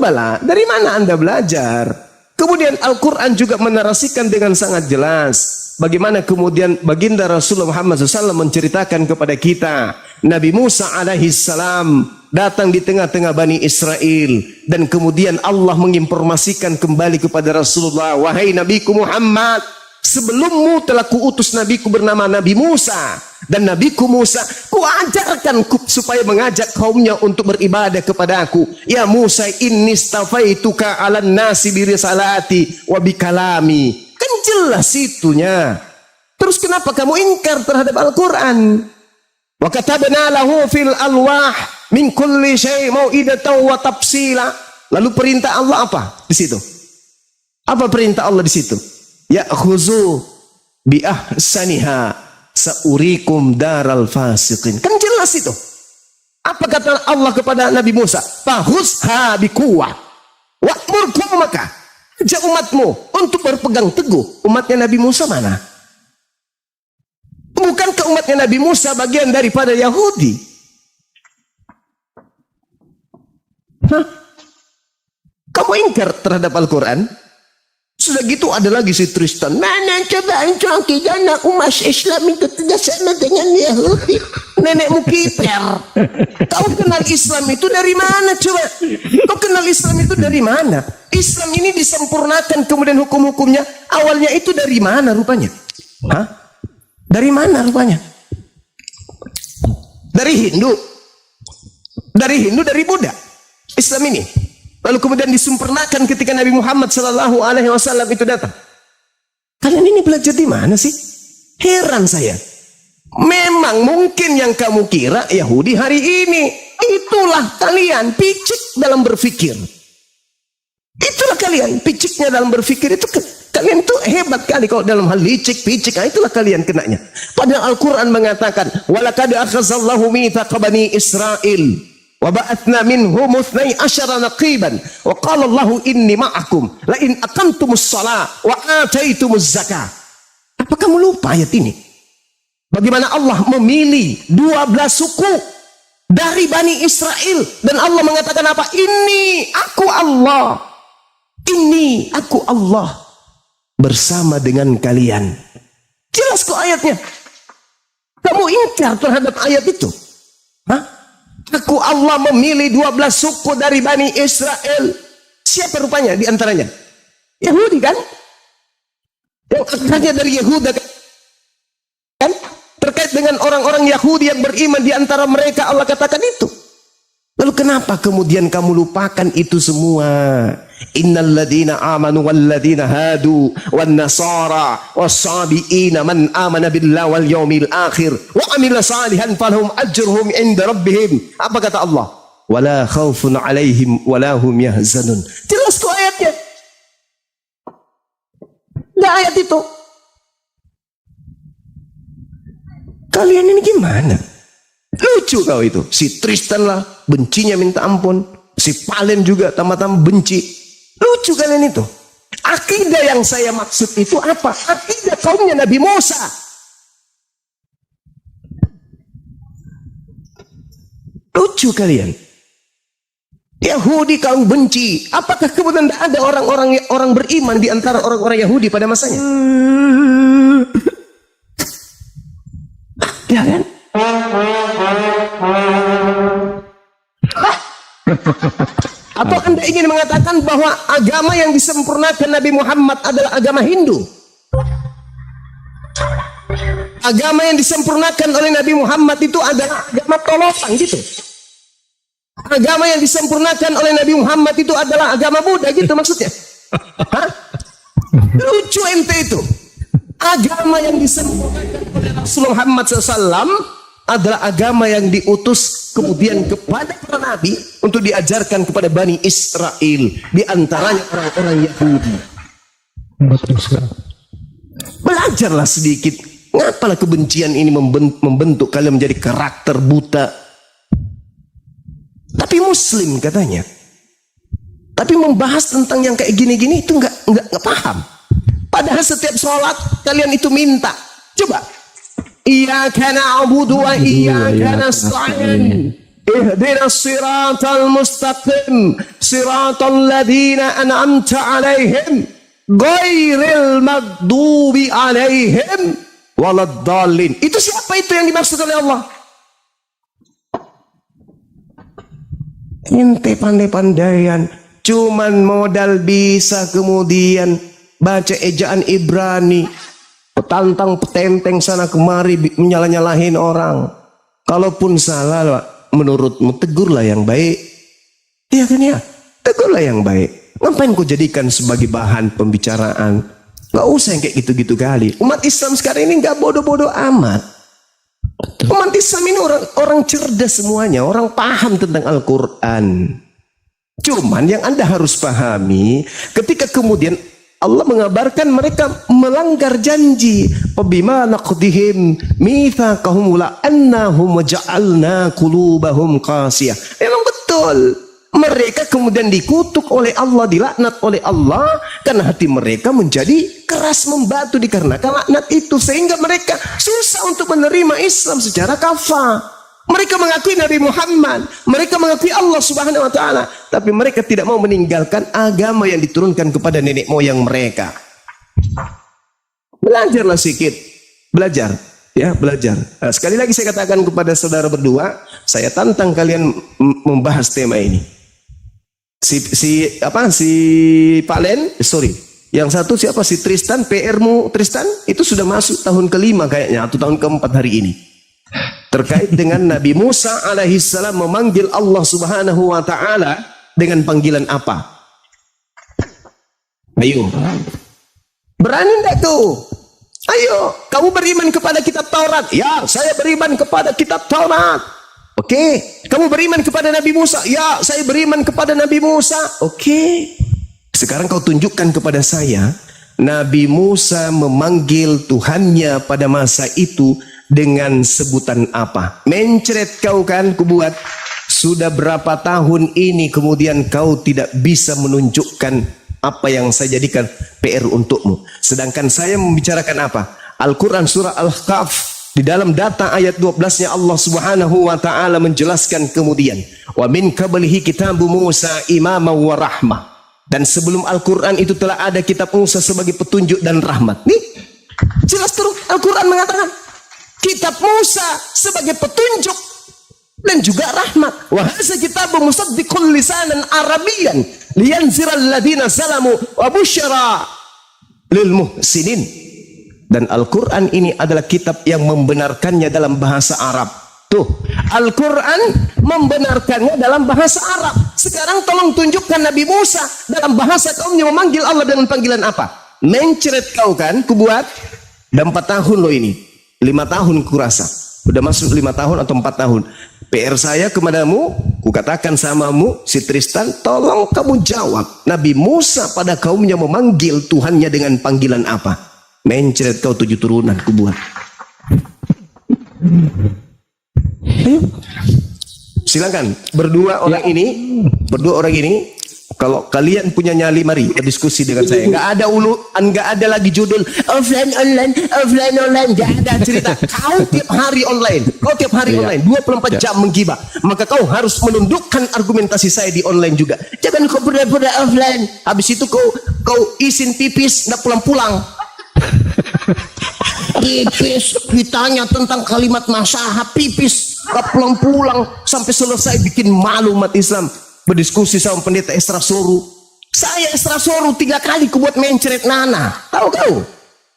Cobalah, dari mana Anda belajar? Kemudian Al-Quran juga menarasikan dengan sangat jelas bagaimana kemudian baginda Rasulullah Muhammad SAW menceritakan kepada kita, Nabi Musa alaihissalam datang di tengah-tengah Bani Israel, dan kemudian Allah menginformasikan kembali kepada Rasulullah, wahai Nabiku Muhammad, sebelummu telah kuutus nabiku bernama Nabi Musa, dan nabiku Musa kuajarkan supaya mengajak kaumnya untuk beribadah kepada aku. Ya Musa, inni stafaituka 'alan nasi bi risalati wa bi kalami. Kan jelas itunya. Terus kenapa kamu ingkar terhadap Al-Quran? Wa katabna lahu fil alwah min kulli syai' mau'idatan wa tafsila. Lalu perintah Allah apa di situ? Apa perintah Allah di situ? Ya khuzu bi ahsaniha saurikum daral fasiqin. Kan jelas itu. Apa kata Allah kepada Nabi Musa? Fahusha biquwwah wa'mur qaumaka. Ajak umatmu untuk berpegang teguh. Umatnya Nabi Musa mana? Bukankah umatnya Nabi Musa bagian daripada Yahudi? Hah? Kamu ingkar terhadap Al-Quran? Sudah gitu ada lagi si Tristan. Mana coba ancoki anak umat Islam itu tidak sama dengan Yahudi. Nenekmu kiper. Kau kenal Islam itu dari mana coba? Kau kenal Islam itu dari mana? Islam ini disempurnakan kemudian hukum-hukumnya. Awalnya itu dari mana rupanya? Hah? Dari mana rupanya? Dari Hindu? Dari Hindu, dari Buddha? Islam ini? Lalu kemudian disempurnakan ketika Nabi Muhammad SAW itu datang. Kalian ini belajar di mana sih? Heran saya. Memang mungkin yang kamu kira Yahudi hari ini. Itulah kalian picik dalam berpikir. Itulah kalian piciknya dalam berpikir. Itu kalian itu hebat kali kalau dalam hal licik, picik. Nah, itulah kalian kenanya. Padahal Al-Quran mengatakan, walaqad akhazallahu mitsaqa bani Israil. Wa ba'atsna minhum 12 naqiban wa qala Allahu inni ma'akum la in aqamtumus shalah wa ataitumuz zakah. Apa kamu lupa ayat ini? Bagaimana Allah memilih 12 suku dari Bani Israel, dan Allah mengatakan apa? Ini aku Allah. Ini aku Allah bersama dengan kalian. Jelas kok ayatnya. Kamu ingkar terhadap ayat itu? Hah? Aku Allah memilih 12 suku dari Bani Israel. Siapa rupanya di antaranya? Yahudi kan? Yang asalnya dari Yehuda kan? Terkait dengan orang-orang Yahudi yang beriman, di antara mereka Allah katakan itu. Lalu kenapa kemudian kamu lupakan itu semua? Innal ladina amanu wal ladina hadu wan nasara was-sabiina man amana billahi wal yaumil akhir wa amila salihan falahum ajruhum inda rabbihim. Apa kata Allah? Wala khaufun alaihim wala hum yahzanun. Jelas kok ayatnya. Enggak ayat itu. Kalian ini gimana? Lucu kau itu. Si Tristan lah bencinya minta ampun. Si Palen juga tambah-tambah benci. Lucu kalian itu. Akidah yang saya maksud itu apa? Akidah kaumnya Nabi Musa. Lucu kalian. Yahudi kaum benci. Apakah kemudian tidak ada orang beriman di antara orang-orang Yahudi pada masanya? Ya kan? Atau Anda ingin mengatakan bahwa agama yang disempurnakan Nabi Muhammad adalah agama Hindu? Agama yang disempurnakan oleh Nabi Muhammad itu adalah agama tolopan gitu? Agama yang disempurnakan oleh Nabi Muhammad itu adalah agama Buddha gitu maksudnya? Hah? Lucu ente itu. Agama yang disempurnakan oleh Rasulullah Muhammad SAW adalah agama yang diutus kemudian kepada para nabi untuk diajarkan kepada Bani Israel, di antaranya orang-orang Yahudi. Belajarlah sedikit. Ngapalah kebencian ini membentuk kalian menjadi karakter buta? Tapi Muslim katanya. Tapi membahas tentang yang kayak gini-gini itu nggak paham. Padahal setiap sholat kalian itu minta. Coba. Iyyaka na'budu wa iyyaka nasta'in. ihdinas siratal mustaqim siratal ladzina an'amta 'alaihim ghairil maghdubi 'alaihim waladdallin. Itu siapa itu yang dimaksud oleh Allah? Ente pandai-pandaian cuman modal bisa kemudian baca ejaan Ibrani, petantang petenteng sana kemari menyalah-nyalahin orang. Kalaupun salah menurutmu, tegurlah yang baik. Iya kan ya? Tegurlah yang baik. Ngapain kau jadikan sebagai bahan pembicaraan? Gak usah yang kayak gitu-gitu kali. Umat Islam sekarang ini gak bodoh-bodoh amat. Umat Islam ini orang cerdas semuanya, orang paham tentang Al-Quran. Cuman yang Anda harus pahami, ketika kemudian Allah mengabarkan mereka melanggar janji, "Fabima naqdihim mitsaqahum la'annahum waja'alna qulubahum qasiyah." Memang betul. Mereka kemudian dikutuk oleh Allah, dilaknat oleh Allah karena hati mereka menjadi keras membatu dikarenakan laknat itu, sehingga mereka susah untuk menerima Islam secara kafah. Mereka mengakui Nabi Muhammad, mereka mengakui Allah Subhanahu wa taala, tapi mereka tidak mau meninggalkan agama yang diturunkan kepada nenek moyang mereka. Belajarlah sedikit, belajar, ya belajar. Nah, sekali lagi saya katakan kepada saudara berdua, saya tantang kalian membahas tema ini. Si Pak Len, yang satu siapa, si Tristan, PR-mu Tristan itu sudah masuk tahun kelima kayaknya atau tahun keempat hari ini. Terkait dengan Nabi Musa alaihissalam memanggil Allah Subhanahu wa taala dengan panggilan apa? Ayo. Berani enggak tuh? Ayo, kamu beriman kepada kitab Taurat? Ya, saya beriman kepada kitab Taurat. Oke. Kamu beriman kepada Nabi Musa? Ya, saya beriman kepada Nabi Musa. Oke. Sekarang kau tunjukkan kepada saya Nabi Musa memanggil Tuhannya pada masa itu dengan sebutan apa? Mencret kau kan, kubuat. Sudah berapa tahun ini kemudian kau tidak bisa menunjukkan apa yang saya jadikan PR untukmu. Sedangkan saya membicarakan apa? Al-Quran surah Al-Kahf, di dalam data ayat 12-nya Allah Subhanahu wa taala menjelaskan kemudian, wa min qablihi kitabu Musa imama wa rahmah. Dan sebelum Al-Quran itu telah ada kitab Musa sebagai petunjuk dan rahmat. Nih, jelas terus Al-Quran mengatakan kitab Musa sebagai petunjuk dan juga rahmat. Wa hadza kitabun musaddiqul lisanan arabiyyan liyanzira alladziina zalamu wa busyra lil muhsinin. Dan Al-Quran ini adalah kitab yang membenarkannya dalam bahasa Arab. Tuh, Al-Quran membenarkannya dalam bahasa Arab. Sekarang tolong tunjukkan Nabi Musa dalam bahasa kaumnya memanggil Allah dengan panggilan apa? Mencret kau kan, kubuat. Dan 4 tahun loh ini. 5 tahun kurasa. Udah masuk 5 tahun atau 4 tahun. PR saya kepadamu, kukatakan samamu, si Tristan, tolong kamu jawab. Nabi Musa pada kaumnya memanggil Tuhannya dengan panggilan apa? Mencret kau 7 turunan, kubuat. Ayo. Silakan berdua orang ini, kalau kalian punya nyali mari berdiskusi dengan saya. Enggak ada enggak ada lagi judul offline online, enggak ada cerita. Kau tiap hari online, 24 jam menggibah. Maka kau harus menundukkan argumentasi saya di online juga. Jangan kau berada offline. Habis itu kau isin pipis enggak pulang-pulang. Pipis, ditanya tentang kalimat masyahab, pipis, gak pulang-pulang sampai selesai, bikin malu umat Islam. Berdiskusi sama pendeta Esra Soru. Saya Esra Soru 3 kali kubuat mencret Nana. Tahu kau?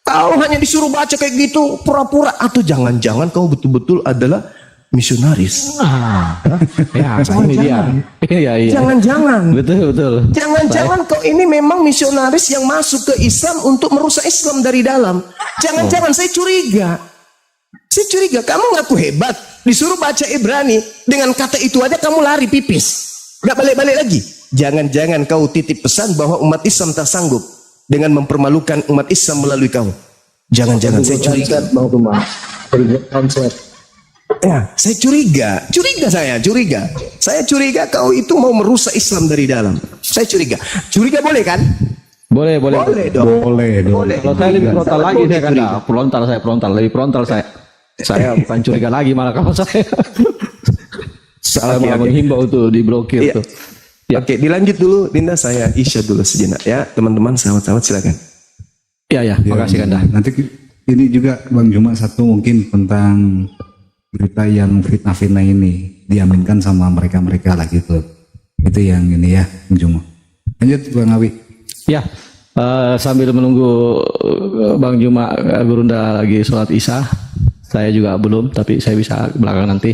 Kau hanya disuruh baca kayak gitu, pura-pura. Atau jangan-jangan kau betul-betul adalah misionaris. Ya, ini dia. Iya. Jangan-jangan. Betul. Jangan-jangan kau ini memang misionaris yang masuk ke Islam untuk merusak Islam dari dalam. Jangan-jangan saya curiga. Kamu ngaku hebat, disuruh baca Ibrani, dengan kata itu aja kamu lari pipis. Gak balik-balik lagi. Jangan-jangan kau titip pesan bahwa umat Islam tak sanggup dengan mempermalukan umat Islam melalui kau. Jangan-jangan saya curiga. Ya, saya curiga. Saya curiga kau itu mau merusak Islam dari dalam. Saya curiga. Curiga boleh kan? Boleh dong. Boleh. Kalau saya lebih frontal lagi, saya kan lebih frontal saya. Saya bukan curiga lagi malah kalau saya. Salah Oke, malah oke. menghimbau tuh diblokir Iya. tuh. Ya. Oke, dilanjut dulu Dinda, saya isya dulu sejenak ya. Teman-teman sahabat-sahabat silakan. Iya ya, Ya, makasih Kanda. nanti ini juga Bang Juma satu mungkin tentang berita yang fitnah-fitnah ini diaminkan sama mereka-mereka lah gitu. Itu yang ini ya Bang Juma. Lanjut Bang Awi. Ya, sambil menunggu Bang Juma Gurunda lagi sholat Isya, saya juga belum, tapi saya bisa belakang nanti.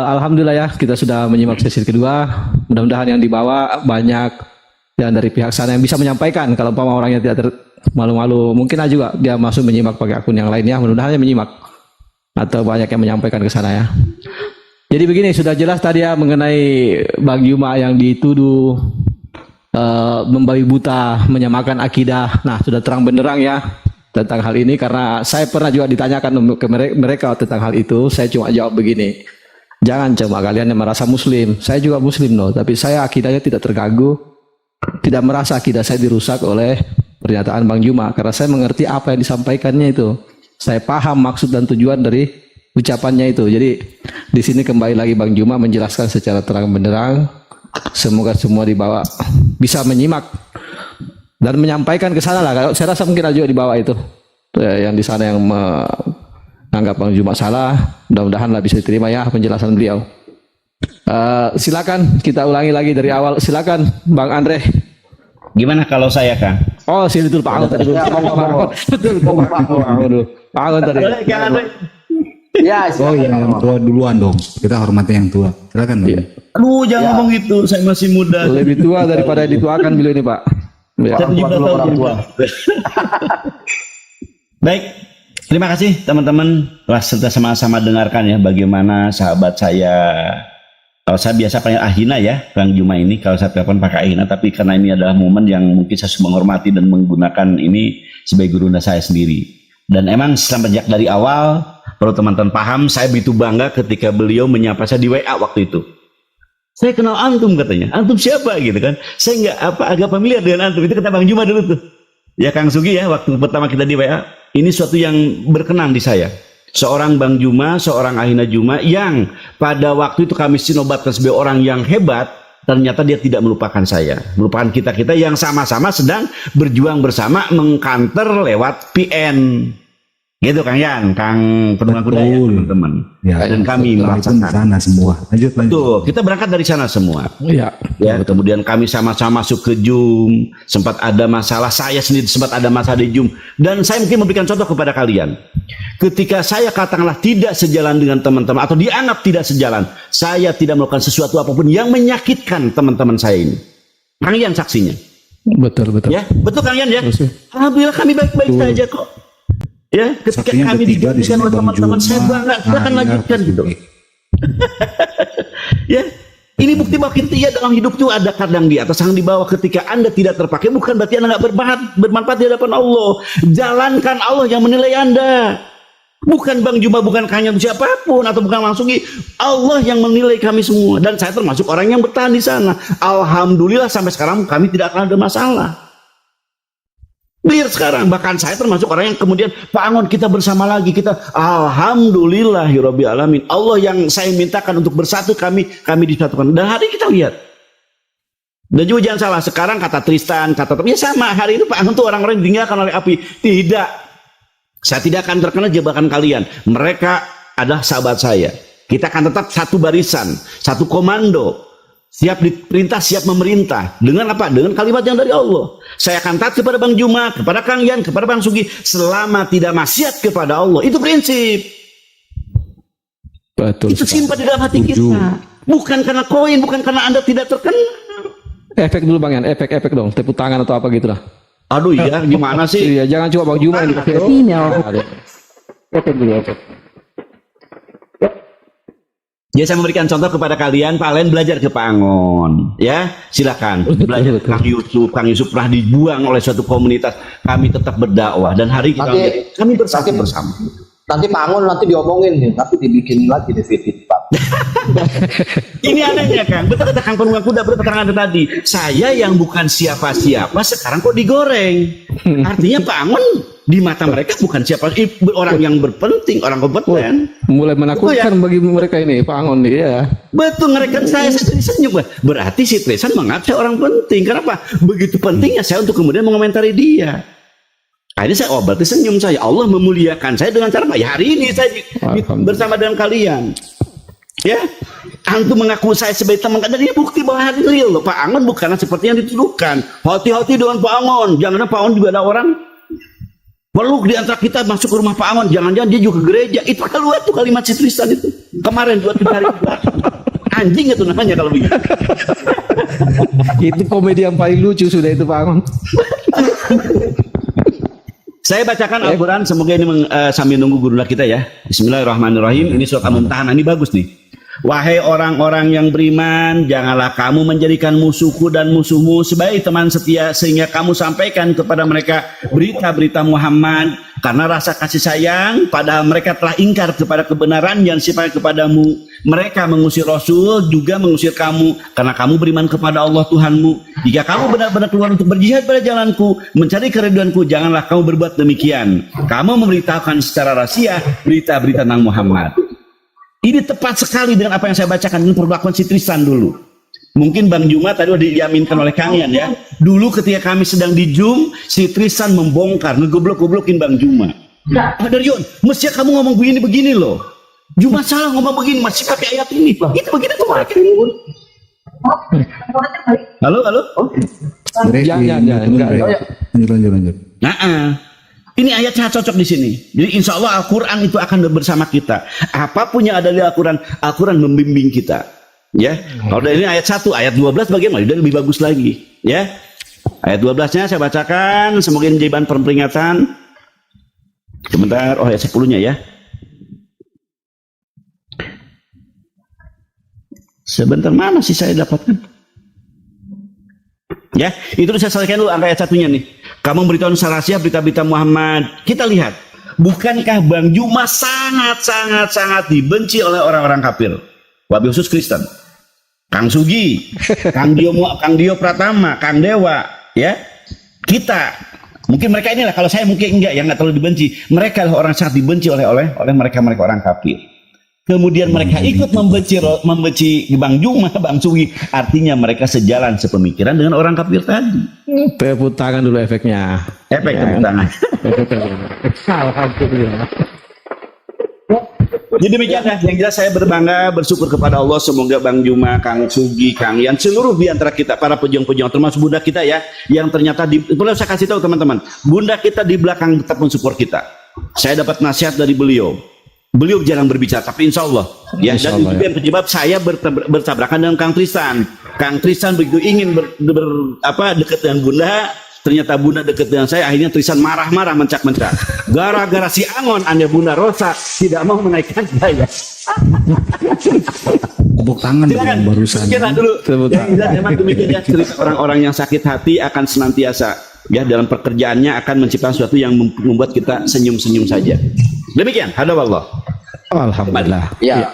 Alhamdulillah ya, kita sudah menyimak sesi kedua. Mudah-mudahan yang dibawa banyak yang dari pihak sana yang bisa menyampaikan. Kalau umpama orangnya tidak malu-malu, mungkin aja juga dia masuk menyimak pakai akun yang lainnya. Mudah-mudahan dia menyimak atau banyak yang menyampaikan ke sana ya. Jadi begini, sudah jelas tadi ya mengenai Bang Juma yang dituduh membabi buta, menyamakan akidah. Nah, sudah terang benderang ya tentang hal ini, karena saya pernah juga ditanyakan ke mereka tentang hal itu. Saya cuma jawab begini, jangan cuma kalian yang merasa muslim, saya juga muslim loh, tapi saya akidahnya tidak terganggu, tidak merasa akidah saya dirusak oleh pernyataan Bang Juma, karena saya mengerti apa yang disampaikannya itu, saya paham maksud dan tujuan dari ucapannya itu. Jadi di sini kembali lagi Bang Juma menjelaskan secara terang benderang. Semoga semua dibawa bisa menyimak dan menyampaikan ke sana lah. Kalau saya rasa mungkin juga dibawa itu yang di sana yang menganggap Bang Juma salah, mudah-mudahan lah bisa diterima ya penjelasan beliau. Silakan kita ulangi lagi dari awal. Silakan Bang Andre. Gimana kalau saya, Kang? Oh, sini dulu Pak Angon tadi dulu. Betul, Pak Angon dulu. Pak Angon tadi. Boleh, Kang Andre? Ya, Oh yang tua duluan dong. Kita hormati yang tua. Silakan Bang. Aduh, jangan ngomong gitu. Saya masih muda. Lebih tua daripada dituakan beliau ini, Pak. Ya. Saya 17 tahun. orang tua. Baik, terima kasih teman-teman. Telah sama-sama dengarkan ya bagaimana sahabat saya. Kalau saya biasa panggil Ahina ya, Bang Juma ini. Kalau saya telepon pakai Ahina, tapi karena ini adalah momen yang mungkin saya menghormati dan menggunakan ini sebagai gurunda saya sendiri. Dan emang sejak dari awal, perlu teman-teman paham, saya begitu bangga ketika beliau menyapa saya di WA waktu itu. Saya kenal antum katanya. Antum siapa gitu kan? Saya agak familiar dengan antum. Itu kata Bang Juma dulu tuh. Ya Kang Sugi ya, waktu pertama kita di WA, ini suatu yang berkenan di saya. Seorang Bang Juma, seorang Ahina Juma yang pada waktu itu kami sinobatkan sebagai orang yang hebat, ternyata dia tidak melupakan saya. Melupakan kita-kita yang sama-sama sedang berjuang bersama mengkanter lewat PN. Gitu Kang Yan, Kang Penuh Kuda ya teman-teman. Ya, Dan kami setelah itu di merasakan. sana semua. Lanjut. Betul, kita berangkat dari sana semua. Iya. Ya, kemudian kami sama-sama masuk ke Zoom, sempat ada masalah, saya sendiri sempat ada masalah di Zoom, dan saya mungkin memberikan contoh kepada kalian. Ketika saya katakanlah tidak sejalan dengan teman-teman atau dianggap tidak sejalan, saya tidak melakukan sesuatu apapun yang menyakitkan teman-teman saya ini. Kang Yan saksinya. Betul. Ya, betul Kang Yan ya. Betul. Alhamdulillah kami baik-baik saja kok. Ya, ketika Saksinya kami bertiga di digantikan sini oleh Bang teman-teman, saya Juma, bangga, silakan Ahina, lanjutkan gitu. Sugi. Ya, ini bukti bahwa kita ya dalam hidup itu ada kadang di atas, yang di bawah. Ketika Anda tidak terpakai, bukan berarti Anda nggak bermanfaat di hadapan Allah. Jalankan Allah yang menilai Anda. Bukan Bang Juma, bukan Kang Yan, siapapun, atau bukan Bang Sugi. Allah yang menilai kami semua. Dan saya termasuk orang yang bertahan di sana. Alhamdulillah sampai sekarang kami tidak akan ada masalah. Clear sekarang, bahkan saya termasuk orang yang kemudian Pak Angon kita bersama lagi, kita alhamdulillahirabbil alamin. Allah yang saya mintakan untuk bersatu kami disatukan. Dan hari kita lihat. Dan juga jangan salah, sekarang kata Tristan, kata ya sama, hari ini Pak Angon tuh orang-orang ditinggalkan oleh api. Tidak. Saya tidak akan terkena jebakan kalian. Mereka adalah sahabat saya. Kita akan tetap satu barisan, satu komando. Siap diperintah, siap memerintah. Dengan apa? Dengan kalimat yang dari Allah. Saya akan taat kepada Bang Juma, kepada Kang Yan, kepada Bang Sugi, selama tidak maksiat kepada Allah. Itu prinsip. Betul. Itu simpan di dalam hati kita. Bukan karena koin, bukan karena Anda tidak terkenal. Efek dulu Bang Yan, efek dong, tepuk tangan atau apa gitu lah. Aduh ya, gimana sih? Iya, jangan cuma Bang Juma yang dikasih efek dulu, efek. Ya, saya memberikan contoh kepada kalian, Pak Alen belajar ke Pak Angon, ya silakan belajar ke Kang Yusuf. Kang Yusuf pernah dibuang oleh suatu komunitas, kami tetap berdakwah dan hari kita kami bersatu bersama. Nanti Pak Angon nanti diomongin nih, tapi dibikin lagi DVD Pak. Ini anehnya Kang, betul kata Kang Penuh Kuda, betul kata Anda tadi. Saya yang bukan siapa-siapa sekarang kok digoreng. Artinya Pak Angon Di mata mereka bukan siapa orang yang berpenting, orang kompeten. Mulai menakutkan bagi mereka ini Pak Angon nih ya. Betul, mereka saya senyum. Berarti si Tristan menganggap saya orang penting. Kenapa? Begitu pentingnya saya untuk kemudian mengomentari dia. Akhirnya saya berarti senyum saya. Allah memuliakan saya dengan cara apa? Ya hari ini saya bersama dengan kalian. Ya, antum mengaku saya sebagai teman, dan ini bukti bahwa hari real loh. Pak Angon bukanlah seperti yang dituduhkan. Hati-hati dengan Pak Angon. Jangan Pak Angon juga ada orang peluk di antara kita masuk ke rumah Pak Angon. Jangan-jangan dia juga ke gereja. Itu keluar tuh kalimat si Tristan itu. Kemarin 2-3 hari belakang. Anjing itu namanya kalau begitu. Itu komedi yang paling lucu sudah itu Pak Angon. Saya bacakan Al-Quran, semoga ini sambil nunggu gurulah kita ya. Bismillahirrahmanirrahim. Ini surat Al-Mumtahanah, ini bagus nih. Wahai orang-orang yang beriman, janganlah kamu menjadikan musuhku dan musuhmu sebagai teman setia, sehingga kamu sampaikan kepada mereka berita-berita Muhammad, karena rasa kasih sayang, padahal mereka telah ingkar kepada kebenaran yang sifatnya kepadamu. Mereka mengusir Rasul, juga mengusir kamu, karena kamu beriman kepada Allah Tuhanmu. Jika kamu benar-benar keluar untuk berjihad pada jalanku, mencari keriduanku, janganlah kamu berbuat demikian. Kamu memberitahukan secara rahasia berita-berita tentang Muhammad. Ini tepat sekali dengan apa yang saya bacakan. Ini perlakuan si Tristan dulu. Mungkin Bang Juma tadi udah diaminkan oleh Kang Ian ya. Dulu ketika kami sedang di Zoom, si Tristan membongkar, ngegoblok-goblokin Bang Juma. Pak Daryon, mestinya kamu ngomong begini loh. Juma salah ngomong begini, masih pakai ayat ini. Itu begini tuh mereka. Halo? Oh. Lanjut. Ini ayat sangat cocok di sini. Jadi insya Allah Al-Quran itu akan bersama kita. Apapun yang ada di Al-Quran, Al-Quran membimbing kita. Ya, kalau dari ini ayat 1, ayat 12 bagaimana? Udah lebih bagus lagi. Ya, ayat 12-nya saya bacakan. Semoga ini menjadi bahan peringatan. Sebentar, ayat 10-nya ya. Sebentar, mana sih saya dapatkan? Ya, itu saya selesaikan dulu angka ayat 1-nya nih. Kamu beritahu secara rahasia berita-berita Muhammad. Kita lihat, bukankah Bang Juma sangat dibenci oleh orang-orang kafir, wabil khusus Kristen. Kang Sugi, Kang Dio Pratama, Kang Dewa, ya. Kita, mungkin mereka inilah, kalau saya mungkin enggak, yang nggak terlalu dibenci. Mereka adalah orang sangat dibenci oleh mereka orang kafir. Kemudian mereka ikut membenci Bang Juma, Bang Sugi. Artinya mereka sejalan sepemikiran dengan orang kafir tadi. Tepuk tangan dulu efeknya. Efek tepuk tangan. Alhamdulillah. Jadi demikian ya. Yang jelas saya berbangga, bersyukur kepada Allah. Semoga Bang Juma, Kang Sugi, Kang Ian, seluruh di antara kita, para pejuang-pejuang, termasuk bunda kita ya, yang ternyata perlu saya kasih tahu teman-teman, bunda kita di belakang tetap mensupport kita. Saya dapat nasihat dari beliau. Beliau jarang berbicara, tapi insya Allah ya, dan itu yang penyebab saya bertabrakan dengan Kang Tristan. Kang Tristan begitu ingin dekat dengan bunda, ternyata bunda dekat dengan saya. Akhirnya Tristan marah-marah, mencak-mencak. Gara-gara si Angon, anda Bunda Rosa tidak mau menaikkan saya. Tepuk tangan barusan. Kita dulu. Ya, memang demikian ya, cerita orang-orang yang sakit hati akan senantiasa ya dalam pekerjaannya akan menciptakan sesuatu yang membuat kita senyum-senyum saja. Demikian, hadapallah. Alhamdulillah. Ya.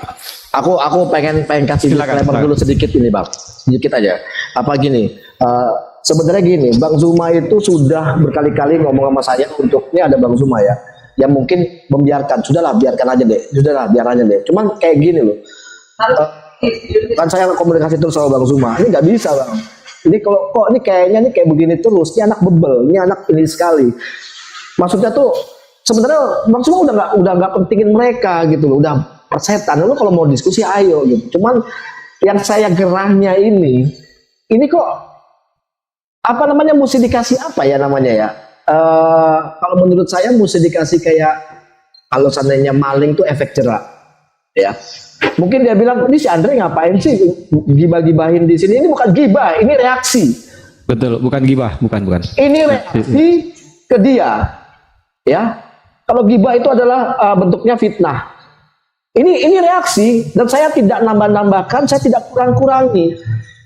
Aku pengen kasih disclaimer dulu sedikit ini, Bang. Sedikit aja. Apa gini? Sebenarnya gini, Bang Zuma itu sudah berkali-kali ngomong sama saya untuk ini ada Bang Zuma ya, yang mungkin membiarkan. Sudahlah, biarkan aja deh. Biar aja deh. Cuman kayak gini loh. Kan saya komunikasi terus sama Bang Zuma. Ini nggak bisa, Bang. Ini kalau kok ini kayaknya nih kayak begini terus, ini anak bebel, ini anak ini sekali. Maksudnya tuh sebenarnya Bang Zuma udah nggak pentingin mereka gitu loh, udah persetan. Lu kalau mau diskusi ayo gitu. Cuman yang saya gerahnya ini kok apa namanya, mesti dikasih apa ya namanya ya? Kalau menurut saya mesti dikasih kayak, kalau seandainya maling tuh efek jerak, ya. Mungkin dia bilang, ini si Andre ngapain sih gibah-gibahin di sini? Ini bukan gibah, ini reaksi. Betul, bukan gibah, bukan. Ini reaksi ke dia, ya. Kalau gibah itu adalah bentuknya fitnah. Ini reaksi, dan saya tidak nambah-nambahkan, saya tidak kurang-kurangi.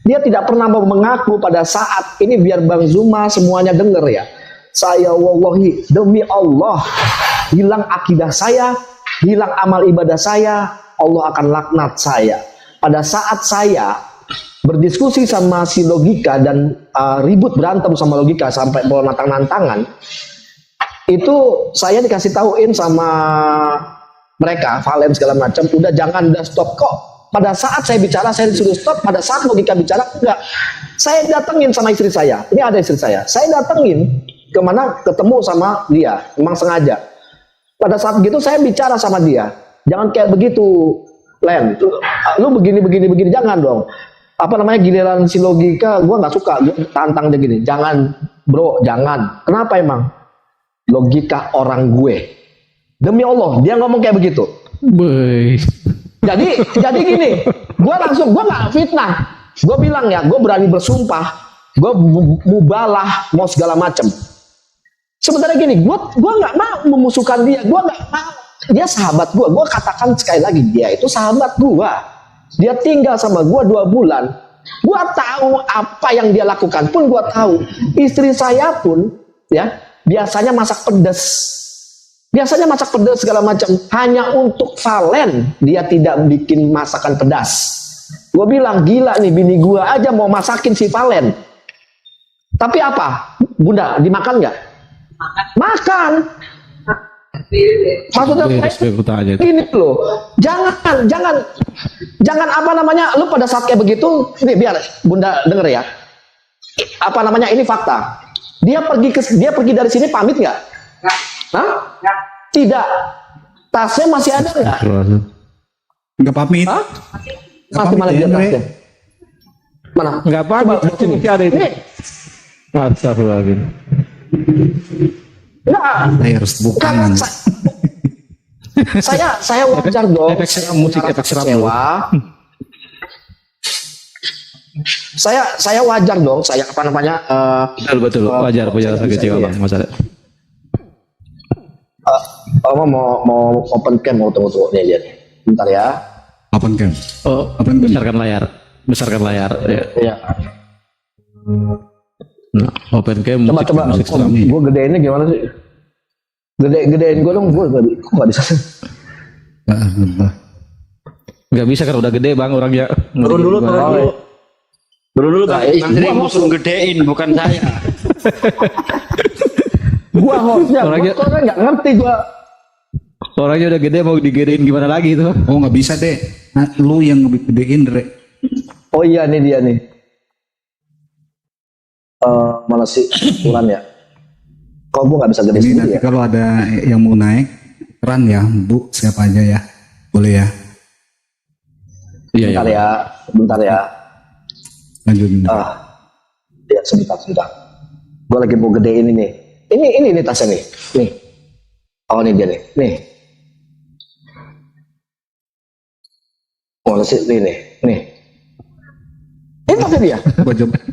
Dia tidak pernah mau mengaku pada saat ini, biar Bang Zuma semuanya dengar ya. Saya wallahi, demi Allah, hilang akidah saya, hilang amal ibadah saya, Allah akan laknat saya. Pada saat saya berdiskusi sama si logika dan ribut berantem sama logika sampai bawa nantang-nantangan, itu saya dikasih tauin sama mereka, Valen segala macam, udah jangan, udah stop kok. Pada saat saya bicara, saya disuruh stop. Pada saat logika bicara, enggak. Saya datengin sama istri saya. Ini ada istri saya. Saya datengin kemana, ketemu sama dia. Memang sengaja. Pada saat begitu saya bicara sama dia. Jangan kayak begitu, Len. Lu begini, jangan dong. Apa namanya, giliran si logika, gue nggak suka. Gue tantang dia gini. Jangan, bro, jangan. Kenapa emang? Logika orang gue. Demi Allah, dia ngomong kayak begitu. Boy. Jadi gini, gue nggak fitnah. Gue bilang ya, gue berani bersumpah, gue mubalah, mau segala macem. Sebenarnya gini, gue nggak mau memusuhkan dia, gue nggak mau. Dia sahabat gue katakan sekali lagi, dia itu sahabat gue. Dia tinggal sama gue 2 bulan. Gue tahu apa yang dia lakukan pun gue tahu. Istri saya pun, ya, biasanya masak pedas segala macam. Hanya untuk Valen dia tidak bikin masakan pedas. Gue bilang, gila nih, bini gue aja mau masakin si Valen. Tapi apa, Bunda, dimakan nggak? Makan. Maksudnya ini loh, jangan apa namanya, lu pada saat kayak begitu, ini biar Bunda denger ya. Apa namanya, ini fakta. Dia pergi dari sini pamit nggak? Hah? Tidak. Tasnya masih ada nggak? Nggak pamit. Hah? Masih mana dia tasnya? Mana? Nggak pamit, masih ada itu. Astagfirullahaladzim. Enggak. Saya harus bukan. Saya wajar dong. Efek seram, musik efek seram. Saya wajar dong. Saya apa namanya? Betul. Wajar sakit jiwa Bang. Masalah. Mau open cam, mau tunggu nih lihat. Bentar ya. Open cam. Oh, Open cam. besarkan layar. Ya. Iya. Nah, open cam Coba. musik seram. Gue gedeinnya gimana sih? Gedein gue dong. Gue nggak bisa. Nggak bisa kan udah gede Bang orangnya. Turun dulu Bang. Menteri musuh gedein, bukan saya. Gua hostnya, Orangnya- gua nggak ngerti gua. Orangnya udah gede mau digedein gimana lagi itu? Oh nggak bisa deh. Nah, lu yang ngegedein Dre. Oh iya nih dia nih. Mana sih ukuran ya? Kok gua nggak bisa gede Ini sendiri nanti ya? kalau ada yang mau naik, keran ya, Bu, siapa aja ya. Boleh ya. Iya Bentar ya. Lanjutin. Ya sebentar. Gua lagi mau gedein ini. Ini tasnya nih. Nih. Oh ini dia nih. Nih. Mana sih nih. Ini tasnya dia.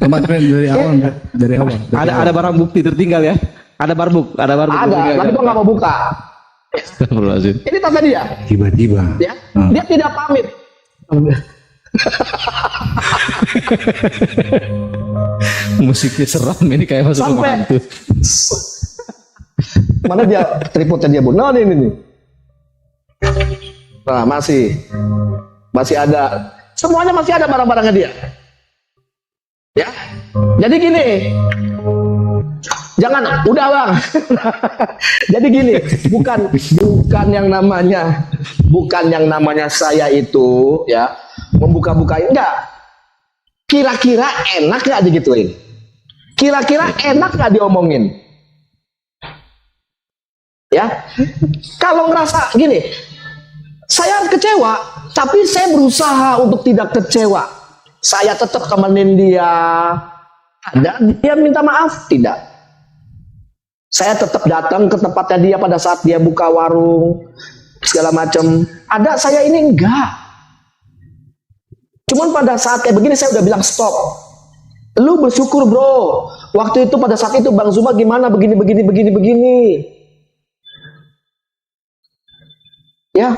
Coba Dre dari awal. Ada barang bukti tertinggal ya? Ada barbuk Ada, tertinggal. tapi gua nggak mau buka. Astagfirullahaladzim. Ini tasnya dia. Tiba-tiba. Ya. Dia tidak pamit. Musiknya seram ini kayak masuk rumah Sampai- hantu. Mana dia tripodnya dia, Bu? Nah, ini. Nah, masih ada. Semuanya masih ada barang-barangnya dia. Ya. Jadi gini. Jangan, udah Bang. Jadi gini, bukan yang namanya saya itu ya membuka-bukain, enggak. Kira-kira enak nggak digituin? Kira-kira enak nggak diomongin? Ya, kalau ngerasa gini, saya kecewa, tapi saya berusaha untuk tidak kecewa. Saya tetap temenin dia. Ada dia minta maaf, tidak. Saya tetap datang ke tempatnya dia pada saat dia buka warung segala macam. Ada, saya ini enggak. Cuman pada saat kayak begini saya udah bilang stop. Lu bersyukur bro. Waktu itu pada saat itu Bang Zuma gimana begini. Ya,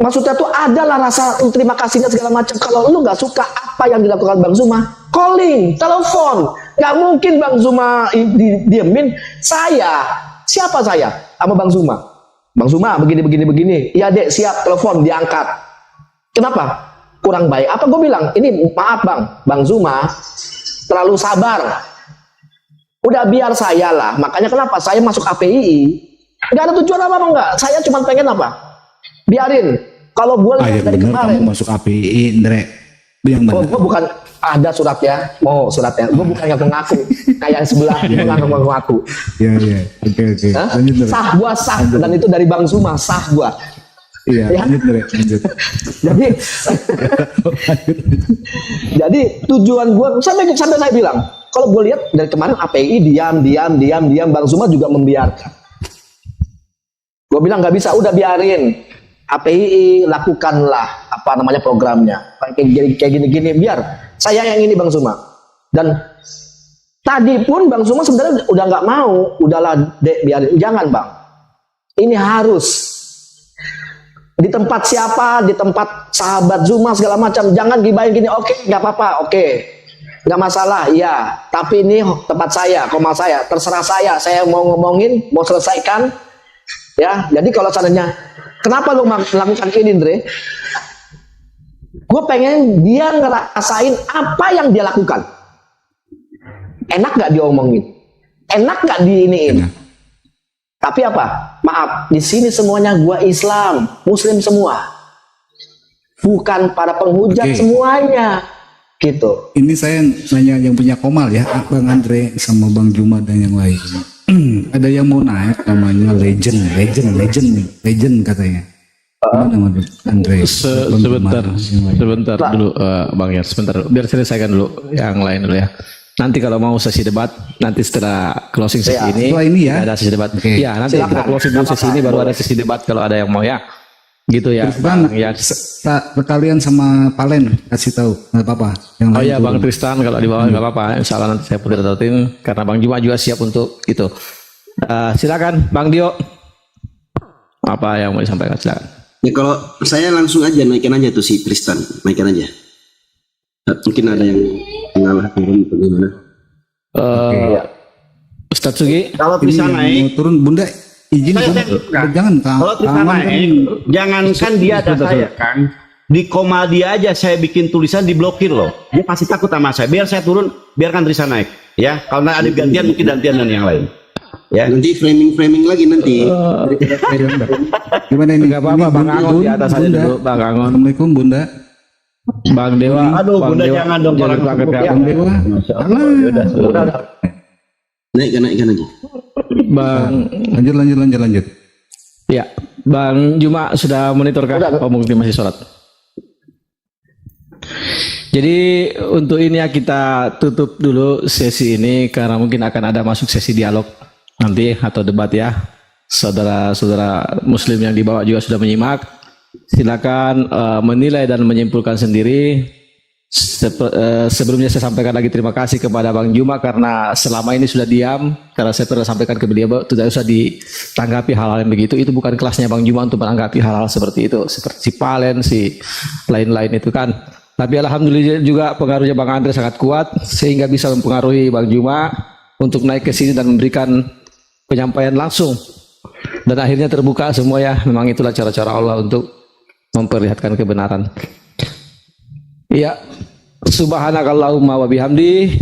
maksudnya tuh adalah rasa terima kasihnya segala macam. Kalau lu nggak suka apa yang dilakukan Bang Zuma, calling, telepon. Nggak mungkin Bang Zuma diemin. Siapa saya sama Bang Zuma? Bang Zuma begini. Iya dek, siap, telepon, diangkat. Kenapa? Kurang baik. Apa gue bilang? Ini maaf Bang Zuma terlalu sabar. Udah biar saya lah. Makanya kenapa saya masuk APII? Nggak ada tujuan apa enggak. Saya cuma pengen apa? Biarin. Kalau gue lihat dari bener kemarin. kamu masuk API, Ndre. Yang Oh, benar. gue bukan ada suratnya. Mau suratnya. Gue bukan ngaku-ngaku. Kayak yang sebelah. Gue ngaku-ngaku. Iya, iya. Oke. Hah? Lanjut, Ndre. Sah gua sah. Dan itu dari Bang Zuma. Sah gua. Iya, Ya. lanjut, Ndre. Lanjut. Jadi jadi tujuan gue sampai saya bilang, kalau gue lihat dari kemarin API diam, Bang Zuma juga membiarkan. Gue bilang nggak bisa, udah biarin API lakukanlah apa namanya programnya kayak gini biar saya yang ini Bang Zuma. Dan tadi pun Bang Zuma sebenarnya udah nggak mau, udahlah Dek, biarin, jangan Bang, ini harus di tempat siapa, di tempat sahabat Zuma segala macam, jangan gibahin gini. Oke, nggak apa-apa, oke, nggak masalah, iya. Tapi ini tempat saya, koma saya, terserah saya mau ngomongin, mau selesaikan, ya. Jadi kalau seandainya, kenapa lu melakukan ini, Ndre? Gue pengen dia ngerasain apa yang dia lakukan. Enak nggak diomongin? Enak nggak diiniin? Tapi apa? Maaf, di sini semuanya gua Islam, Muslim semua. Bukan para penghujat Oke. semuanya. Gitu. Ini saya nanya yang punya Komal ya, Bang Andre sama Bang Juma dan yang lain. Ada yang mau naik namanya legend katanya. Gimana Bang Andre? Bang Juma, Sebentar, yang lain. sebentar dulu Bang Yar, sebentar. Biar selesaikan dulu yang lain dulu ya. Nanti kalau mau sesi debat, nanti setelah closing sesi Ya, ini, setelah ini ya. ada sesi debat. Oke. Ya, nanti Silakan. kita closing dulu sesi ini, baru ada sesi debat kalau ada yang mau ya. Gitu ya, Bang, Bang Yar. kalian sama Palen kasih tahu nggak apa-apa. Yang Oh lain iya, turun. Bang Tristan kalau di bawah nggak apa-apa. Insya Allah nanti saya putar karena Bang Juma juga siap untuk itu. Silakan, Bang Dio. Apa yang mau disampaikan? Silakan. Ya kalau saya langsung aja naikkan aja tuh si Tristan, naikkan aja. Mungkin ada yang ngalah turun atau gimana. Ustadz Sugi. Kalau Ini bisa yang naik, mau turun Bunda izin Saya Bunda. bukan. Jangan kalau bisa naik, jangankan dia ada saya kan. Di koma dia aja saya bikin tulisan diblokir loh. Dia pasti takut sama saya. Biar saya turun, biarkan Tristan naik. Ya, kalau ada gantian mungkin gantian dan yang lain. Ya. Nanti framing lagi nanti. Gimana ini? Nggak apa-apa, Ini Bang Bunda, Angon di atas aja Bunda. dulu, Bang Angon. Assalamualaikum Bunda. Bang Dewa. Aduh, Bang Bunda Dewa. jangan dong, orang pakai sibuk ya. Bang Dewa. Udah. Naikkan aja. Bang, Lanjut. ya, Bang Juma sudah monitor kah? Udah. Oh, mungkin masih sholat. Jadi untuk ini ya kita tutup dulu sesi ini karena mungkin akan ada masuk sesi dialog nanti atau debat ya. Saudara-saudara Muslim yang di bawah juga sudah menyimak. Silakan menilai dan menyimpulkan sendiri. Sebelumnya saya sampaikan lagi terima kasih kepada Bang Juma karena selama ini sudah diam karena saya pernah sampaikan ke beliau tidak usah ditanggapi hal-hal yang begitu, itu bukan kelasnya Bang Juma untuk menanggapi hal-hal seperti itu seperti si Palen si lain-lain itu kan. Tapi alhamdulillah juga pengaruhnya Bang Andre sangat kuat sehingga bisa mempengaruhi Bang Juma untuk naik ke sini dan memberikan penyampaian langsung dan akhirnya terbuka semua ya. Memang itulah cara-cara Allah untuk memperlihatkan kebenaran. Iya, subhanakallahumma wa bihamdi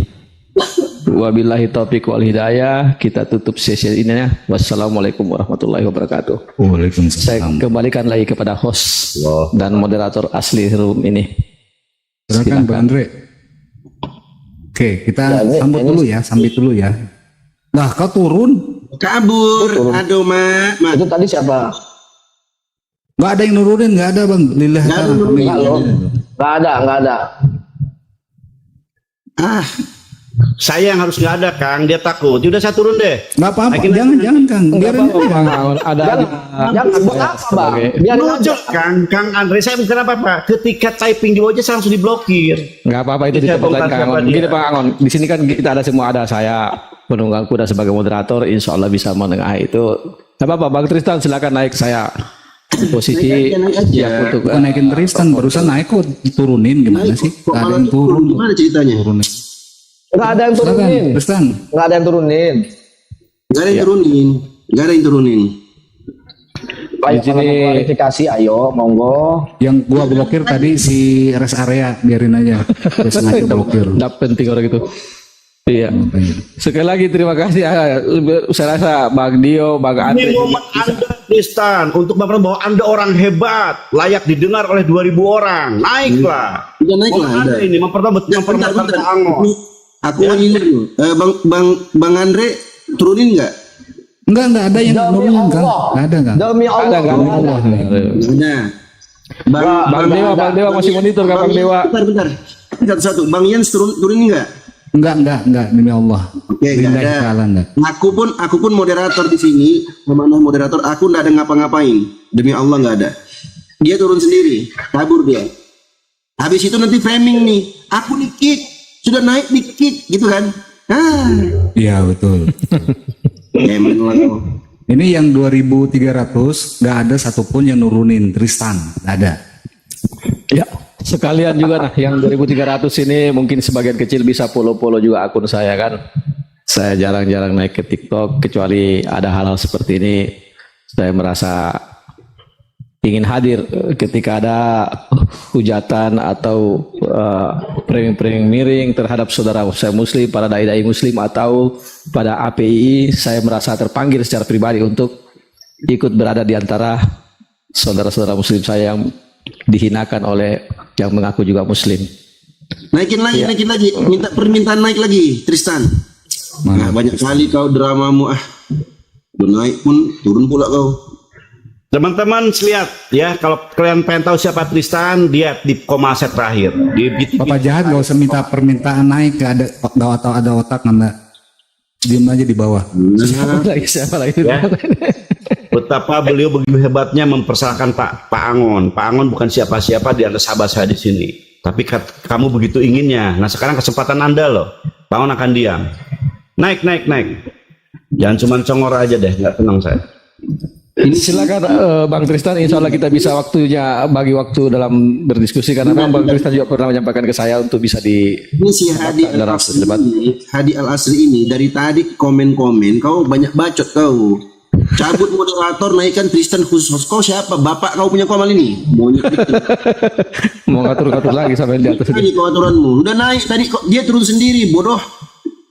wabillahi taufiq wal hidayah. Kita tutup sesi ini ya. Wassalamualaikum warahmatullahi wabarakatuh. Saya Waalaikumsalam. kembalikan lagi kepada host dan moderator asli room ini. Silakan Bang Andre. Oke, kita sambut dulu ya. Nah, kau turun? Kabur. Aduh, Mak. Itu tadi siapa? Nggak ada yang nurunin, nggak ada Bang. Lillah. Nggak ada nurunin. Enggak loh. Enggak ada. Ah, Saya yang harus nggak ada, Kang. Dia takut. Udah saya turun deh. Nggak apa-apa, Naikin jangan Kang. Biarin aja. Bang Angon, ada Jangan buat apa, Bang? Biarin aja. Lucu, Kang Andre, saya bukan apa-apa. Ketika typing di wajah saya langsung diblokir. nggak apa-apa itu di Saya tempat lain bongkar Kang siapa Angon. dia. Begini Bang Angon, di sini kan kita ada semua, ada saya penunggang kuda sebagai moderator, insya Allah bisa menengahi itu. Nggak apa-apa, Bang Tristan silakan naik, saya di posisi naik aja. yang untuk Bukan naikin Tristan, barusan naik kok turunin gimana sih? kok Nggak ada malah yang turun. Gimana ceritanya? Turunin. Enggak ada yang Silakan, turunin. Tristan. Enggak ada yang turunin. Nggak ada yang turunin. Nggak ada yang turunin. Ayo kalau mau klarifikasi, ayo monggo. Yang gua blokir tadi si rest area, biarin aja. Dia sengaja blokir. Nggak penting orang itu. Iya. Sekali lagi terima kasih. Saya rasa Bang Dio, Bang Andre. Ini momen Anda Tristan untuk memperlihatkan bahwa Anda orang hebat, layak didengar oleh 2.000 orang. Naiklah. Udah naik Momen lah. Anda Udah. ini memperlihatkan Pak Angon. Aku mau ini dulu. Bang Andre turunin nggak? Enggak ada yang Demi nurunin kan? Allah. Enggak ada kan? Demi Allah. Ada nggak? Ada. Bang Dewa masih monitor nggak Bang Dewa? Bentar. Satu-satu. Bang Jens turunin nggak? Enggak demi Allah. Oke, nggak Lillahi ada. ta'ala, enggak. Aku pun moderator di sini. Kemana moderator? Aku nggak ada ngapa-ngapain. Demi Allah nggak ada. Dia turun sendiri, kabur dia. Habis itu nanti framing nih. Aku di kick, sudah naik di kick, gitu kan? Iya betul. Emang lah kau. Ini yang 2.300 nggak ada satupun yang nurunin Tristan, nggak ada. Ya, sekalian juga nah yang 2.300 ini mungkin sebagian kecil bisa follow juga akun saya kan. Saya jarang-jarang naik ke TikTok kecuali ada hal-hal seperti ini. Saya merasa ingin hadir ketika ada hujatan atau framing-framing miring terhadap saudara saya muslim, para dai-dai muslim atau pada API. Saya merasa terpanggil secara pribadi untuk ikut berada di antara saudara-saudara muslim saya yang dihinakan oleh yang mengaku juga muslim. Naikin lagi. Minta permintaan naik lagi, Tristan. Nah, banyak kali kau dramamu. Udah naik pun turun pula kau. Teman-teman lihat ya, kalau kalian pengen tahu siapa Tristan, lihat di Komaset terakhir. Bapak jahat gak usah minta permintaan naik, gak ada otak nggak. Diem aja di bawah. Siapa lagi? Ya. Betapa beliau begitu hebatnya mempersalahkan Pak Angon. Pak Angon bukan siapa-siapa di antara sahabat saya di sini. Tapi kamu begitu inginnya. Nah sekarang kesempatan Anda loh. Pak Angon akan diam. Naik. Jangan cuma congor aja deh, nggak tenang saya. Silakan Bang Tristan, insya Allah kita bisa bagi waktu dalam berdiskusi karena memang Bang Tristan juga pernah menyampaikan ke saya untuk bisa Ini si Hadi Al-Asri ini dari tadi komen-komen kau banyak bacot kau. Cabut moderator, naikkan Tristan khusus. Kau siapa? Bapak kau punya komal ini? Monyet itu. mau ngatur-ngatur lagi sampai di atas. Tadi kau aturanmu. Udah naik tadi kok dia turun sendiri, bodoh.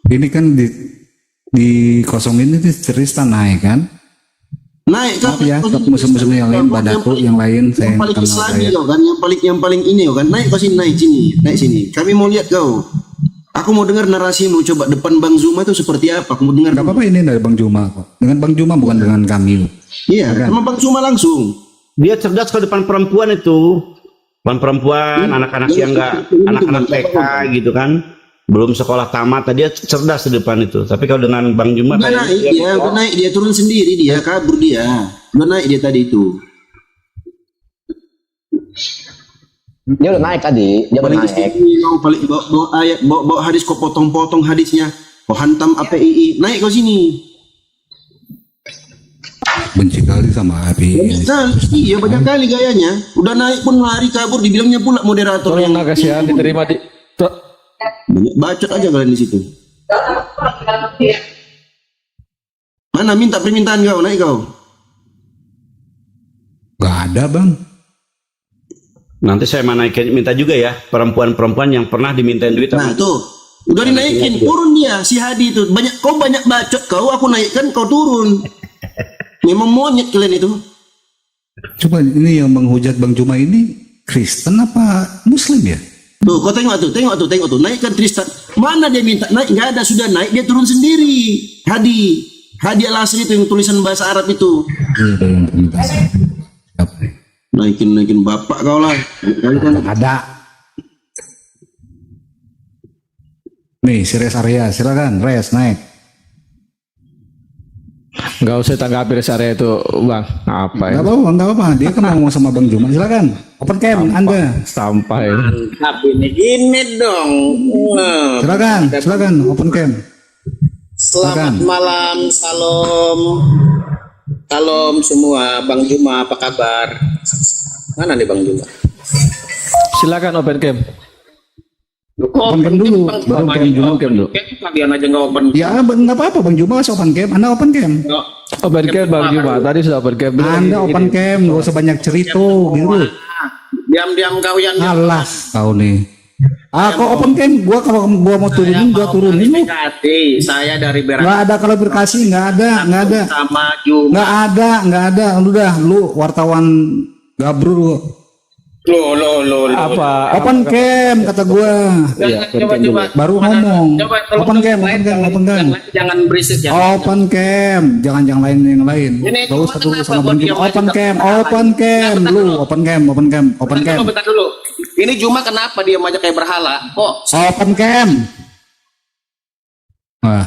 Ini kan di kosong ini Tristan naik kan? Naik kan? Maaf ya, musuh-musuh yang lain, Badatu yang lain saya yang paling kenal Islami saya. kau kan, yang paling ini kau kan. Naik kau sini, naik sini. Kami mau lihat kau. Aku mau dengar narasimu. Coba depan Bang Zuma itu seperti apa? Aku mau dengar. Gak apa-apa ini dari Bang Juma kok. Dengan Bang Juma bukan dengan kami. Iya, sama Bang Zuma langsung. Dia cerdas ke depan perempuan itu. Depan perempuan, anak-anak yang enggak, anak-anak TK gitu kan. Belum sekolah tamat, dia cerdas di depan itu. Tapi kalau dengan Bang Juma Udah naik dia turun sendiri, dia kabur dia. Udah naik dia tadi itu. Dia udah naik tadi, dia udah Paling naik. kau paling bawa ayat, bawa hadis kau potong-potong hadisnya. Kau hantam API, naik kau sini. Benci kali sama API ini. Iya banyak kali gayanya. Udah naik pun lari kabur, dibilangnya pula moderator Tolong yang kasihan diterima di banyak bacot aja kalian di situ. Mana minta permintaan kau, naik kau. Gak ada bang. nanti saya minta juga ya perempuan-perempuan yang pernah dimintain duit. Nah tuh udah dinaikin, turun dia si Hadi itu. Banyak bacot kau, aku naikkan kau turun. Memang monyet kalian itu. Coba ini yang menghujat Bang Juma ini Kristen apa Muslim ya? Tuh kau tengok tuh, naikkan Tristan. Mana dia minta naik? Nggak ada, sudah naik dia turun sendiri. Hadi Al-Asri itu yang tulisan bahasa Arab itu. Naikin bapak kau lah. Ada. Nih si Res Area, silakan Res naik. Nggak usah tanggapi rest area itu bang. Apa ya? Nggak apa-apa. Dia kan ngomong sama Bang Juma. Silakan. Open cam Anda. Sampai. Tapi ini gini dong. Silakan. Open cam. Selamat malam, salam semua. Bang Juma, apa kabar? Mana nih Bang Juma? Silakan open cam. Open cam dulu. Baru Bang Juma open dulu. Kalian aja nggak open. Ya nggak apa-apa Bang Juma masih open cam. Anda open cam. Open cam Bang Juma. Tadi sudah open cam. Anda open cam. Nggak usah banyak cerita gitu. Diam-diam kau yang Alas kau nih. Kok open camp, gua kalau gua mau turunin, gua turunin lu. Saya dari Berak Nggak ada klarifikasi, nggak ada. sama Juma. Nggak ada. Lu wartawan gabrur lu. Lo. Apa? Open camp kata gua. Iya, Coba. Baru ngomong. Coba Open camp. Jangan berisik ya. Open camp, jangan yang lain. Ini Gak usah dulu kenapa sama buat Bang Juma. dia Open maju camp, ke open camp, lu open camp. Bentar dulu. Ini Juma kenapa dia maju kayak berhala? Kok Open camp. Wah,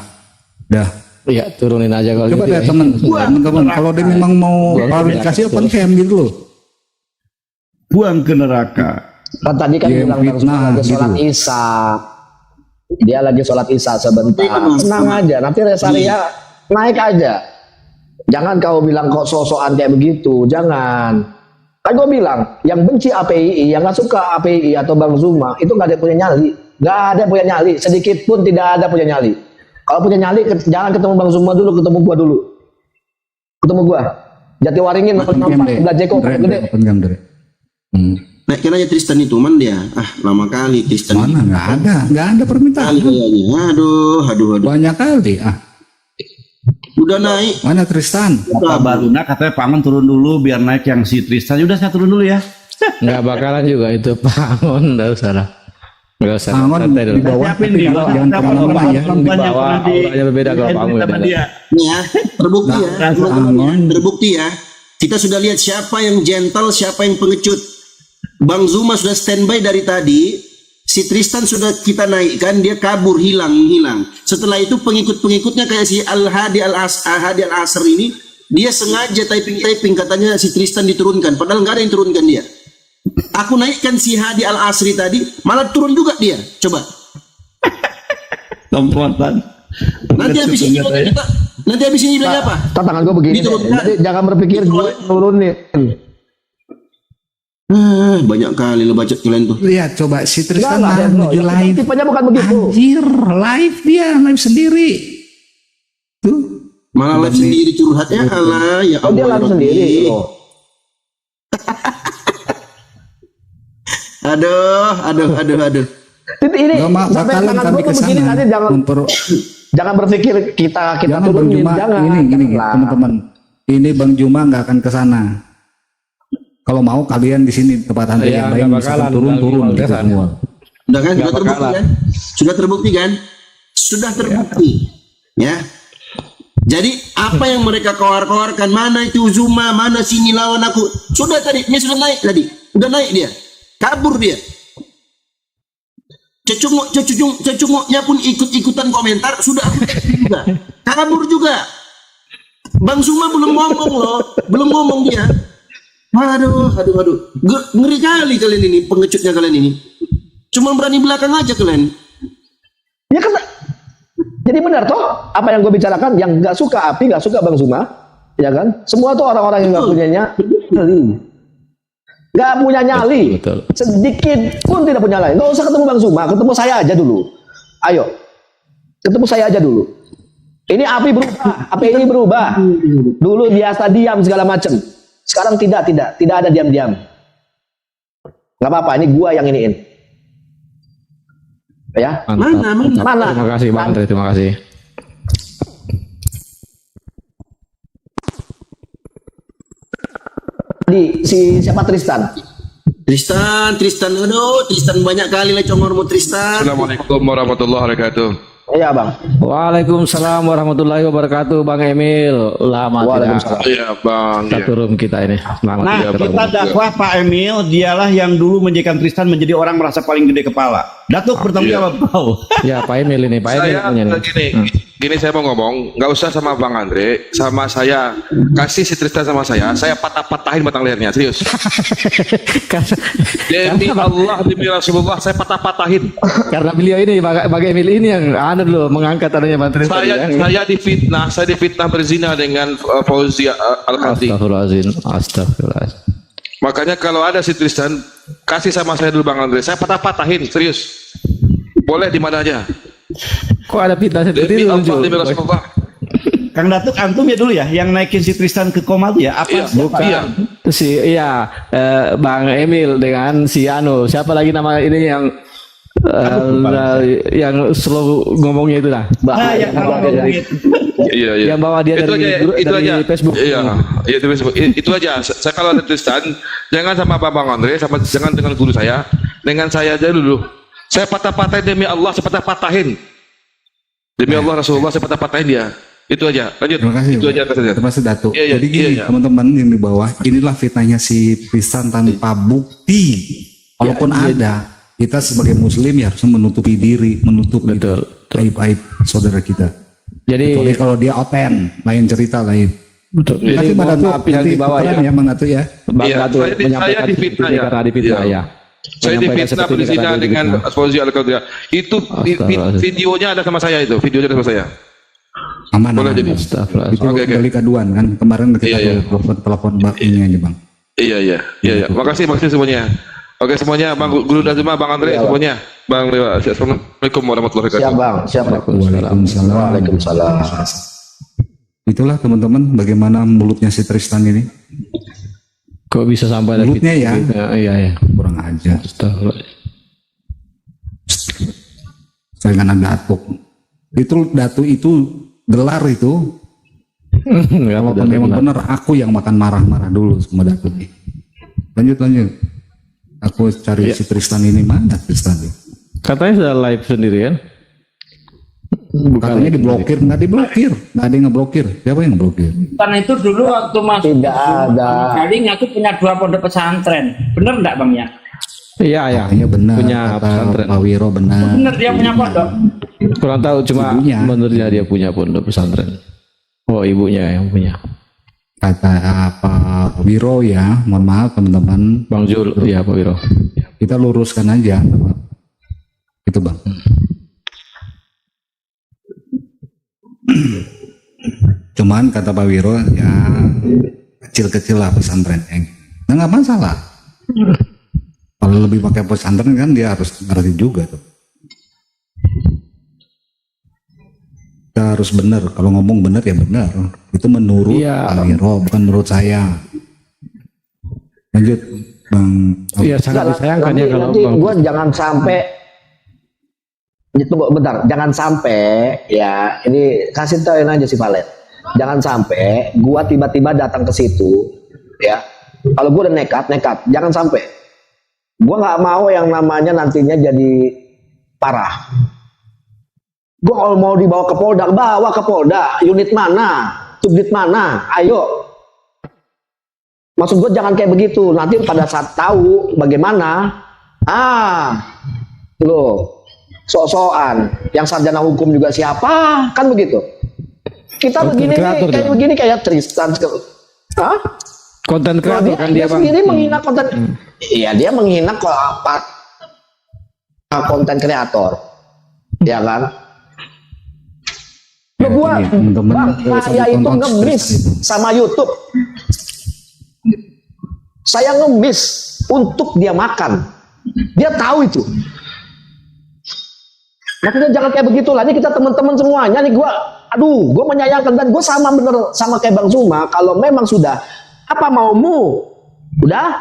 dah. Iya, turunin aja kalau Coba gitu. deh Ya. teman-teman, kalau dia memang mau klarifikasi open camp gitu loh. Buang ke neraka. Kan tadi kan Dia bilang Bang Zuma fitnah, lagi sholat gitu. isya. Dia lagi sholat isya sebentar. Tenang aja, nanti Resalia naik aja. Jangan kau bilang kok sosokan kayak begitu, jangan. Kan gue bilang, yang benci API, yang nggak suka API atau Bang Zuma, itu nggak ada yang punya nyali. Nggak ada yang punya nyali, sedikit pun tidak ada punya nyali. Kalau punya nyali, jangan ketemu Bang Zuma dulu, ketemu gua dulu. Ketemu gua. Jatiwaringin, Open camp deh. sebelah Jeko, gede. Open camp deh. Naikin aja Tristan itu, man dia. Lama kali Tristan. Mana nggak ada permintaan. Kali kayaknya. Aduh. Banyak kali. Udah naik. Mana Tristan? Kata Baruna katanya Pangon turun dulu biar naik yang si Tristan. Udah saya turun dulu ya. Nggak bakalan juga itu Pangon, nggak usah lah. Nggak usah. Pangon santai dulu. di bawah, Siapin tapi di bawah. jangan terlalu lemah ya. Di bawah, auranya berbeda kalau Pangon sama beda. dia. Nih ya, terbukti ya. Pangon. Terbukti ya. Kita sudah lihat siapa yang gentle, siapa yang pengecut. Bang Zuma sudah standby dari tadi. Si Tristan sudah kita naikkan, dia kabur, hilang. Setelah itu pengikut-pengikutnya kayak si Al-Hadi Al-Asr ini, dia sengaja typing katanya si Tristan diturunkan, padahal nggak ada yang turunkan dia. Aku naikkan si Hadi Al-Asri tadi, malah turun juga dia. Coba. Komplotan. Nanti habis ini bilang apa? Tangan gue begini. Diturunkan. Jadi jangan berpikir gue nurunin. Banyak kali lo bacot kalian tuh. Lihat coba si Tristan Enggak ada, bro. menuju live. Tipenya bukan begitu. Anjir, live sendiri. Tuh. Malah live sendiri curhatnya Allah ya Oh, dia Allah. langsung sendiri loh. Aduh. Ini Nggak sampai bakalan tangan kami gue tuh begini kesana. tadi jangan berpikir kita Jangan Bang turunin, Juma, jangan. gini Jangan. teman-teman. Ini Bang Juma nggak akan ke sana. Kalau mau kalian di sini tempat hantu Iya, yang lain nggak misalkan bakalan, turun Bang Juma gitu ke sana. semua. Udah kan Nggak bakalan. Sudah terbukti kan? Ya. Jadi apa yang mereka kawar-kawarkan, mana itu Zuma, mana sini lawan aku. Sudah tadi, dia sudah naik tadi. Udah naik dia. Kabur dia. Cecunguknya pun ikut-ikutan komentar, sudah aku juga. Kabur juga. Bang Zuma belum ngomong dia. Aduh. Ngeri kali kalian ini, pengecutnya kalian ini. Cuma berani belakang aja kalian. Ya kan, jadi benar toh apa yang gue bicarakan, yang nggak suka api, nggak suka Bang Zuma, ya kan? Semua tuh orang-orang yang nggak punya nyali, nggak punya nyali, Betul. sedikit pun tidak punya nyali. Nggak usah ketemu Bang Zuma, ketemu saya aja dulu. Ayo, ketemu saya aja dulu. Ini api berubah, api ini berubah. Dulu biasa diam segala macam, sekarang tidak ada diam-diam. Nggak apa-apa, ini gua yang iniin. Ya, Mantap. Mana? Terima kasih Bang Andre, terima kasih. Siapa Tristan? Aduh, Tristan banyak kali lah congormu Tristan. Assalamualaikum warahmatullahi wabarakatuh. Iya bang. Waalaikumsalam warahmatullahi wabarakatuh Bang Emil. Lama tidak Waalaikumsalam. Iya bang. satu room kita ini. Selamat Nah, tidak ketemu. kita dakwah Pak Emil, dialah yang dulu menjadikan Tristan menjadi orang merasa paling gede kepala. Datuk bertanggung jawab kau. Ya Pak Emil ini, Pak Emil Saya punya nih. gini saya mau ngomong, nggak usah sama Bang Andre, sama saya kasih si Tristan sama saya patah-patahin batang lehernya, serius. Demi Allah, demi Rasulullah, saya patah-patahin. Karena beliau ini Bang Emil ini yang anu dulu mengangkat adanya Bang Tristan. Saya difitnah berzina dengan Fauzia Al-Kati. Astagfirullahaladzim. Makanya kalau ada si Tristan, kasih sama saya dulu Bang Andre, saya patah-patahin, serius. Boleh di mana aja. Kok ada fitnah seperti Demi itu Allah, muncul? demi Rasulullah. Kang Datuk antum ya dulu ya yang naikin si Tristan ke koma tuh ya? Apa? Iya, Siapa? iya. Bang Emil dengan si Anu, siapa lagi nama ini yang yang selalu ngomongnya itu lah. yang kalau ngomong itu. Iya, iya. Yang bawa dia itu dari, aja, itu dari aja. Facebook. Iya, iya dari Facebook. Itu aja. Saya kalau ada Tristan, jangan sama Bang Andre, sama jangan dengan guru saya, dengan saya aja dulu. Saya patah-patahin demi Allah, saya patah-patahin. Demi Allah Rasulullah, saya patah-patahin dia. Itu aja. Lanjut. Terima kasih. Itu aja kata Terima kasih Datuk. Iya, iya, Jadi gini, iya, iya. teman-teman yang di bawah, inilah fitnahnya si Tristan tanpa bukti. Walaupun ada, kita sebagai muslim ya harus menutupi diri, menutup Betul. aib-aib saudara kita. Jadi Kecuali kalau dia open, lain cerita lain. betul. Terima kasih Jadi Bang Datuk. maaf yang Nanti di bawah tukeran ya. Bang Datuk ya. Bang Iya, Ratu saya menyampaikan difitnah seperti ini ya. karena difitnah Iya. ya. Saya Menyampaikan difitnah seperti ini berzina karena dengan difitnah. Fauzi Al-Qadria. Itu Astagfirullahaladzim. videonya ada sama saya itu. Videonya ada sama saya. Aman. Boleh aman. jadi. Astagfirullah. Itu Oke, oke. delik aduan kan. Kemarin kita Iya, iya. telepon Bang ini aja Bang. Iya, iya. Iya, iya. Makasih semuanya. Oke semuanya, Bang Guru Dazuma, Bang Andre, semuanya. Bang Dewa. Assalamualaikum warahmatullahi Siap wabarakatuh. bang, siap bang. Waalaikumsalam. Waalaikumsalam. Itulah teman-teman bagaimana mulutnya si Tristan ini. Kok bisa sampai ada Mulutnya ya. Iya ya. Kurang aja. Astagfirullah. Saingan Datuk. Itu Datuk itu gelar itu. Enggak Kalau ada memang benar. benar aku yang makan marah-marah dulu sama Datuk ini. Lanjut. Aku cari si Tristan ini, mana Tristan ini? Katanya sudah live sendiri kan? Katanya diblokir, nggak diblokir, nggak ada yang ngeblokir. Siapa yang ngeblokir? Karena itu dulu waktu masuk Tidak ada. Kali aku punya 2 pondok pesantren. Bener enggak Bang ya? Iya ya. Kayaknya benar, Punya kata pesantren. Pak Wiro benar. Bener dia punya pondok. Kurang tahu cuma Ibunya. menurutnya dia punya pondok pesantren. Oh ibunya yang punya. Kata Pak Wiro ya, mohon maaf teman-teman, Bang Jul, iya Pak Wiro. kita luruskan aja. Itu Bang. Cuman kata Pak Wiro ya kecil-kecil lah pesantren. Nah nggak masalah. Kalau lebih pakai pesantren kan dia harus ngerti juga tuh. Kita harus benar. Kalau ngomong benar ya benar. Itu menurut Iya. Pak Wiro, bukan menurut saya. Lanjut Bang. Iya sangat disayangkan ya kalau nanti Bang. gue jangan sampai tunggu bentar, jangan sampai ya ini kasih tahuin aja si Valen. Jangan sampai gua tiba-tiba datang ke situ ya. Kalau gua udah nekat, jangan sampai. Gua nggak mau yang namanya nantinya jadi parah. Gua kalau mau dibawa ke Polda, bawa ke Polda. Unit mana? Subdit mana? Ayo. Maksud gue jangan kayak begitu. Nanti pada saat tahu bagaimana, loh, sok-sokan. Yang sarjana hukum juga siapa? Kan begitu. Kita begini kreator kayak dia. begini kayak Tristan. Hah? Konten Kalau kreator kan dia dia Bang. sendiri menghina konten. Iya dia menghina konten kreator, ya kan? Ya, Gua, ini, teman-teman, Bang, nggak usah saya itu ditonton ngemis stres itu. sama YouTube. Saya ngemis untuk dia makan. Dia tahu itu. Makanya jangan kayak begitulah. Ini kita teman-teman semuanya nih gue menyayangkan dan gue sama bener sama kayak Bang Zuma. Kalau memang sudah apa maumu, udah,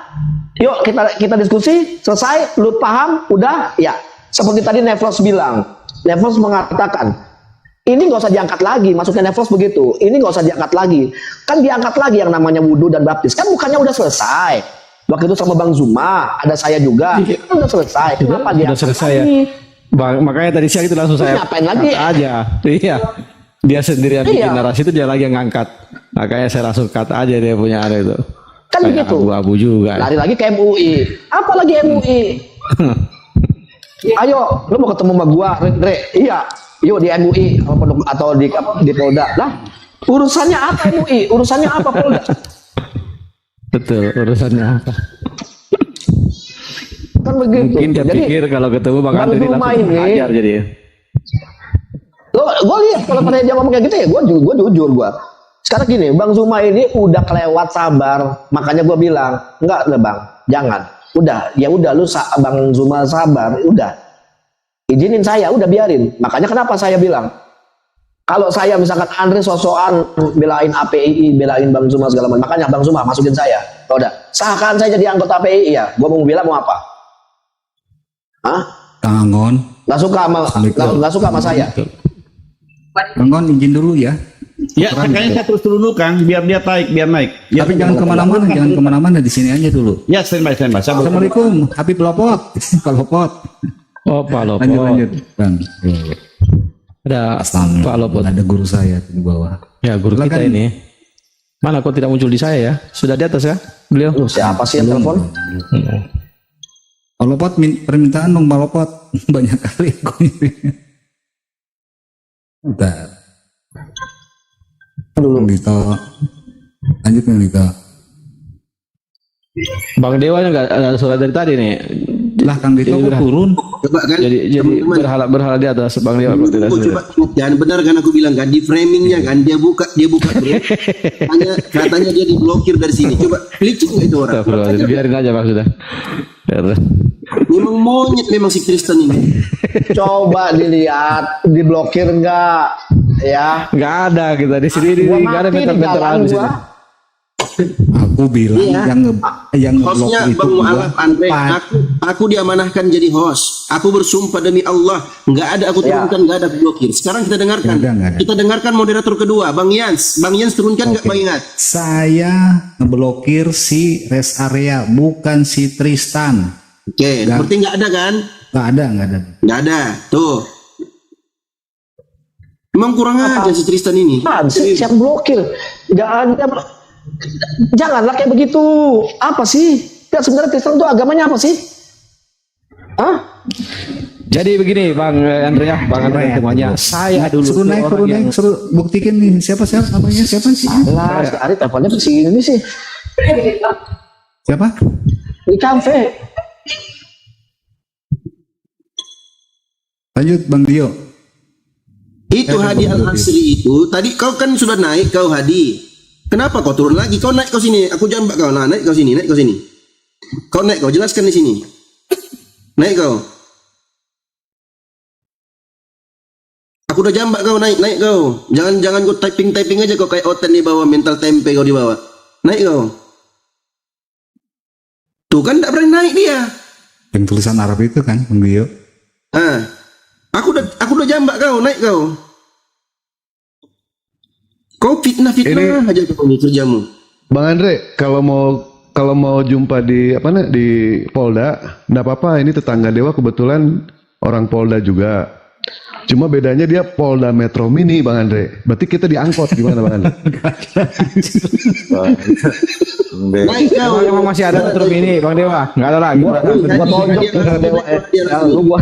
yuk kita diskusi, selesai, lu paham, udah, ya. Seperti tadi Nevros bilang, Nevros mengatakan, ini nggak usah diangkat lagi, maksudnya Nevros begitu. Ini nggak usah diangkat lagi, kan diangkat lagi yang namanya wudhu dan baptis, kan bukannya udah selesai. Waktu itu sama Bang Zuma, ada saya juga, kan udah selesai. Kenapa Udah diangkat selesai ya. lagi? Bang, makanya tadi siang itu langsung Terus saya ngapain lagi? cut aja. Iya. Dia sendirian bikin Iya. narasi itu dia lagi yang ngangkat. Makanya saya langsung cut aja dia punya ada itu. Kan Kayak begitu. abu-abu juga. Lari lagi ke MUI. Apa lagi MUI? Ayo, lu mau ketemu sama gua, Re? Iya. Yuk di MUI atau di Polda. Lah, urusannya apa MUI? Urusannya apa Polda? Betul, urusannya apa? Kan begitu. Mungkin dia Jadi pikir kalau ketemu Bang Bang Andre ini Zuma langsung ini- ajar jadi. gue lihat kalau pada dia ngomong kayak gitu ya, gue jujur gue. Sekarang gini, Bang Zuma ini udah kelewat sabar, makanya gue bilang enggak lah Bang, jangan. Udah, ya udah lu Bang Zuma sabar, udah. Izinin saya, udah biarin. Makanya kenapa saya bilang, kalau saya misalkan Andre sosokan belain API, belain Bang Zuma segala macam, makanya Bang Zuma masukin saya. Udah, sahkan saya jadi anggota API ya. Gue mau bilang mau apa? Hah? Kang Anggon, Nggak suka sama saya. Kang Anggon izin dulu ya. Ya, kayaknya saya terus dulu Kang, biar dia naik. Tapi jangan kemana-mana, di sini aja dulu. Ya, standby. Assalamualaikum, Habib Lopot. Pak Lopot. Oh, Pak Lopot. Lanjut, Bang. Ada Assalamualaikum. Pak Lopot. Ada guru saya di bawah. Ya, guru kita Silakan. ini. Mana kok tidak muncul di saya ya? Sudah di atas ya, beliau? Loh, siapa sih yang telepon? Pak Lopot, permintaan dong Pak Lopot. Banyak kali aku ini. Bentar. Dulu. Lito. Lanjut Bang Lito. Bang Dewa nggak ada surat dari tadi nih. Lah Kang Lito Jadi kok turun? Coba kan, Jadi teman-teman. berhala di atas Bang Dewa kok tidak Oh, sudah. coba, dan benar kan aku bilang kan di framingnya kan dia buka bro. Katanya dia diblokir dari sini. Coba licik nggak itu orang? Astagfirullah, biarin aja Bang sudah. Ya, Memang monyet memang si Kristen ini. Coba dilihat, diblokir nggak? Ya. nggak ada kita di sini Gua nggak ada mati di mental-mentalan jalan di sini. gua. Aku bilang Iya. yang Hostnya ngeblok itu Bang Mu'alaf Andre, Pak. aku diamanahkan jadi host. Aku bersumpah demi Allah, nggak ada aku turunkan, nggak ada aku blokir. Sekarang kita dengarkan, Nggak ada. kita dengarkan moderator kedua, Bang Yans. Bang Yans turunkan nggak Bang Yans? Saya ngeblokir si rest area, bukan si Tristan. Oke, Nggak. berarti nggak ada kan? Nggak ada. Nggak ada, tuh. Emang kurang aja si Tristan ini. Siap blokir. Nggak ada. Janganlah kayak begitu. Apa sih? Ya, sebenarnya Kristen itu agamanya apa sih? Hah? Jadi begini Bang Andrea, Bang Andrea semuanya. Saya dulu Suruh tuh naik, orang yang suruh buktikan nih siapa namanya siapa sih? Lah, si Ari teleponnya ke sini sih. Siapa? Di kafe. Lanjut Bang Dio. Itu Hadi Al-Asri itu, tadi kau kan sudah naik kau Hadi. Kenapa kau turun lagi? Kau naik kau sini, aku jambak kau. Nah, naik kau sini, naik kau sini. Kau naik kau, jelaskan di sini. Naik kau. Aku udah jambak kau, naik kau. Jangan kau typing aja kau kayak Oten di bawah, mental tempe kau di bawah. Naik kau. Tuh kan tak berani naik dia. Yang tulisan Arab itu kan Bang Dio. Ah, aku udah jambak kau, naik kau. Kau fitnah aja kau ini kerjamu. Bang Andre, kalau mau jumpa di Polda, enggak apa-apa. Ini tetangga Dewa kebetulan orang Polda juga. Cuma bedanya dia Polda Metro Mini, Bang Andre. Berarti kita diangkut gimana, Bang Andre? Naik kau. Emang masih ada metro mini Bang Dewa? Nggak ada lagi. Gua tonjok ke Dewa ya. Lu gua.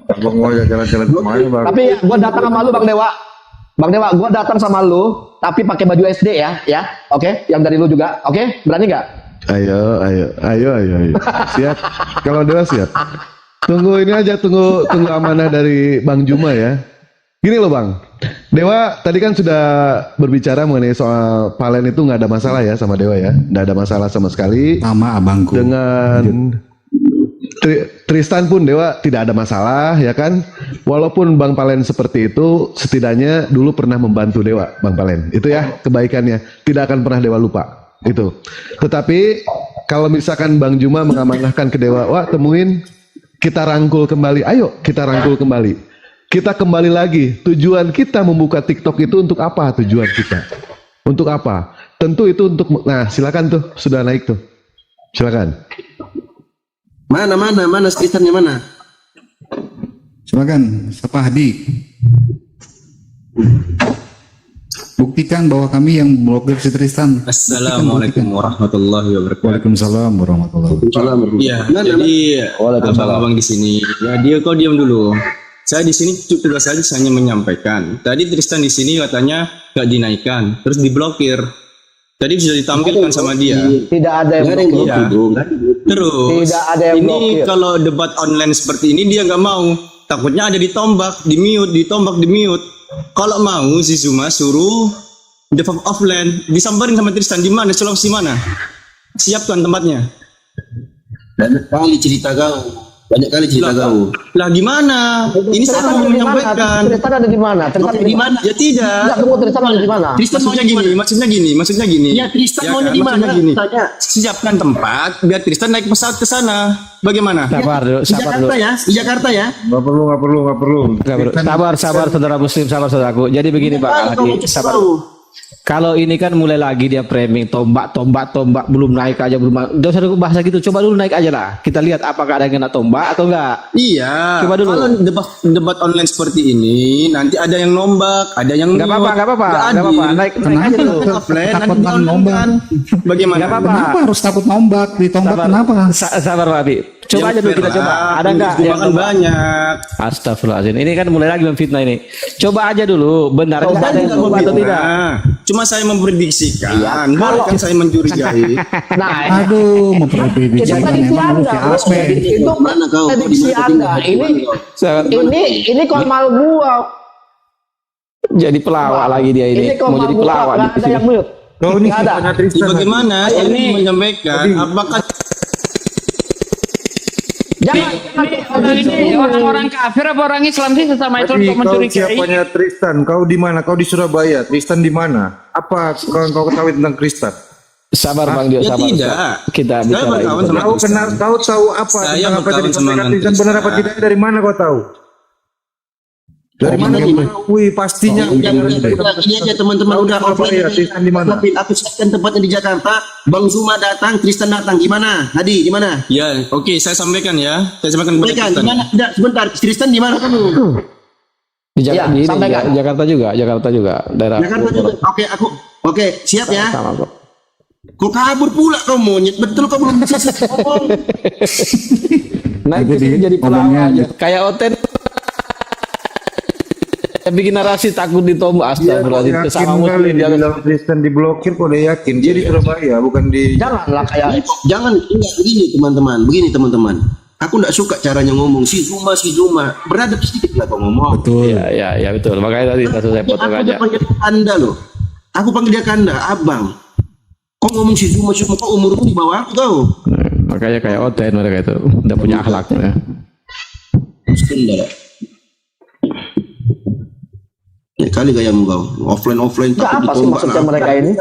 Abang mau jalan-jalan kemana, Bang? Tapi ya, gua datang sama lu Bang Dewa. Bang Dewa, gua datang sama lu, tapi pakai baju SD ya. Oke? Yang dari lu juga. Oke? Berani nggak? Ayo. Siap. Kalau Dewa siap. Tunggu ini aja, tunggu amanah dari Bang Juma ya. Gini loh Bang, Dewa tadi kan sudah berbicara mengenai soal Palen itu nggak ada masalah ya sama Dewa ya, nggak ada masalah sama sekali. Sama abangku. Dengan Tristan pun Dewa tidak ada masalah ya kan. Walaupun Bang Palen seperti itu, setidaknya dulu pernah membantu Dewa, Bang Palen. Itu ya kebaikannya, tidak akan pernah Dewa lupa. Itu. Tetapi kalau misalkan Bang Juma mengamanahkan ke Dewa, wah temuin, kita rangkul kembali. Ayo kita rangkul kembali. Kita kembali lagi. Tujuan kita membuka TikTok itu untuk apa? Tujuan kita untuk apa? Tentu itu untuk. Nah silakan tuh, sudah naik tuh. Silakan. Mana Kristannya mana? Silakan, siapa Hadi? Buktikan bahwa kami yang blokir si Tristan. Assalamualaikum warahmatullahi wabarakatuh. Waalaikumsalam warahmatullahi wabarakatuh. Iya, jadi abang-abang di sini, ya dia kau diam dulu. Saya di sini tugas saya hanya menyampaikan. Tadi Tristan di sini katanya nggak dinaikkan, terus diblokir. Tadi sudah ditampilkan sama dia. Tidak ada yang blokir. Iya. Terus Tidak ada yang ini blokir. kalau debat online seperti ini dia nggak mau. Takutnya ada ditombak, di mute, ditombak, di mute. Kalau mau si Zuma suruh debat offline, disambarin sama Tristan di mana, Sulawesi mana? Siapkan tempatnya. Dan kali cerita kau. Banyak kali cerita kau. Lah gimana? Ini saya mau menyampaikan. Tristan ada di mana? Tristan Di mana? Ya tidak. Enggak, tunggu, Tristan ada di mana? Tristan Maksudnya gini. Ya, Tristan maunya kan? di mana? Maksudnya gini. Tanya. Siapkan tempat biar Tristan naik pesawat ke sana. Bagaimana? Sabar dulu, Di sabar dulu. Jakarta ya, di Jakarta ya. Nggak perlu. Nggak perlu. Sabar saudara muslim, sabar saudaraku. Jadi begini Pak Alhadi, sabar. Kalau ini kan mulai lagi dia framing tombak belum naik aja belum. Udah usah bahasa gitu. Coba dulu naik aja lah. Kita lihat apakah ada yang kena tombak atau enggak. Iya. Coba dulu. Kalau debat online seperti ini nanti ada yang nombak, ada yang Enggak apa-apa. Naik aja dulu. Offline Takut nanti nombak? online. Bagaimana? Nggak apa-apa. Kenapa harus takut nombak? Ditombak kenapa? Sabar Pak Abi. Coba Yang aja dulu kita fair coba. lah. Ada enggak Yang yang kan banyak. Astagfirullahaladzim. Ini kan mulai lagi memfitnah ini. Coba aja dulu. Benar enggak ada yang tombak atau tidak? Nah, cuma saya memprediksikan, bukan saya mencurigai. Nah, Aduh, memprediksi prediksi emang lu Anda. si Asme. Itu Mana kau? prediksi Anda. Ini komal gua. Jadi pelawak lagi dia ini. Mau komal jadi gua. pelawak Nggak di ada yang sini. mute. Kau ini Nggak ada. sifatnya Ya, Tristan. bagaimana? Saya ingin menyampaikan apakah Orang kafir apa orang Islam sih sesama itu untuk mencurigai? Siapanya Tristan? Kau di mana? Kau di Surabaya. Tristan di mana? Apa kau ketahui tentang Tristan? Sabar Bang Dio, ya sabar. tidak. Kita Saya bicara berkawan itu. sama Kau Tristan. kenal? Kau tahu apa Saya tentang apa berkawan yang sama disampaikan Tristan? Tristan. Benar apa tidak? Dari mana kau tahu? Dari mana kau tahu? Wih, pastinya. Ini aja teman-teman udah offline. Ya, Tristan di mana? Aku siapkan tempatnya di Jakarta. Bang Zuma datang, Tristan datang. Gimana? Hadi, gimana? Ya, oke, saya sampaikan ya. Saya sampaikan kepada Sampaikan, Tristan. gimana? Tidak, sebentar. Tristan di mana kamu? Di Jakarta, Ya, sampaikan. Jakarta juga, daerah. Jakarta juga. Oke, siap ya. Sama kok. Kok kabur pula kau monyet? Betul kau belum bisa ngomong. Naik ke sini jadi pelawak aja. Kayak Oten. Bikin narasi takut ditombak. Astagfirullahaladzim. Yakin Sama kali muslim dia jangan. bilang Tristan diblokir kok udah yakin. Dia di Surabaya, bukan di... Janganlah kayak Jangan, enggak begini teman-teman. Begini teman-teman. Aku enggak suka caranya ngomong si Zuma. Beradab sedikit lah kau ngomong. Betul. Ya betul. Makanya tadi langsung saya potong Aku aja. udah panggil Anda loh. Aku panggil dia Kanda, Abang. Kau ngomong si Zuma, kau umurmu di bawah aku kau. Makanya kayak Oten mereka itu. Udah punya akhlak. Ya. Sebentar. Ya kali gayamu kau. Offline Nggak, apa sih ditombak maksudnya lah. mereka ini?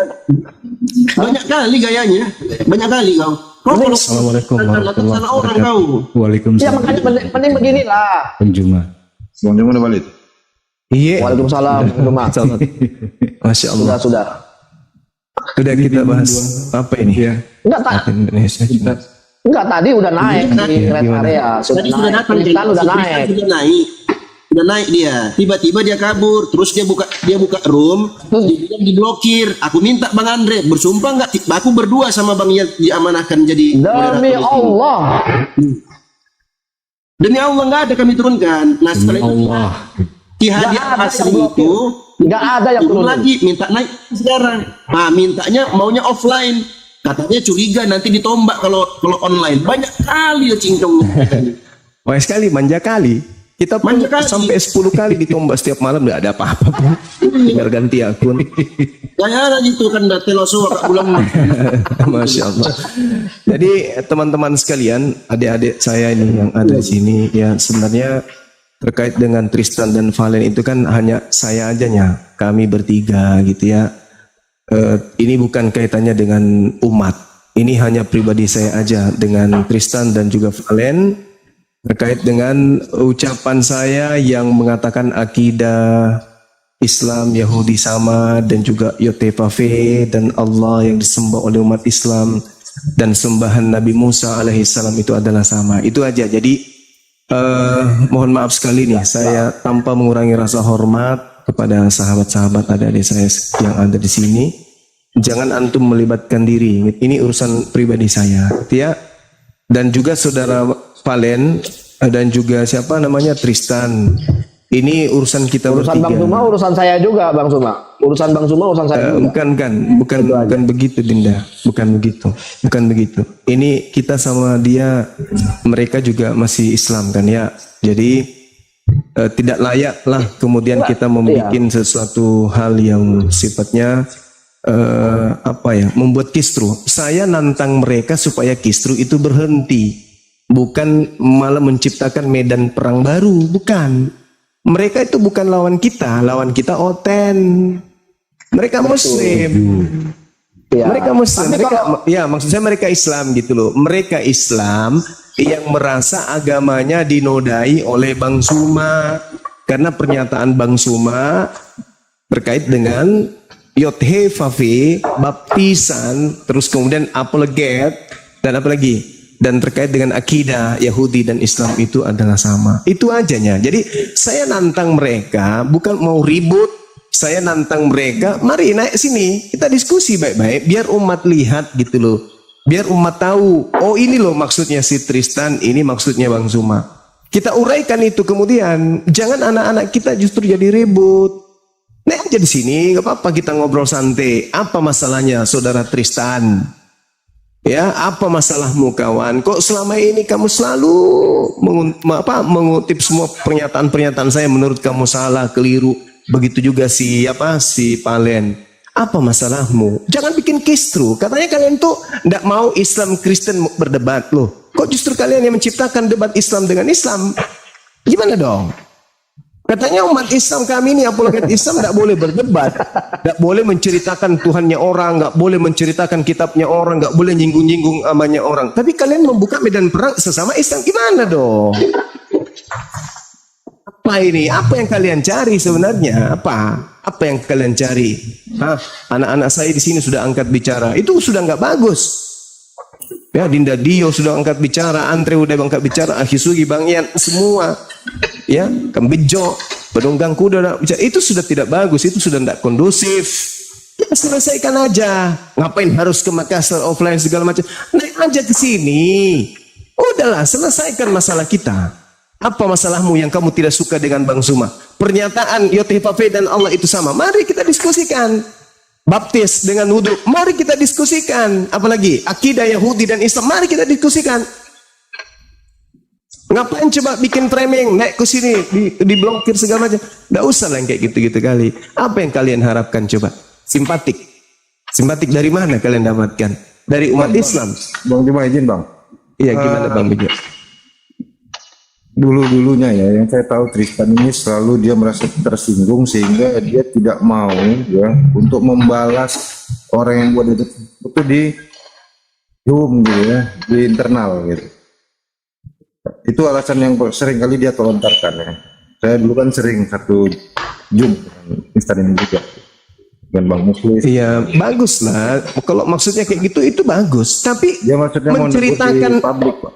Banyak kali gayanya. Banyak kali kau. Kau kalau Assalamualaikum datang sana orang kau. Ya Waalaikumsalam. makanya mending beginilah. Bang Juma. Bang Juma udah balik. Iya. Waalaikumsalam. Rumah. Masya Allah. Sudah. Sudah kita bahas apa ini? Iya. Enggak tadi udah naik di rest area. Tadi sudah naik. datang Tristan udah naik. Sudah naik dia. Tiba-tiba dia kabur. Terus dia buka room. Dia bilang diblokir. Aku minta Bang Andre bersumpah nggak? Aku berdua sama Bang yang diamanahkan jadi moderator Demi di sini. Allah. Demi Allah nggak ada kami turunkan. Nah setelah itu Ki Hadi Nggak ada Asri yang blokir. itu Nggak ada yang turun turun. lagi minta naik sekarang. Nah mintanya maunya offline. Katanya curiga nanti ditombak kalau online. Banyak kali ya cincongnya. Wah sekali, manja kali. Kita pun Manja kali. sampai 10 kali ditombak setiap malam nggak ada apa-apa pun. Tinggal ganti akun. Kayak gitu kan teloso kak bulan. Masya Allah. Jadi teman-teman sekalian, adik-adik saya ini yang ada di sini, ya sebenarnya terkait dengan Tristan dan Valen itu kan hanya saya ajanya, kami bertiga gitu ya. Ini bukan kaitannya dengan umat. Ini hanya pribadi saya aja dengan Tristan dan juga Valen. Terkait dengan ucapan saya yang mengatakan akidah Islam Yahudi sama dan juga Yotevave dan Allah yang disembah oleh umat Islam dan sembahan Nabi Musa alaihissalam itu adalah sama. Itu aja. Jadi mohon maaf sekali nih saya tanpa mengurangi rasa hormat kepada sahabat-sahabat adik-adik saya yang ada di sini. Jangan antum melibatkan diri. Ini urusan pribadi saya, ya. Dan juga saudara Valen dan juga siapa namanya Tristan. Ini urusan kita Urusan bertiga. Bang Zuma, urusan saya juga, Bang Zuma. Urusan Bang Zuma, urusan saya juga. Bukan begitu Dinda, bukan begitu. Ini kita sama dia, mereka juga masih Islam kan ya. Jadi tidak layak lah kemudian kita membuat sesuatu hal yang sifatnya membuat kisruh. Saya nantang mereka supaya kisruh itu berhenti. bukan malah menciptakan medan perang baru, bukan. Mereka itu bukan lawan kita Oten. Mereka Muslim. Ya. Mereka Muslim. Tapi Mereka, kalau- ya maksud saya mereka Islam gitu loh. Mereka Islam yang merasa agamanya dinodai oleh Bang Suma, karena pernyataan Bang Suma terkait dengan Yothe Fafe, baptisan, terus kemudian apologet, dan apa lagi? Dan terkait dengan akidah Yahudi dan Islam itu adalah sama. Itu ajanya. Jadi saya nantang mereka, bukan mau ribut. Saya nantang mereka, mari naik sini, kita diskusi baik-baik, biar umat lihat gitu loh. Biar umat tahu, oh ini loh maksudnya si Tristan, ini maksudnya Bang Zuma. Kita uraikan itu kemudian, jangan anak-anak kita justru jadi ribut. Naik aja di sini, gak apa-apa kita ngobrol santai. Apa masalahnya saudara Tristan? Ya, apa masalahmu kawan? Kok selama ini kamu selalu mengutip semua pernyataan-pernyataan saya menurut kamu salah, keliru. Begitu juga si Palen. Apa masalahmu? Jangan bikin kistru. Katanya kalian tuh tidak mau Islam Kristen berdebat loh. Kok justru kalian yang menciptakan debat Islam dengan Islam? Gimana dong? Katanya umat Islam kami ini, apologet Islam, tidak boleh berdebat, tidak boleh menceritakan Tuhannya orang, nggak boleh menceritakan kitabnya orang, nggak boleh nyinggung-nyinggung amannya orang. Tapi kalian membuka medan perang sesama Islam, gimana dong? Apa ini? Apa yang kalian cari sebenarnya? Apa yang kalian cari? Anak-anak saya di sini sudah angkat bicara, itu sudah nggak bagus. Ya, Dinda Dio sudah angkat bicara, Andre udah angkat bicara, Akhisugi, Bang Ian, semua. Ya, Kambejo, penunggang kuda udah bicara. Itu sudah tidak bagus, itu sudah tidak kondusif. Ya, selesaikan aja. Ngapain harus ke Makassar offline segala macam? Naik aja ke sini. Udahlah, selesaikan masalah kita. Apa masalahmu yang kamu tidak suka dengan Bang Zuma? Pernyataan Yothe Fafe dan Allah itu sama. Mari kita diskusikan. Baptis dengan wudhu, mari kita diskusikan. Apalagi akidah Yahudi dan Islam, mari kita diskusikan. Ngapain coba bikin framing, naik ke sini, diblokir segala macam. Nggak usah lah yang kayak gitu-gitu kali. Apa yang kalian harapkan coba? Simpatik. Simpatik dari mana kalian dapatkan? Dari umat Islam. Bang Juma izin bang. Iya, gimana Bang Bejo? Dulu-dulunya ya, yang saya tahu Tristan ini selalu dia merasa tersinggung sehingga dia tidak mau ya untuk membalas orang yang buat itu di Zoom gitu ya, di internal gitu. Itu alasan yang sering kali dia lontarkan ya. Saya dulu kan sering satu Zoom dengan Tristan ini juga dengan Bang Muflis. Iya, bagus lah. Kalau maksudnya kayak gitu itu bagus. Tapi Dia maksudnya mau menceritakan di publik, Pak.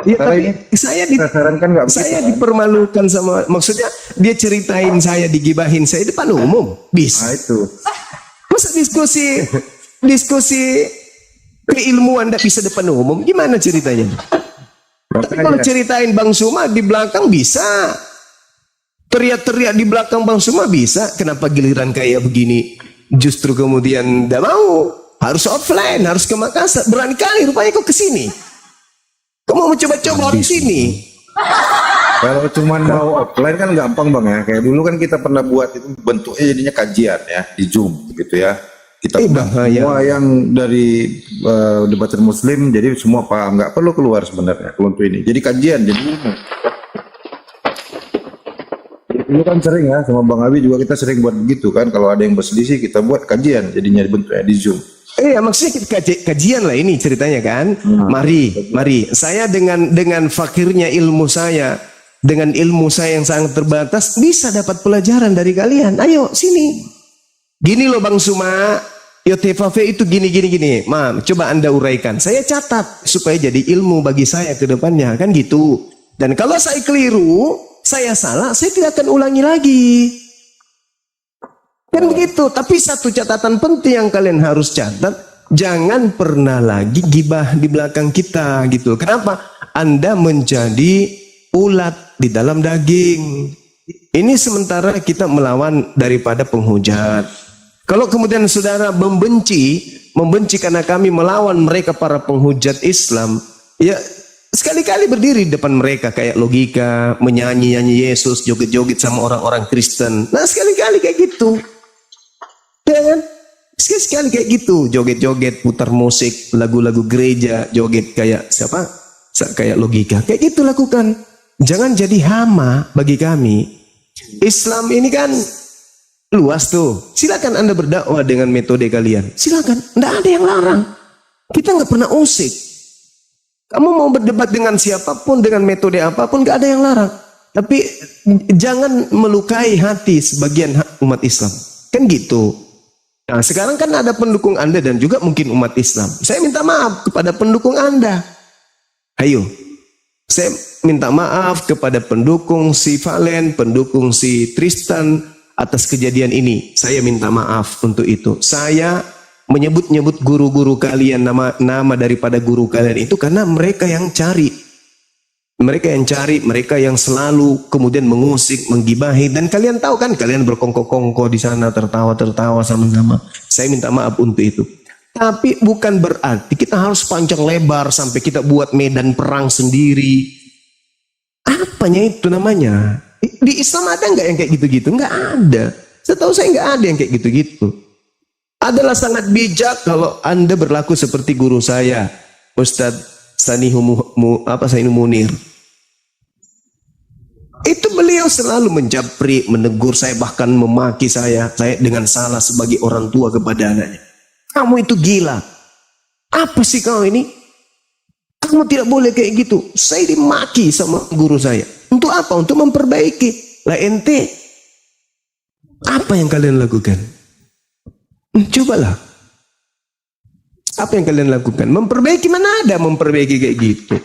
ya, Karena tapi ini sasaran kan nggak begitu, saya kan? dipermalukan sama, maksudnya dia ceritain saya, digibahin saya depan umum, bisa. Nah itu. Masa diskusi keilmuan tidak bisa depan umum, gimana ceritanya? Tapi kalau ceritain Bang Suma di belakang bisa, teriak-teriak di belakang Bang Suma bisa. Kenapa giliran kayak begini justru kemudian tidak mau? Harus offline, harus ke Makassar. Berani kali rupanya kok ke sini. Kamu mau coba-coba di sini? Kalau cuman mau offline kan gampang bang ya. Kayak dulu kan kita pernah buat itu bentuknya jadinya kajian ya di Zoom gitu ya. Kita semua yang dari debater Muslim jadi semua paham, nggak perlu keluar sebenarnya untuk ini. Jadi kajian jadi. Dulu kan sering ya sama Bang Abi juga kita sering buat begitu kan. Kalau ada yang berselisih kita buat kajian jadinya bentuknya di Zoom. Iya, maksudnya kajian lah ini ceritanya kan. Mari. Saya dengan fakirnya ilmu saya, dengan ilmu saya yang sangat terbatas, bisa dapat pelajaran dari kalian. Ayo sini. Gini loh Bang Suma, Yothe Fafe itu gini. Coba Anda uraikan. Saya catat supaya jadi ilmu bagi saya ke depannya, kan gitu. Dan kalau saya keliru, saya salah, saya tidak akan ulangi lagi. Kan begitu. Tapi satu catatan penting yang kalian harus catat, jangan pernah lagi gibah di belakang kita gitu. Kenapa? Anda menjadi ulat di dalam daging. Ini sementara kita melawan daripada penghujat. Kalau kemudian saudara membenci karena kami melawan mereka para penghujat Islam, ya sekali-kali berdiri di depan mereka kayak logika, menyanyi-nyanyi Yesus, joget-joget sama orang-orang Kristen. Nah sekali-kali kayak gitu. Ya kan? Sekali-sekali kayak gitu, joget-joget, putar musik, lagu-lagu gereja, joget kayak siapa? kayak logika. Kayak gitu lakukan. Jangan jadi hama bagi kami. Islam ini kan luas tuh. Silakan Anda berdakwah dengan metode kalian. Silakan. Nggak ada yang larang. Kita nggak pernah usik. Kamu mau berdebat dengan siapapun, dengan metode apapun, nggak ada yang larang. Tapi jangan melukai hati sebagian umat Islam. Kan gitu. Nah, sekarang kan ada pendukung Anda dan juga mungkin umat Islam. Saya minta maaf kepada pendukung Anda. Ayo. Saya minta maaf kepada pendukung si Valen, pendukung si Tristan atas kejadian ini. Saya minta maaf untuk itu. Saya menyebut-nyebut guru-guru kalian, nama daripada guru kalian itu karena mereka yang cari. Mereka yang cari, mereka yang selalu kemudian mengusik, menggibahi, dan kalian tahu kan, kalian berkongko-kongko di sana, tertawa-tertawa sama-sama. Saya minta maaf untuk itu. Tapi bukan berarti kita harus panjang lebar sampai kita buat medan perang sendiri. Apanya itu namanya? Di Islam ada nggak yang kayak gitu-gitu? Nggak ada. Setahu saya nggak ada yang kayak gitu-gitu. Adalah sangat bijak kalau Anda berlaku seperti guru saya, Ustadz Sanihu Munir. Itu beliau selalu menjapri, menegur saya, bahkan memaki saya dengan salah sebagai orang tua kepada anaknya. Kamu itu gila. Apa sih kau ini? Kamu tidak boleh kayak gitu. Saya dimaki sama guru saya. Untuk apa? Untuk memperbaiki. Lah ente, apa yang kalian lakukan? Cobalah. Apa yang kalian lakukan? Memperbaiki, mana ada memperbaiki kayak gitu.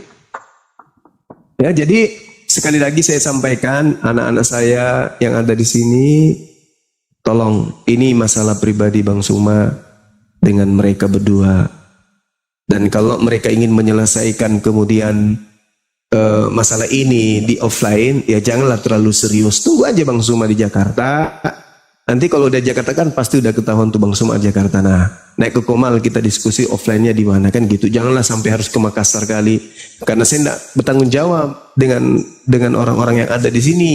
Ya, jadi sekali lagi saya sampaikan, anak-anak saya yang ada di sini, tolong, ini masalah pribadi Bang Suma dengan mereka berdua. Dan kalau mereka ingin menyelesaikan kemudian masalah ini di offline, ya janganlah terlalu serius. Tunggu aja Bang Suma di Jakarta. Nanti kalau udah Jakarta kan pasti udah ketahuan tuh Bang Suma Jakarta. Nah, naik ke Komal kita diskusi offline-nya di mana kan gitu. Janganlah sampai harus ke Makassar kali. Karena saya tidak bertanggung jawab dengan orang-orang yang ada di sini.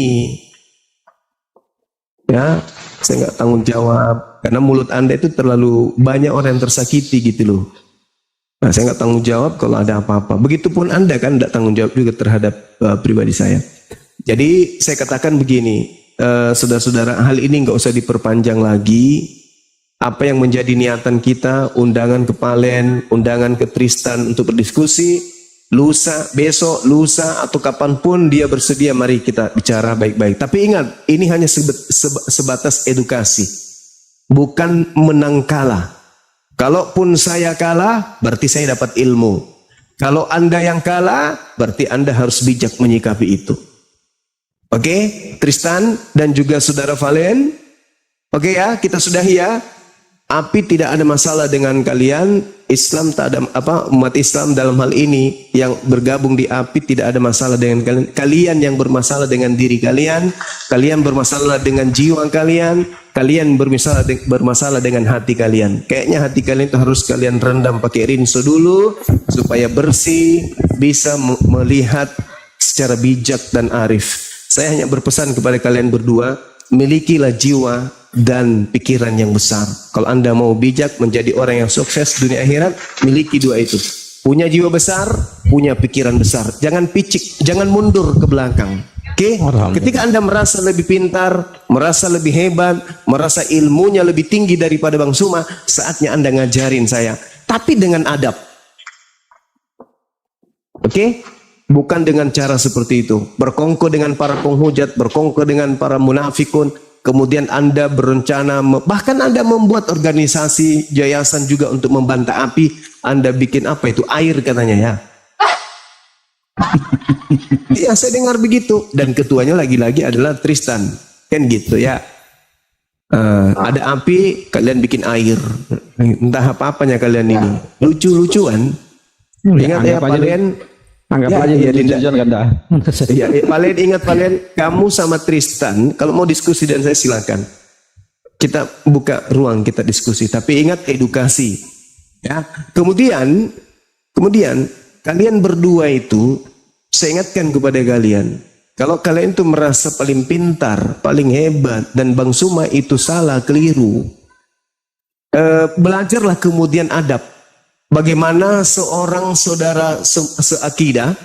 Ya, saya nggak tanggung jawab. Karena mulut Anda itu terlalu banyak orang yang tersakiti gitu loh. Nah, saya nggak tanggung jawab kalau ada apa-apa. Begitupun Anda kan nggak tanggung jawab juga terhadap pribadi saya. Jadi saya katakan begini, saudara-saudara, hal ini nggak usah diperpanjang lagi. Apa yang menjadi niatan kita, undangan ke Palen, undangan ke Tristan untuk berdiskusi, lusa, besok, lusa, atau kapanpun dia bersedia, mari kita bicara baik-baik. Tapi ingat, ini hanya sebatas edukasi, bukan menang kalah. Kalaupun saya kalah, berarti saya dapat ilmu. Kalau Anda yang kalah, berarti Anda harus bijak menyikapi itu. Oke, Tristan dan juga saudara Valen. Oke ya, kita sudahi ya. Api tidak ada masalah dengan kalian. Islam tak ada umat Islam dalam hal ini yang bergabung di Api tidak ada masalah dengan kalian. Kalian yang bermasalah dengan diri kalian, kalian bermasalah dengan jiwa kalian, kalian bermasalah dengan hati kalian. Kayaknya hati kalian itu harus kalian rendam pakai rinso dulu supaya bersih, bisa melihat secara bijak dan arif. Saya hanya berpesan kepada kalian berdua, milikilah jiwa dan pikiran yang besar. Kalau Anda mau bijak menjadi orang yang sukses dunia akhirat, miliki dua itu. Punya jiwa besar, punya pikiran besar. Jangan picik, jangan mundur ke belakang. Oke? Ketika Anda merasa lebih pintar, merasa lebih hebat, merasa ilmunya lebih tinggi daripada Bang Suma, saatnya Anda ngajarin saya. Tapi dengan adab. Oke? Bukan dengan cara seperti itu. Berkongko dengan para penghujat, berkongko dengan para munafikun. Kemudian Anda berencana, bahkan Anda membuat organisasi, yayasan juga untuk membantah Api. Anda bikin apa itu? Air katanya ya. Iya, saya dengar begitu. Dan ketuanya lagi-lagi adalah Tristan. Kan gitu ya. Ada Api, kalian bikin air. Entah apa-apanya kalian ini. Lucu-lucuan. Ingat ya, kalian. Anggap aja ya, jadi tujuan kan dah. Ya, Valen, ingat Valen, kamu sama Tristan kalau mau diskusi dan saya silakan. Kita buka ruang kita diskusi, tapi ingat edukasi. Ya. Kemudian kalian berdua itu saya ingatkan kepada kalian, kalau kalian itu merasa paling pintar, paling hebat dan Bang Suma itu salah, keliru. Belajarlah kemudian adab. bagaimana seorang saudara seakidah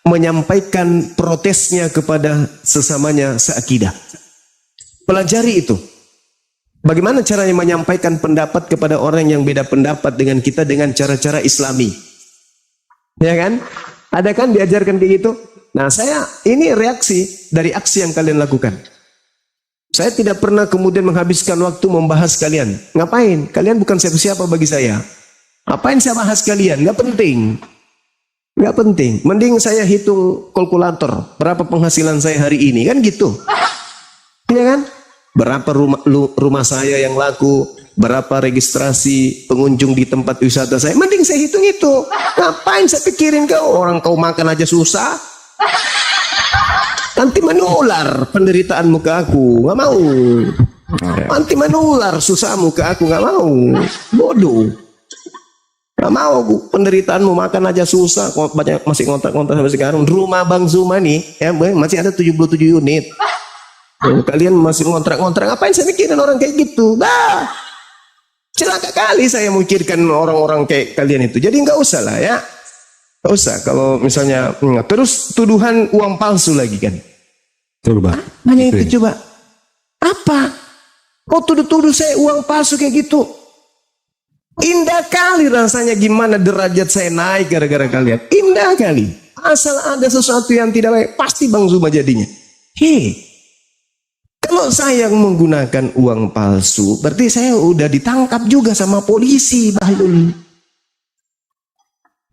menyampaikan protesnya kepada sesamanya seakidah. Pelajari itu. Bagaimana caranya menyampaikan pendapat kepada orang yang beda pendapat dengan kita dengan cara-cara Islami. Ya kan? Ada kan diajarkan kayak gitu? Nah, ini reaksi dari aksi yang kalian lakukan. Saya tidak pernah kemudian menghabiskan waktu membahas kalian. Ngapain? Kalian bukan siapa-siapa bagi saya. Apain saya bahas kalian? Gak penting. Gak penting. Mending saya hitung kalkulator. Berapa penghasilan saya hari ini. Kan gitu. Iya kan? Berapa rumah saya yang laku. Berapa registrasi pengunjung di tempat wisata saya. Mending saya hitung itu. Ngapain saya pikirin kau? Orang kau makan aja susah. Nanti menular penderitaanmu ke aku. Gak mau. Nanti menular susahmu ke aku. Gak mau. Bodoh. Gak mau penderitaanmu makan aja susah. Banyak masih ngontrak-ngontrak sampai sekarang. Rumah Bang Zuma nih ya, masih ada 77 unit. Kalian masih ngontrak-ngontrak. Ngapain saya mikirin orang kayak gitu? Bah, celaka kali saya mikirkan orang-orang kayak kalian itu. Jadi nggak usah lah ya. Nggak usah. Kalau misalnya terus tuduhan uang palsu lagi kan. Coba. Hanya itu coba. Apa? Kau tuduh-tuduh saya uang palsu kayak gitu? Indah kali rasanya gimana derajat saya naik gara-gara kalian. Indah kali. Asal ada sesuatu yang tidak baik, pasti Bang Zuma jadinya. Kalau saya menggunakan uang palsu, berarti saya udah ditangkap juga sama polisi, Bahlul.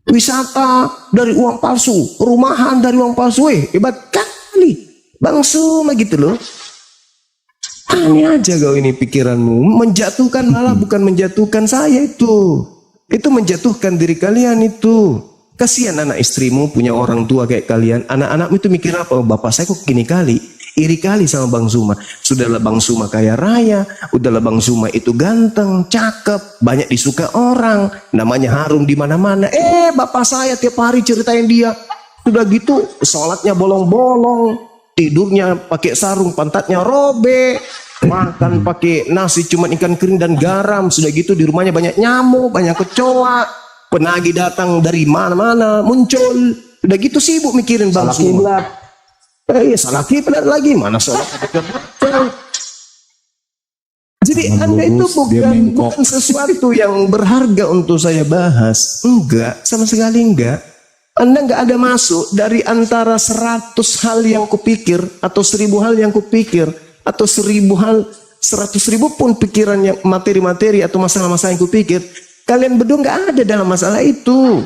Wisata dari uang palsu, perumahan dari uang palsu, hebat kali. Bang Zuma gitu loh. Aneh aja kau ini pikiranmu. Menjatuhkan malah bukan menjatuhkan saya itu. Itu menjatuhkan diri kalian itu. Kasihan anak istrimu punya orang tua kayak kalian. Anak-anakmu itu mikir apa? Oh, bapak saya kok gini kali. Iri kali sama Bang Zuma. Sudahlah Bang Zuma kaya raya. Udahlah Bang Zuma itu ganteng, cakep, banyak disuka orang. Namanya harum di mana-mana. Bapak saya tiap hari ceritain dia. Sudah gitu, sholatnya bolong-bolong. Tidurnya pakai sarung, pantatnya robek. Makan pakai nasi cuma ikan kering dan garam. Sudah gitu di rumahnya banyak nyamuk, banyak kecoa. Penagih datang dari mana-mana muncul. Udah gitu sibuk mikirin Bang Zuma. Iya salah kiblat lagi, mana sholat. Jadi Anda itu bukan sesuatu yang berharga untuk saya bahas. Enggak, sama sekali enggak. Anda enggak ada masuk dari antara 100 hal yang kupikir atau 1000 hal yang kupikir atau 1000 hal, 100.000 pun pikiran yang materi-materi atau masalah-masalah yang kupikir. Kalian berdua enggak ada dalam masalah itu.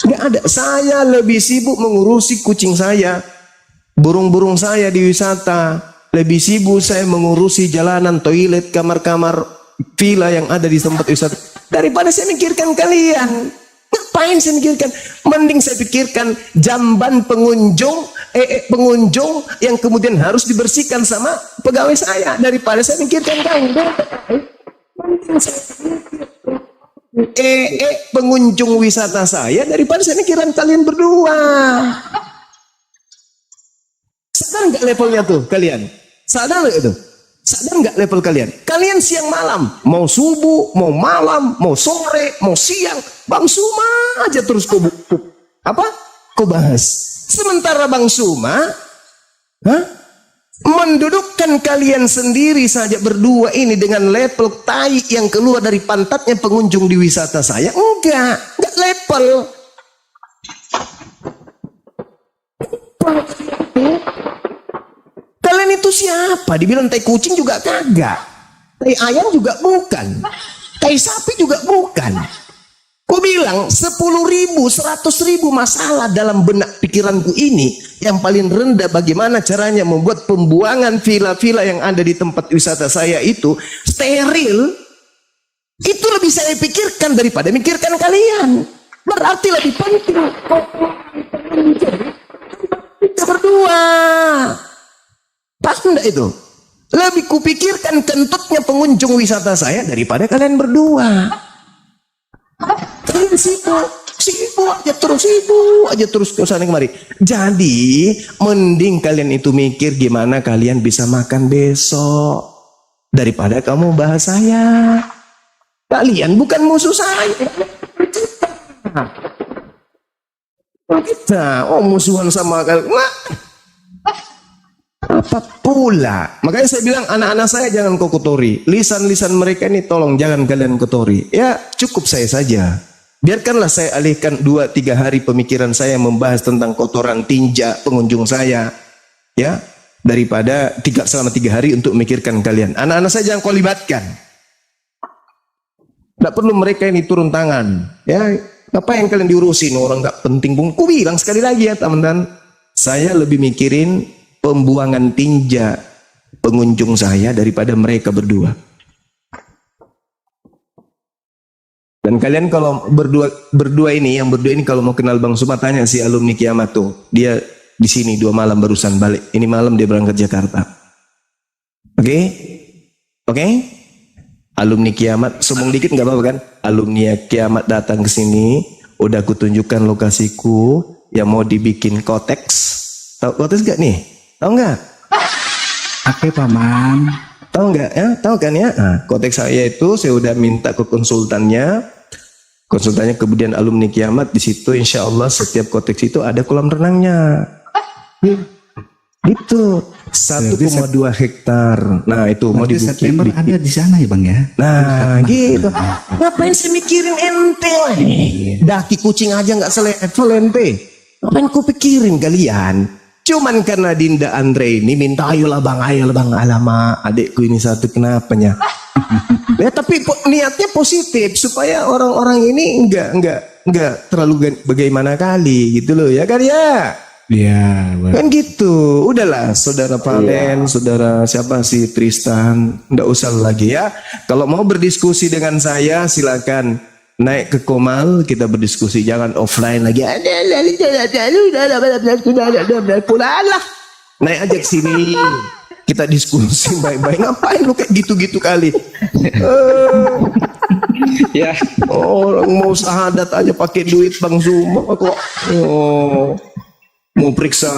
Enggak ada. Saya lebih sibuk mengurusi kucing saya, burung-burung saya di wisata. Lebih sibuk saya mengurusi jalanan, toilet, kamar-kamar villa yang ada di tempat wisata daripada saya mikirkan kalian. Ngapain saya mikirkan? Mending saya pikirkan jamban pengunjung yang kemudian harus dibersihkan sama pegawai saya daripada saya mikirkan kalian. Pengunjung wisata saya daripada saya mikirkan kalian berdua. Sadar nggak levelnya tuh kalian? Sadar nggak itu? Sadar nggak level kalian? Kalian siang malam, mau subuh, mau malam, mau sore, mau siang, Bang Zuma aja terus kau bahas. Sementara Bang Zuma, mendudukkan kalian sendiri saja berdua ini dengan level tai yang keluar dari pantatnya pengunjung di wisata saya. Enggak level. Kalian itu siapa? Dibilang tai kucing juga kagak. Tai ayam juga bukan. Tai sapi juga bukan. Ku bilang 10.000, 100.000 masalah dalam benak pikiranku ini. Yang paling rendah bagaimana caranya membuat pembuangan villa-villa yang ada di tempat wisata saya itu steril. Itu lebih saya pikirkan daripada mikirkan kalian. Berarti lebih penting kita berdua. Pasti enggak itu? Lebih kupikirkan kentutnya pengunjung wisata saya daripada kalian berdua. Kalian sibuk aja terus ke sana kemari. Jadi mending kalian itu mikir gimana kalian bisa makan besok daripada kamu bahas saya. Kalian bukan musuh saya. Kita musuhan sama apa pula. Makanya saya bilang anak-anak saya jangan kau kotori. Lisan-lisan mereka ini tolong jangan kalian kotori. Ya cukup saya saja. Biarkanlah saya alihkan 2-3 hari pemikiran saya membahas tentang kotoran tinja pengunjung saya. Ya, daripada selama 3 hari untuk memikirkan kalian. Anak-anak saya jangan kau libatkan. Tidak perlu mereka ini turun tangan. Ya, apa yang kalian diurusin orang nggak penting. Ku bilang sekali lagi ya teman-teman, saya lebih mikirin pembuangan tinja pengunjung saya daripada mereka berdua. Dan kalian kalau berdua ini kalau mau kenal Bang Suma, tanya si alumni Kiamat tuh. Dia di sini 2 malam barusan balik. Ini malam dia berangkat Jakarta. Oke? Alumni Kiamat, sombong dikit nggak apa-apa kan? Alumni Kiamat datang ke sini, udah aku tunjukkan lokasiku yang mau dibikin koteks. Tahu koteks gak nih? Tahu nggak? Oke paman. Tahu nggak ya? Tahu kan ya? Nah, konteks saya itu saya udah minta ke konsultannya kemudian alumni Kiamat di situ insya Allah setiap konteks itu ada kolam renangnya. Itu 1,2 hektar. Nah itu mau dibikin. September ada di sana ya bang ya? Nah gitu. Ngapain saya mikirin ente? Daki kucing aja nggak selevel ente. Ngapain ku pikirin kalian? Cuman karena Dinda Andre ini minta ayolah bang alamak adikku ini satu kenapanya. Ya tapi niatnya positif supaya orang-orang ini enggak terlalu bagaimana kali gitu loh ya kan ya. Iya. Kan gitu. Udahlah saudara Valen, saudara siapa sih Tristan, enggak usah lagi ya. Kalau mau berdiskusi dengan saya silakan naik ke Komal, kita berdiskusi, jangan offline lagi. Naik aja ke sini, kita diskusi baik-baik. Ngapain lu kayak gitu-gitu kali? Ya, orang mau syahadat aja pakai duit Bang Zuma kok. Mau periksa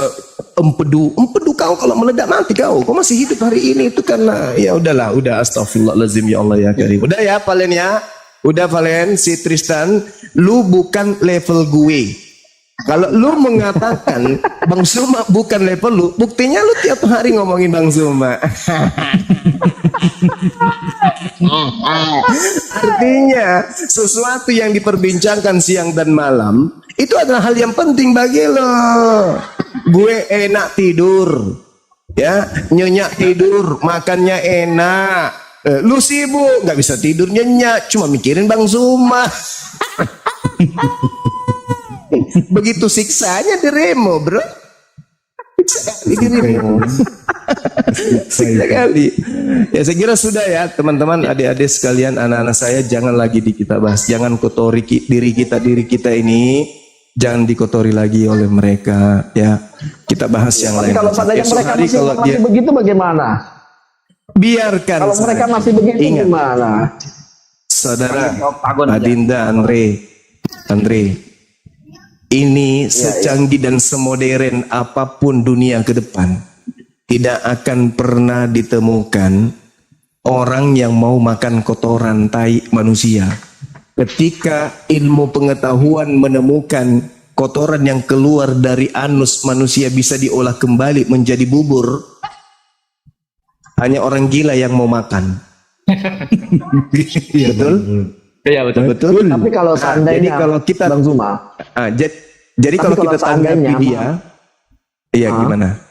empedu kau kalau meledak mati kau masih hidup hari ini itu karena ya udahlah, udah astagfirullahaladzim ya Allah ya Karim. Udah ya Valen ya. Udah Valen, si Tristan, lu bukan level gue. Kalau lu mengatakan Bang Zuma bukan level lu, buktinya lu tiap hari ngomongin Bang Zuma. Artinya sesuatu yang diperbincangkan siang dan malam itu adalah hal yang penting bagi lo. Gue enak tidur, ya nyenyak tidur, makannya enak. Lu sibuk nggak bisa tidur nyenyak, cuma mikirin Bang Zuma. Begitu siksanya diremo bro. Siksa kali. Ya saya kira sudah ya teman-teman, adik-adik sekalian, anak-anak saya, jangan lagi kita bahas, jangan kotori diri kita ini, jangan dikotori lagi oleh mereka ya. Kita bahas yang lain. Kalau seandainya mereka masih begitu bagaimana? Biarkan kalau mereka masih begitu gimana? Saudara Adinda Andre, ini secanggih dan semodern apapun dunia ke depan, tidak akan pernah ditemukan orang yang mau makan kotoran tai manusia. Ketika ilmu pengetahuan menemukan kotoran yang keluar dari anus manusia bisa diolah kembali menjadi bubur, hanya orang gila yang mau makan. Betul? Iya betul. Tapi kalau seandainya, jadi kalau kita Bang Zuma, jadi kalau kita tanggapi dia, iya gimana?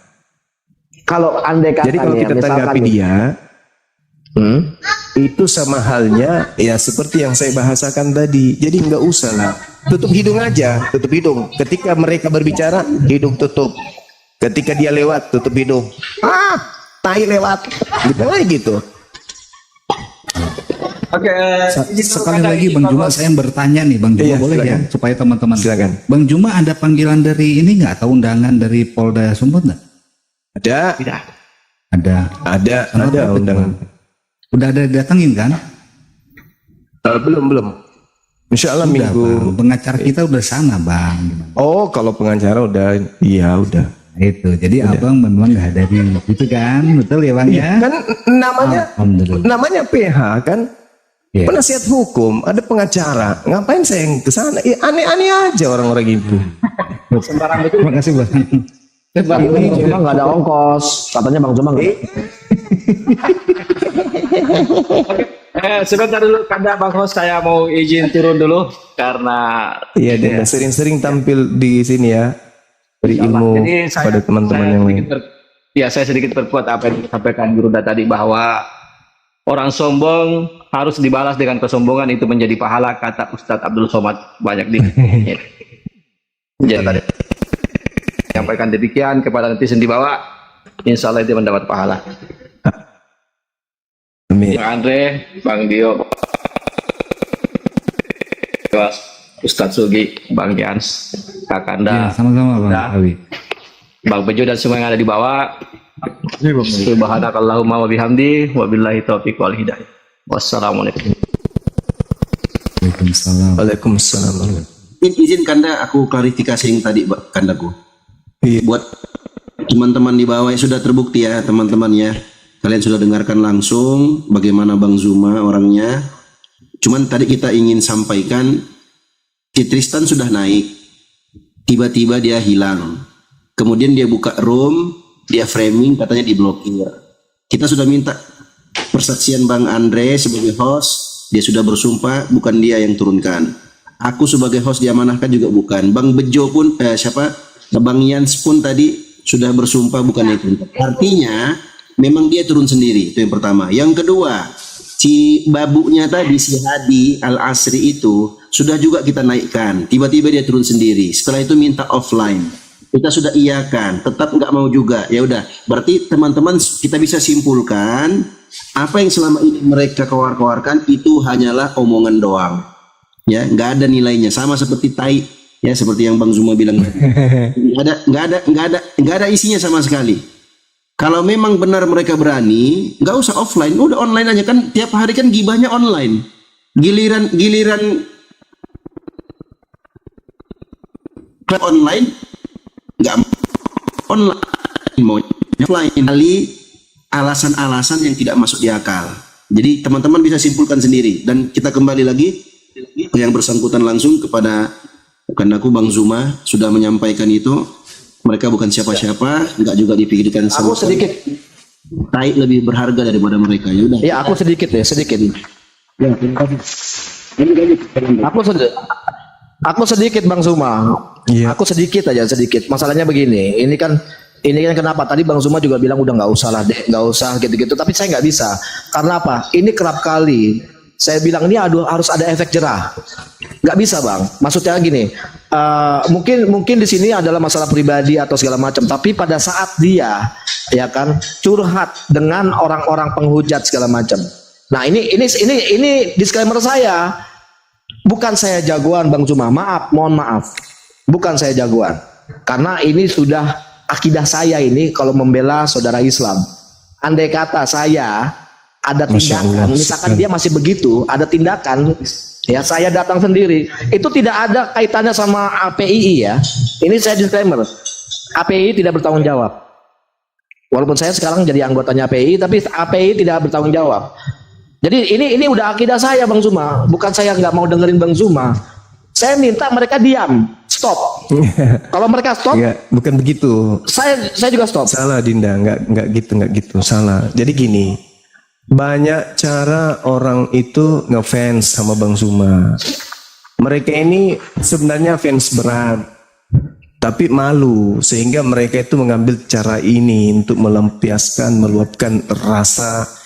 Kalau andai katanya, jadi kalau kita tanggapi dia, itu sama halnya ya seperti yang saya bahasakan tadi. Jadi nggak usah lah, tutup hidung aja, tutup hidung. Ketika mereka berbicara, hidung tutup. Ketika dia lewat, tutup hidung. Tai lewat, gitu. Oke. Sekali lagi Bang Juma, saya bertanya nih Bang Juma, boleh silakan. Ya supaya teman-teman. Silakan. Bang Juma ada panggilan dari ini nggak, atau undangan dari Polda Sumut nggak? Ada. Tidak. Ada undangan. Udah ada datengin kan? Belum. Insya Allah udah, minggu. Bang. Pengacara kita udah sana Bang. Oh kalau pengacara udah, iya udah. Itu jadi udah. Abang memang nggak ada di itu kan, betul ya Bang ya? Kan namanya PH kan. Iya. Penasihat hukum, ada pengacara. Ngapain saya yang ke sana? Aneh-aneh aja orang-orang itu. Sembarang itu. Terima kasih Bang. Bang Zuma nggak ada ongkos, katanya Bang Zuma nggak. Sebentar dulu, karena Bang Host saya mau izin turun dulu karena Iya, dan sering-sering tampil di sini ya. Beri ilmu pada teman-teman yang lain. Saya sedikit berkuat apa yang disampaikan Gurunda tadi, bahwa orang sombong harus dibalas dengan kesombongan, itu menjadi pahala, kata Ustadz Abdul Somad banyak di. Jadi sampaikan demikian kepada netizen di bawah, insya Allah itu mendapat pahala. Amin. Bang Andre, Bang Dio, Ustadz Sugi, Bang Jans, Kak Kanda, Iya, sama-sama Bang Awi. Bang Bejo dan semua yang ada di bawah. Subhanakallahumma wa bihamdi wa billahi taufiq wal hidayah. Wassalamualaikum. Waalaikumsalam. Waalaikumsalam. Izin Kanda aku klarifikasi yang tadi Kandaku. Iya. Buat teman-teman di bawah yang sudah terbukti ya teman-teman ya. Kalian sudah dengarkan langsung bagaimana Bang Zuma orangnya. Cuman tadi kita ingin sampaikan si Tristan sudah naik. Tiba-tiba dia hilang. Kemudian dia buka room, dia framing katanya diblokir. Kita sudah minta persaksian Bang Andre sebagai host, dia sudah bersumpah bukan dia yang turunkan. Aku sebagai host diamanahkan juga bukan. Bang Bejo pun Bang Yans pun tadi sudah bersumpah bukan itu. Artinya memang dia turun sendiri, itu yang pertama. Yang kedua, si babunya tadi si Hadi Al Asri itu sudah juga kita naikkan. Tiba-tiba dia turun sendiri. Setelah itu minta offline. Kita sudah iyakan, tetap nggak mau juga. Ya udah, berarti teman-teman kita bisa simpulkan apa yang selama ini mereka keluarkan itu hanyalah omongan doang. Ya, nggak ada nilainya. Sama seperti tai, ya seperti yang Bang Zuma bilang. Nggak ada isinya sama sekali. Kalau memang benar mereka berani, nggak usah offline, udah online aja kan. Tiap hari kan gibahnya online. Giliran online nggak online, mau offline. Kali alasan-alasan yang tidak masuk di akal. Jadi teman-teman bisa simpulkan sendiri. Dan kita kembali lagi yang bersangkutan langsung kepada karena aku Bang Zuma sudah menyampaikan itu. Mereka bukan siapa-siapa, nggak juga dipikirkan. Aku sedikit. Tai lebih berharga daripada mereka. Ya udah. Ya aku sedikit. Ya, Aku sedikit Bang Zuma. Iya. Aku sedikit aja sedikit. Masalahnya begini. Ini kan kenapa tadi Bang Zuma juga bilang udah nggak usah lah deh, nggak usah gitu-gitu. Tapi saya nggak bisa. Karena apa? Ini kerap kali saya bilang ini harus ada efek jerah. Nggak bisa Bang. Maksudnya gini. Mungkin di sini adalah masalah pribadi atau segala macam. Tapi pada saat dia ya kan curhat dengan orang-orang penghujat segala macam. Nah ini disclaimer saya. Bukan saya jagoan Bang Zuma, mohon maaf. Bukan saya jagoan. Karena ini sudah akidah saya ini kalau membela saudara Islam. Andai kata saya ada tindakan, misalkan dia masih begitu, ada tindakan, ya saya datang sendiri. Itu tidak ada kaitannya sama APII ya. Ini saya disclaimer. APII tidak bertanggung jawab. Walaupun saya sekarang jadi anggotanya APII, tapi APII tidak bertanggung jawab. Jadi ini udah akidah saya Bang Zuma. Bukan saya nggak mau dengerin Bang Zuma. Saya minta mereka diam, stop. Kalau mereka stop, bukan begitu. Saya juga stop. Salah Dinda, nggak gitu, salah. Jadi gini, banyak cara orang itu ngefans sama Bang Zuma. Mereka ini sebenarnya fans berat, tapi malu sehingga mereka itu mengambil cara ini untuk meluapkan rasa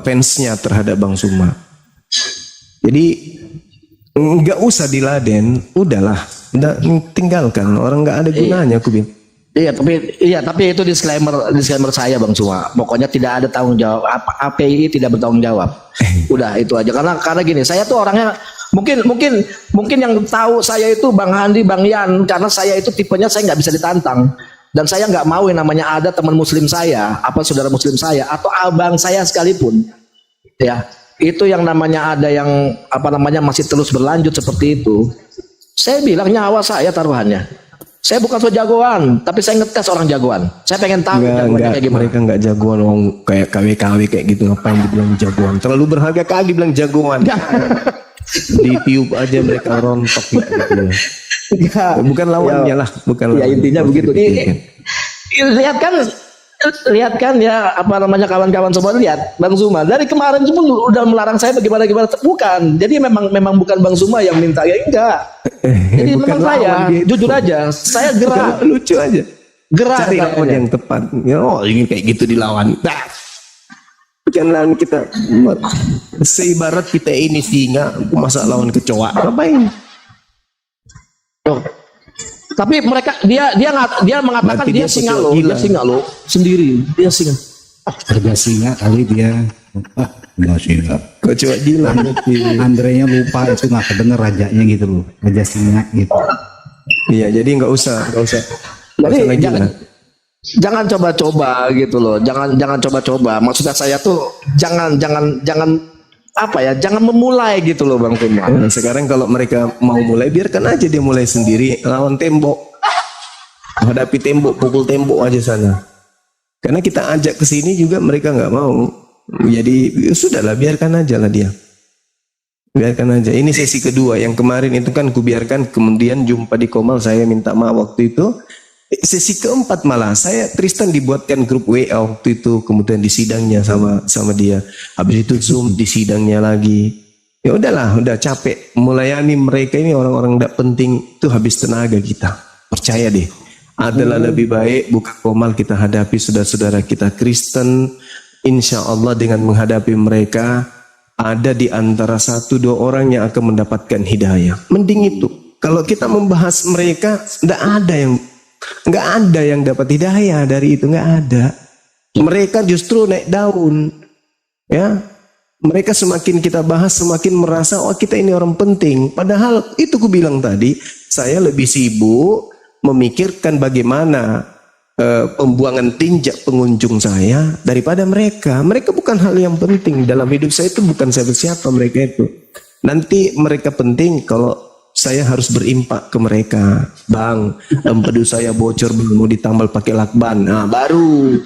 fansnya terhadap Bang Zuma. Jadi nggak usah diladen, udahlah, tinggalkan, orang nggak ada gunanya aku bilang. Iya, tapi itu disclaimer saya Bang Zuma. Pokoknya tidak ada tanggung jawab. API tidak bertanggung jawab. Udah itu aja. Karena gini, saya tuh orangnya mungkin yang tahu saya itu Bang Handi, Bang Yan, karena saya itu tipenya saya nggak bisa ditantang. Dan saya nggak mau yang namanya ada teman muslim saya, apa saudara muslim saya, atau abang saya sekalipun, ya itu yang namanya ada yang apa namanya masih terus berlanjut seperti itu. Saya bilang nyawa saya taruhannya. Saya bukan so jagoan, tapi saya ngetes orang jagoan. Saya pengen tahu jagoannya kayak gimana. Mereka nggak jagoan, orang kayak KW-KW kayak gitu, ngapain dibilang jagoan? Terlalu berharga kali bilang jagoan. Di tiup aja mereka rontok gitu. Bukan lawannya lah, bukan. Ya intinya begitu. Lihat kan ya, apa namanya, kawan-kawan semua, lihat Bang Zuma dari kemarin cuma udah melarang saya bagaimana, bukan. Jadi memang bukan Bang Zuma yang minta, ya enggak. Jadi memang saya jujur aja, saya gerak. Lucu aja. Gerak cari lawan yang tepat. Ya, oh ingin kayak gitu dilawan. Nah, bukan lawan kita. Seibarat kita ini singa, masa lawan kecoa. Ngapain? Oh. Tapi mereka dia mengatakan Nanti dia singa loh, gila. dia singa loh sendiri, dia singa. Kerja singa kali dia. Enggak singa. Kecoa gila. Andrenya lupa itu, nggak kedenger rajanya gitu loh. Raja singa gitu. Iya, jadi nggak usah. Jadi jangan coba-coba gitu loh. Jangan coba-coba. Maksudnya saya tuh jangan apa ya, jangan memulai gitu loh Bang Zuma. Nah, sekarang kalau mereka mau mulai, biarkan aja dia mulai sendiri, lawan tembok, hadapi tembok, pukul tembok aja sana. Karena kita ajak ke sini juga mereka nggak mau. Jadi ya sudahlah, biarkan aja lah dia. Biarkan aja. Ini sesi kedua. Yang kemarin itu kan kubiarkan, kemudian jumpa di Komal, saya minta maaf waktu itu. Sesi keempat malah saya Tristan dibuatkan grup WA waktu itu, kemudian di sidangnya sama dia. Habis itu Zoom di sidangnya lagi. Ya udahlah, udah capek melayani mereka ini, orang-orang tidak penting itu, habis tenaga kita. Percaya deh. Adalah lebih baik buka Komal, kita hadapi saudara-saudara kita Kristen. Insya Allah dengan menghadapi mereka, ada di antara 1-2 orang yang akan mendapatkan hidayah. Mending itu. Kalau kita membahas mereka, nggak ada yang dapat hidayah dari itu, nggak ada. Mereka justru naik daun, ya. Mereka semakin kita bahas, semakin merasa oh kita ini orang penting. Padahal itu ku bilang tadi, saya lebih sibuk memikirkan bagaimana pembuangan tinjak pengunjung saya daripada mereka. Mereka bukan hal yang penting dalam hidup saya, itu bukan siapa-siapa mereka itu. Nanti mereka penting kalau saya harus berimpak ke mereka. Bang, empedu saya bocor, bang, mau ditambal pakai lakban. Nah, baru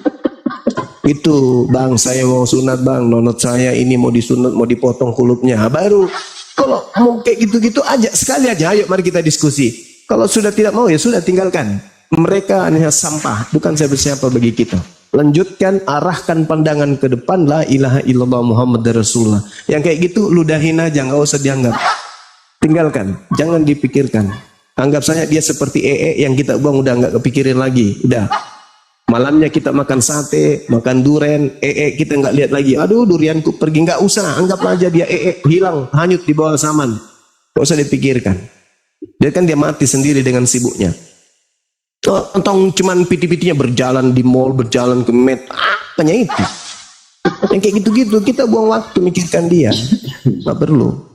itu, bang, saya mau sunat, bang, nonot saya ini mau disunat, mau dipotong kulupnya. Nah, baru kalau mau kayak gitu-gitu aja, sekali aja, ayo mari kita diskusi. Kalau sudah tidak mau, ya sudah, tinggalkan. Mereka hanya sampah, bukan siapa-siapa bagi kita. Lanjutkan, arahkan pandangan ke depan, la ilaha illallah Muhammad Rasulullah. Yang kayak gitu ludahin aja, nggak usah dianggap. Tinggalkan, jangan dipikirkan. Anggap saja dia seperti yang kita buang, udah nggak kepikirin lagi. Udah, malamnya kita makan sate, makan duren, kita nggak lihat lagi. Aduh, durianku pergi, nggak usah. Anggaplah aja dia hilang, hanyut di bawah saman. Nggak usah dipikirkan. Dia kan dia mati sendiri dengan sibuknya. Tentang cuman piti-pitinya berjalan di mall, berjalan ke med, apanya itu? Yang kayak gitu-gitu kita buang waktu mikirkan dia, nggak perlu.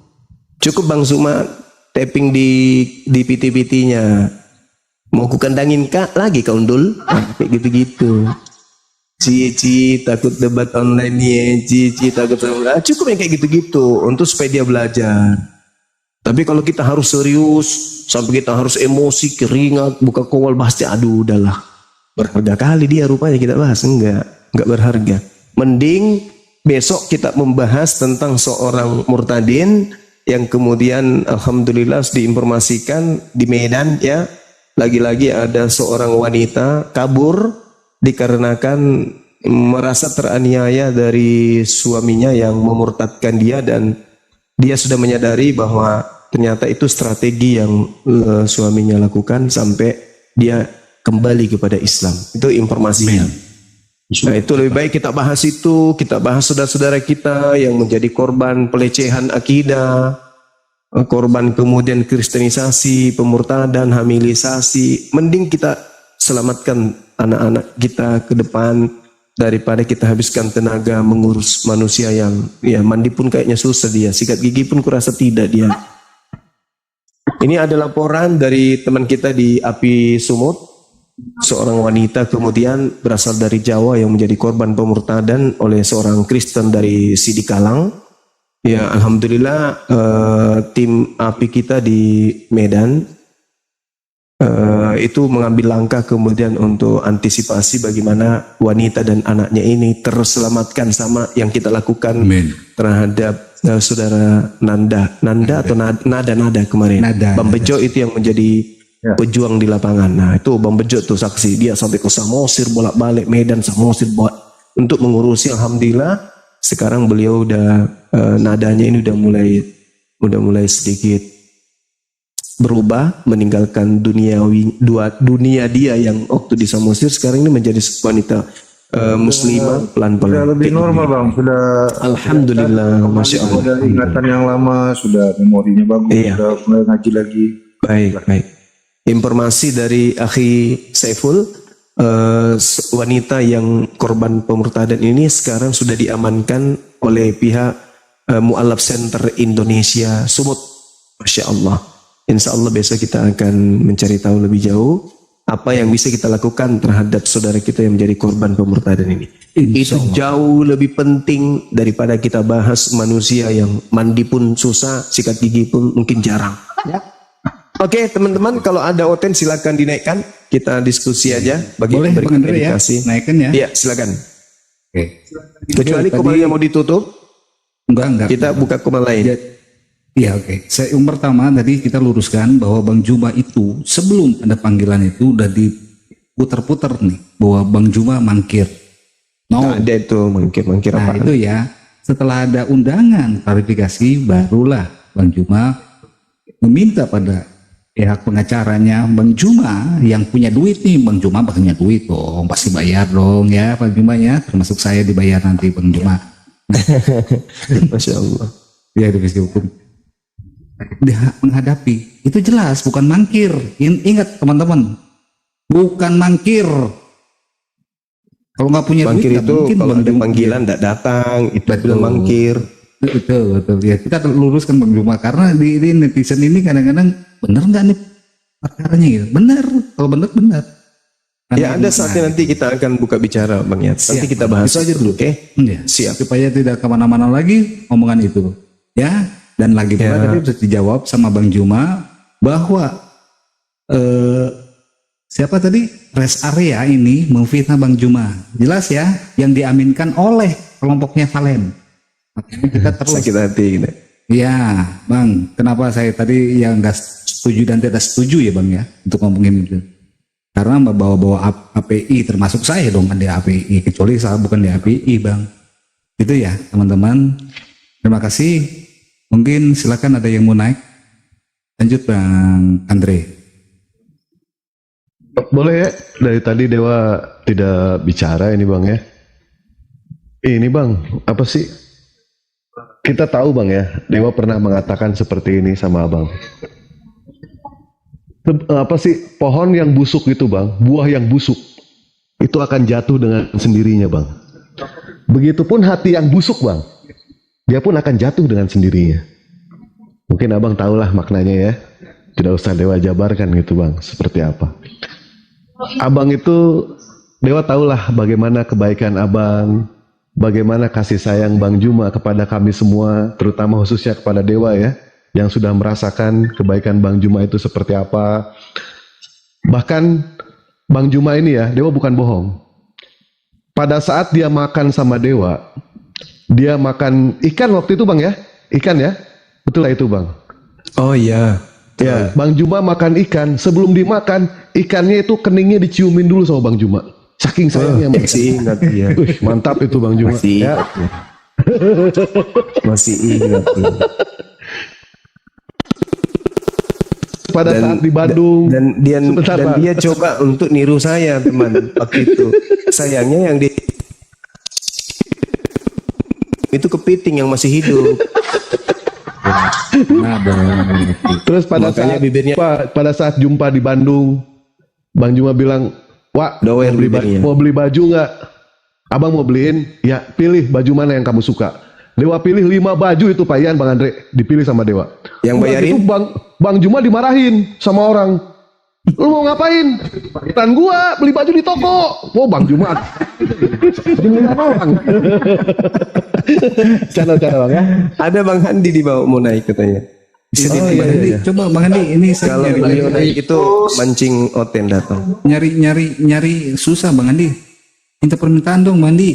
Cukup Bang Zuma tapping di PT-PT-nya. Mau ku kandangin kak lagi kau undul, kayak gitu-gitu. Cici takut debat online ya, cici takut cukup yang kayak gitu-gitu untuk supaya dia belajar. Tapi kalau kita harus serius sampai kita harus emosi, keringat, buka kowal bahasnya, aduh udahlah. Berharga kali dia rupanya kita bahas, enggak berharga. Mending besok kita membahas tentang seorang murtadin yang kemudian alhamdulillah diinformasikan di Medan, ya, lagi-lagi ada seorang wanita kabur dikarenakan merasa teraniaya dari suaminya yang memurtadkan dia, dan dia sudah menyadari bahwa ternyata itu strategi yang suaminya lakukan sampai dia kembali kepada Islam. Itu informasinya. Nah, itu lebih baik kita bahas itu, kita bahas saudara-saudara kita yang menjadi korban pelecehan akidah, korban kemudian kristenisasi, pemurtadan, hamilisasi. Mending kita selamatkan anak-anak kita ke depan daripada kita habiskan tenaga mengurus manusia yang ya mandi pun kayaknya susah dia, sikat gigi pun kurasa tidak dia. Ini ada laporan dari teman kita di Api Sumut. Seorang wanita kemudian berasal dari Jawa yang menjadi korban pemurtadan oleh seorang Kristen dari Sidikalang. Ya, alhamdulillah tim API kita di Medan itu mengambil langkah kemudian untuk antisipasi bagaimana wanita dan anaknya ini terselamatkan sama yang kita lakukan terhadap saudara Nanda atau Nada kemarin. Bang Bejo itu yang menjadi pejuang di lapangan. Nah itu Bang Bejo tuh saksi, dia sampai ke Samosir bolak-balik Medan Samosir untuk mengurusi. Alhamdulillah sekarang beliau udah nadanya ini udah mulai sedikit berubah, meninggalkan dunia dia yang waktu di Samosir, sekarang ini menjadi wanita muslimah pelan-pelan. Sudah lebih normal Bang, sudah alhamdulillah, masya Allah. Sudah ingatan yang lama, sudah memorinya bagus, sudah mulai ngaji lagi. Baik. Informasi dari Akhi Saiful, wanita yang korban pemurtadan ini sekarang sudah diamankan oleh pihak Mu'alaf Center Indonesia Sumut. Masya Allah. Insya Allah besok kita akan mencari tahu lebih jauh apa yang bisa kita lakukan terhadap saudara kita yang menjadi korban pemurtadan ini. Itu jauh lebih penting daripada kita bahas manusia yang mandi pun susah, sikat gigi pun mungkin jarang. Ya. Oke teman-teman, kalau ada Oten silakan dinaikkan, kita diskusi aja. Boleh Bang Andre ya, naikkan ya. Iya silakan. Oke. Kecuali komalnya mau ditutup, enggak. Kita buka komal lain. Iya oke. Yang pertama tadi kita luruskan bahwa Bang Juma itu sebelum ada panggilan itu udah diputar-putar nih bahwa Bang Juma mangkir. Nah, ada itu mangkir nah, apa? Itu ya. Setelah ada undangan klarifikasi barulah Bang Juma meminta pada pihak pengacaranya Bang Juma yang punya duit nih, Bang Juma punya duit dong, pasti bayar dong ya Bang Juma ya, termasuk saya dibayar nanti Bang Juma. Masya Allah. Ya divisi hukum. Dia menghadapi itu jelas bukan mangkir. Ingat teman-teman, bukan mangkir. Kalau nggak punya mangkir duit, itu kalau ada panggilan tidak datang, itu bilang mangkir. Betul ya. Kita luruskan Bang Juma karena di netizen ini kadang-kadang bener nggak nih perkaranya gitu. Bener, kalau bener. Ya ada saatnya nanti kita akan buka bicara Bang Yat. Nanti kita bahas itu aja dulu, oke? Ya, siap. Supaya tidak kemana-mana lagi omongan itu, ya. Dan lagi pula tadi sudah dijawab sama Bang Juma bahwa siapa tadi rest area ini memfitnah Bang Juma. Jelas ya, yang diaminkan oleh kelompoknya Valen. Makanya kita terus sakit hati gitu. Iya, Bang. Kenapa saya tadi yang nggak setuju dan tidak setuju ya Bang ya untuk ngomongin itu? Karena bawa-bawa API, termasuk saya dong kan di API, kecuali saya bukan di API Bang. Itu ya teman-teman. Terima kasih. Mungkin silakan ada yang mau naik. Lanjut Bang Andre. Boleh ya, dari tadi Dewa tidak bicara ini Bang ya. Ini Bang, apa sih? Kita tahu Bang ya, Dewa pernah mengatakan seperti ini sama Abang. Apa sih, pohon yang busuk itu Bang, buah yang busuk, itu akan jatuh dengan sendirinya Bang. Begitupun hati yang busuk Bang, dia pun akan jatuh dengan sendirinya. Mungkin Abang tahulah maknanya ya. Tidak usah Dewa jabarkan gitu Bang, seperti apa. Abang itu, Dewa tahulah bagaimana kebaikan Abang, bagaimana kasih sayang Bang Juma kepada kami semua, terutama khususnya kepada Dewa ya, yang sudah merasakan kebaikan Bang Juma itu seperti apa. Bahkan Bang Juma ini ya, Dewa bukan bohong. Pada saat dia makan sama Dewa, dia makan ikan waktu itu Bang ya, ikan ya, betul lah itu Bang. Oh iya. Ya, Bang Juma makan ikan, sebelum dimakan ikannya itu keningnya diciumin dulu sama Bang Juma. Saking sayangnya masih ingat ya. Mantap itu Bang Juma. Masih ya. Masih ingat. Pada saat di Bandung dan dia coba untuk niru saya teman waktu itu. Sayangnya yang itu kepiting yang masih hidup. Terus pada saat jumpa di Bandung, Bang Juma bilang, "Wak, mau beli baju nggak? Abang mau beliin? Ya, pilih baju mana yang kamu suka." Dewa pilih 5 baju itu Pak Ian, Bang Andre, dipilih sama Dewa. Yang bayarin? Itu Bang Juma dimarahin sama orang. "Lu mau ngapain? Dan gua beli baju di toko." Oh Bang Juma, dimarahin orang. Cara Bang ya. Ada Bang Handi di bawah mau naik katanya. Bisa Oh ditebak. iya, ini coba Bang Andi, ini saya Kalau nyari, beliau itu mancing Oten datang. nyari susah Bang Andi. Minta permintaan dong Bang Andi.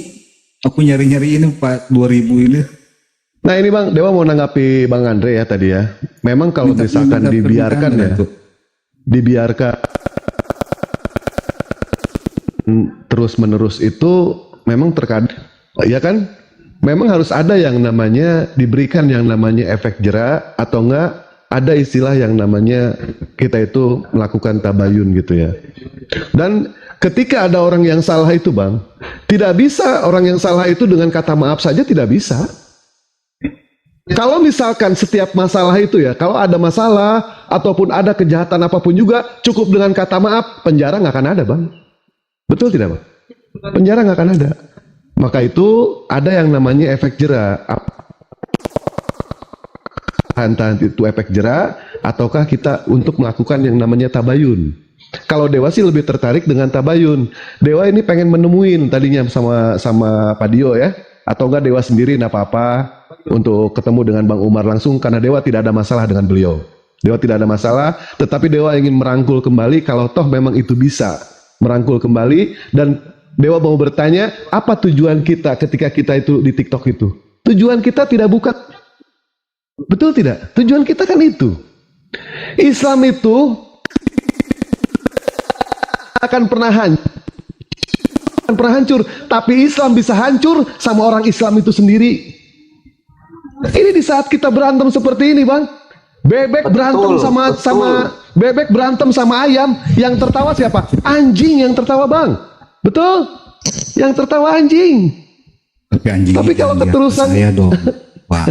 Aku nyari ini Pak 2000 ini. Nah ini Bang, Dewa mau nanggapi Bang Andre ya tadi ya. Memang kalau misalkan minta dibiarkan permintaan ya, tuh. dibiarkan terus menerus itu memang terkadang, ya kan? Memang harus ada yang namanya diberikan yang namanya efek jera atau enggak ada istilah yang namanya kita itu melakukan tabayun gitu ya. Dan ketika ada orang yang salah itu Bang, tidak bisa orang yang salah itu dengan kata maaf saja tidak bisa. Kalau misalkan setiap masalah itu ya, kalau ada masalah ataupun ada kejahatan apapun juga cukup dengan kata maaf, penjara nggak akan ada Bang. Betul tidak Bang? Penjara nggak akan ada. Maka itu ada yang namanya efek jera. Entah itu efek jera ataukah kita untuk melakukan yang namanya tabayun. Kalau Dewa sih lebih tertarik dengan tabayun. Dewa ini pengen menemuin tadinya sama Pak Dio ya, atau enggak Dewa sendiri enggak apa-apa untuk ketemu dengan Bang Umar langsung karena Dewa tidak ada masalah dengan beliau. Dewa tidak ada masalah, tetapi Dewa ingin merangkul kembali kalau toh memang itu bisa merangkul kembali. Dan Dewa mau bertanya, apa tujuan kita ketika kita itu di TikTok itu? Tujuan kita tidak bukan, betul tidak? Tujuan kita kan itu. Islam itu akan pernah hancur, tapi Islam bisa hancur sama orang Islam itu sendiri. Ini di saat kita berantem seperti ini, Bang. Bebek berantem sama bebek berantem sama ayam, yang tertawa siapa? Anjing yang tertawa, Bang. Betul? Yang tertawa anjing. Tapi kalau keterusan saya dong, Pak.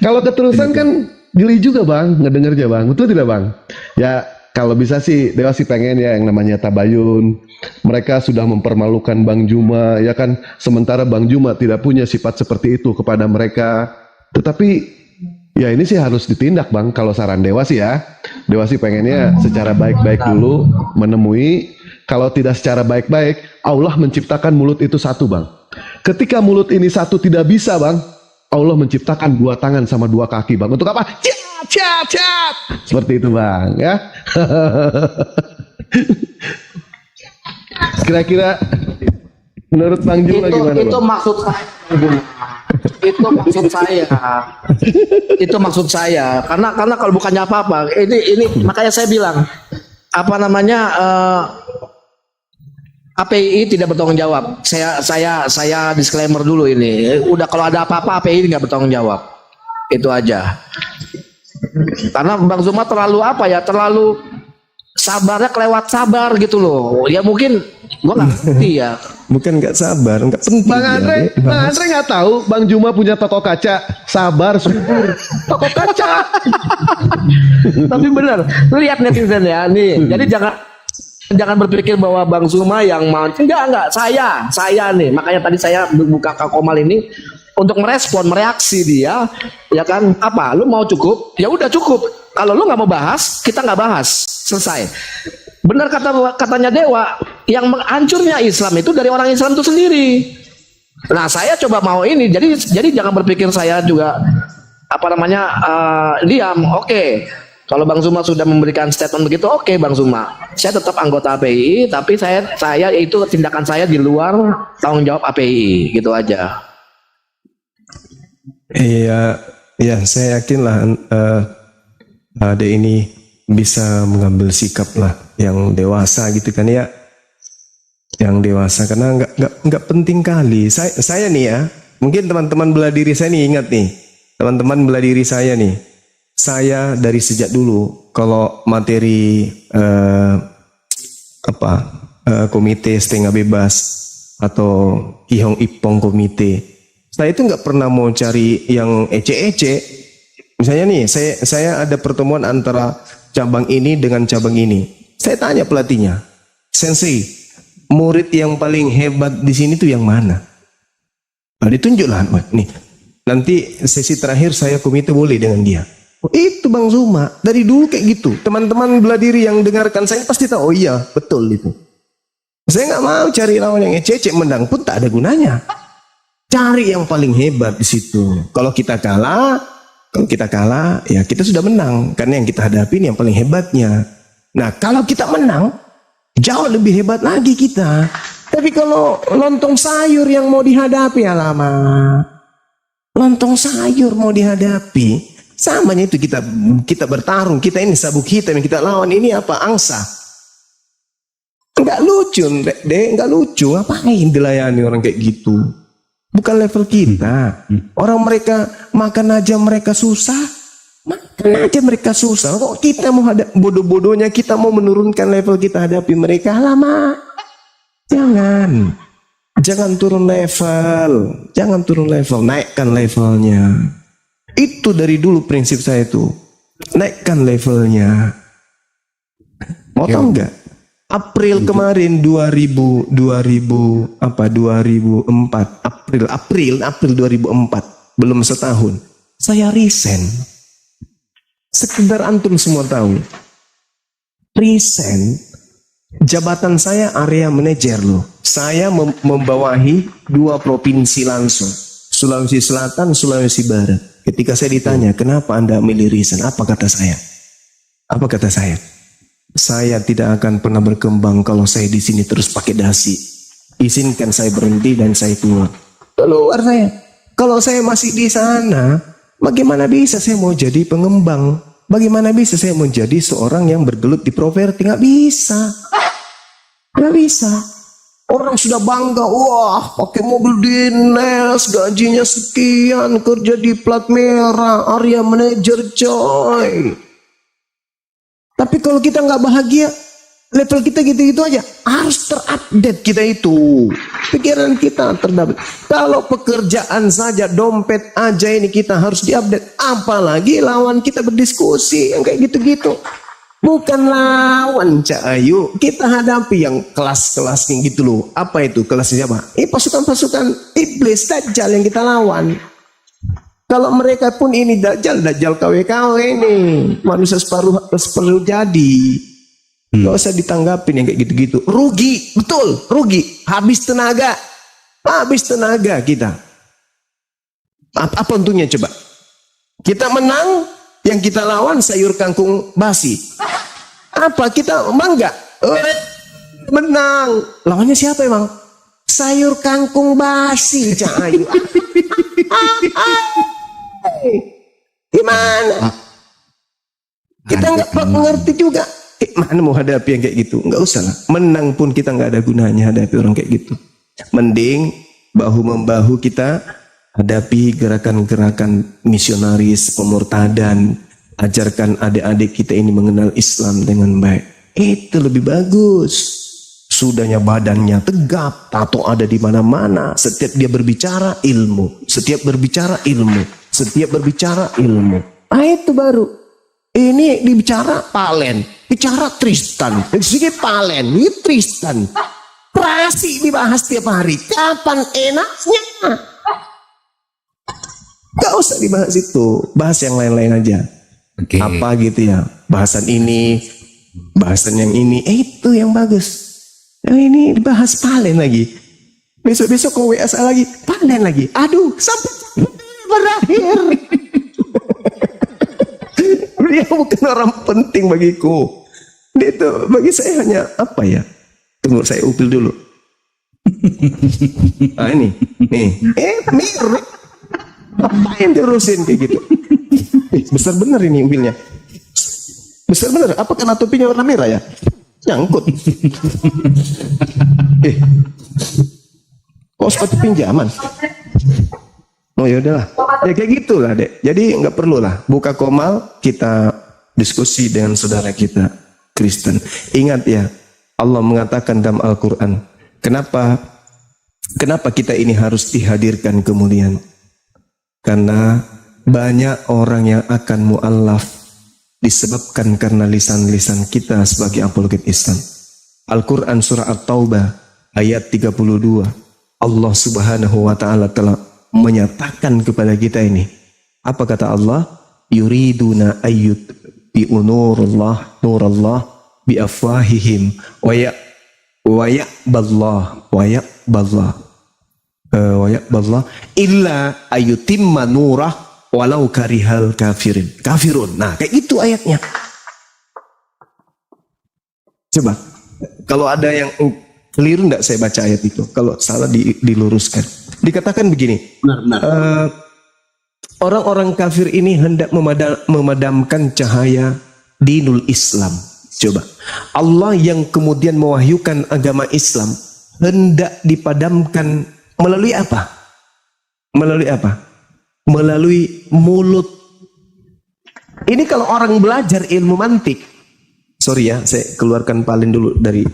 Kalau keterusan kan geli juga Bang, ngedengernya Bang. Betul tidak Bang? Ya kalau bisa sih Dewa sih pengen ya yang namanya tabayun. Mereka sudah mempermalukan Bang Juma ya kan, sementara Bang Juma tidak punya sifat seperti itu kepada mereka. Tetapi ya ini sih harus ditindak Bang. Kalau saran Dewa sih ya, Dewa sih pengennya secara baik-baik dulu menemui. Kalau tidak secara baik-baik, Allah menciptakan mulut itu satu Bang. Ketika mulut ini satu tidak bisa Bang, Allah menciptakan dua tangan sama dua kaki Bang. Untuk apa? Cap. Seperti itu Bang ya. Kira-kira menurut Bang Juma gimana Itu Bang? maksud saya. Itu maksud saya. Karena kalau bukannya apa-apa, ini makanya saya bilang apa namanya API tidak bertanggung jawab. Saya disclaimer dulu ini. Udah kalau ada apa-apa API nggak bertanggung jawab. Itu aja. Karena Bang Zuma terlalu terlalu sabarnya kelewat sabar gitu loh. Ya mungkin gua nggak ngerti ya. Bukan nggak sabar, nggak penting. Bang Andre nggak tahu Bang Juma punya toko kaca, sabar subur. Toko kaca. Tapi benar, lihat netizen ya nih. Jadi jangan berpikir bahwa Bang Zuma yang mau. Enggak, saya nih. Makanya tadi saya buka Kakomal ini untuk merespon, mereaksi dia, ya kan? Apa? Lu mau cukup? Ya udah cukup. Kalau lu nggak mau bahas, kita nggak bahas. Selesai. Benar katanya Dewa, yang menghancurnya Islam itu dari orang Islam itu sendiri. Nah, saya coba mau ini. Jadi jangan berpikir saya juga diam. Oke. Kalau Bang Zuma sudah memberikan statement begitu, oke Bang Zuma. Saya tetap anggota API, tapi saya itu tindakan saya di luar tanggung jawab API, gitu aja. Iya, saya yakin lah Ade ini bisa mengambil sikap lah yang dewasa gitu kan ya, yang dewasa karena nggak penting kali. Saya nih ya, mungkin teman-teman belah diri saya nih ingat nih, teman-teman belah diri saya nih. Saya dari sejak dulu kalau materi komite setengah bebas atau Ihong Ipong komite, saya itu nggak pernah mau cari yang ece-ece. Misalnya nih, saya ada pertemuan antara cabang ini dengan cabang ini. Saya tanya pelatihnya, Sensei, murid yang paling hebat di sini tuh yang mana? Nah, ditunjuklah, nih. Nanti sesi terakhir saya komite boleh dengan dia. Oh, itu Bang Zuma dari dulu kayak gitu. Teman-teman belah diri yang dengarkan saya pasti tahu. Oh iya betul itu. Saya nggak mau cari lawan yang ecek menang pun tak ada gunanya. Cari yang paling hebat di situ. Kalau kita kalah Kalau kita kalah, ya kita sudah menang. Karena yang kita hadapi ini yang paling hebatnya. Nah, kalau kita menang, jauh lebih hebat lagi kita. Tapi kalau lontong sayur yang mau dihadapi, alamak. Lontong sayur mau dihadapi. Samanya itu kita bertarung. Kita ini sabuk hitam yang kita lawan. Ini apa? Angsa. Enggak lucu, dek. Enggak lucu. Ngapain dilayani orang kayak gitu? Bukan level kita. Orang mereka makan aja mereka susah. Makan aja mereka susah. Kok kita mau bodoh-bodohnya kita mau menurunkan level kita hadapi mereka? Lama. Jangan. Jangan turun level. Jangan turun level. Naikkan levelnya. Itu dari dulu prinsip saya itu. Naikkan levelnya. Mau tahu enggak? April kemarin 2004 April 2004 belum setahun saya resign. Sekedar antum semua tahu, resign jabatan saya area manajer loh. Saya membawahi 2 provinsi langsung, Sulawesi Selatan, Sulawesi Barat. Ketika saya ditanya kenapa Anda milih resign, apa kata saya? Apa kata saya? Saya tidak akan pernah berkembang kalau saya di sini terus pakai dasi. Izinkan saya berhenti dan saya keluar. Keluar saya. Kalau saya masih di sana, bagaimana bisa saya mau jadi pengembang? Bagaimana bisa saya menjadi seorang yang bergelut di properti? Nggak bisa. Nggak bisa. Orang sudah bangga, wah pakai mobil dinas, gajinya sekian, kerja di plat merah, area manajer coy. Tapi kalau kita nggak bahagia, level kita gitu-gitu aja. Harus terupdate kita itu. Pikiran kita terupdate. Kalau pekerjaan saja, dompet aja ini kita harus diupdate. Apalagi lawan kita berdiskusi yang kayak gitu-gitu. Bukan lawan Cak Ayu. Kita hadapi yang kelas-kelas yang gitu loh. Apa itu kelasnya siapa? Pasukan-pasukan iblis Dajjal yang kita lawan. Kalau mereka pun ini Dajjal KW-KW ini. Manusia separuh jadi. Gak usah ditanggapin yang kayak gitu-gitu. Rugi, betul, rugi. Habis tenaga kita. Apa untungnya coba? Kita menang, yang kita lawan sayur kangkung basi. Apa kita bangga? Menang. Lawannya siapa emang? Sayur kangkung basi, Cak Ayu. Gimana? Kita nggak mengerti juga. Mana mau hadapi yang kayak gitu? Nggak usah lah. Menang pun kita nggak ada gunanya hadapi orang kayak gitu. Mending bahu membahu kita hadapi gerakan-gerakan misionaris, pemurtadan. Ajarkan adik-adik kita ini mengenal Islam dengan baik. Itu lebih bagus. Sudahnya badannya tegap, tato ada di mana-mana. Setiap dia berbicara ilmu. Setiap berbicara ilmu. Setiap berbicara ilmu. Itu baru. Ini dibicara Palen, bicara Tristan, dari sini Palen, ini Tristan. Prasi dibahas tiap hari. Kapan enaknya? Gak usah dibahas itu, bahas yang lain-lain aja. Apa gitu ya? Bahasan ini, bahasan yang ini, itu yang bagus. Yang ini dibahas Palen lagi. Besok-besok kau WA lagi, Palen lagi. Aduh, sampai berakhir. Dia bukan orang penting bagiku. Dia itu bagi saya hanya apa ya? Tunggu saya upil dulu. Ini, nih, mirip. Apa yang diurusin kayak gitu? Besar bener ini upilnya. Besar bener. Apa karena topinya warna merah ya? Nyangkut. Kok sepatu pinjaman? Oh ya udahlah, ya kayak gitulah dek. Jadi nggak perlu lah buka komal kita diskusi dengan saudara kita Kristen. Ingat ya, Allah mengatakan dalam Al-Quran, kenapa kita ini harus dihadirkan kemuliaan? Karena banyak orang yang akan mu'allaf disebabkan karena lisan-lisan kita sebagai apologet Islam. Al-Quran surah At-Taubah ayat 32, Allah subhanahu wa ta'ala telah menyatakan kepada kita ini. Apa kata Allah? Yuriduna ayyut bi nurallah bi afwahihim wa ya'ballah illa ayyutimma nurah walau karihal kafirun. Nah, kayak itu ayatnya. Coba, kalau ada yang keliru enggak saya baca ayat itu? Kalau salah diluruskan. Dikatakan begini. Benar. Orang-orang kafir ini hendak memadamkan cahaya dinul Islam. Coba, Allah yang kemudian mewahyukan agama Islam hendak dipadamkan melalui apa? Melalui apa? Melalui mulut. Ini kalau orang belajar ilmu mantik. Sorry ya, saya keluarkan Palen dulu dari.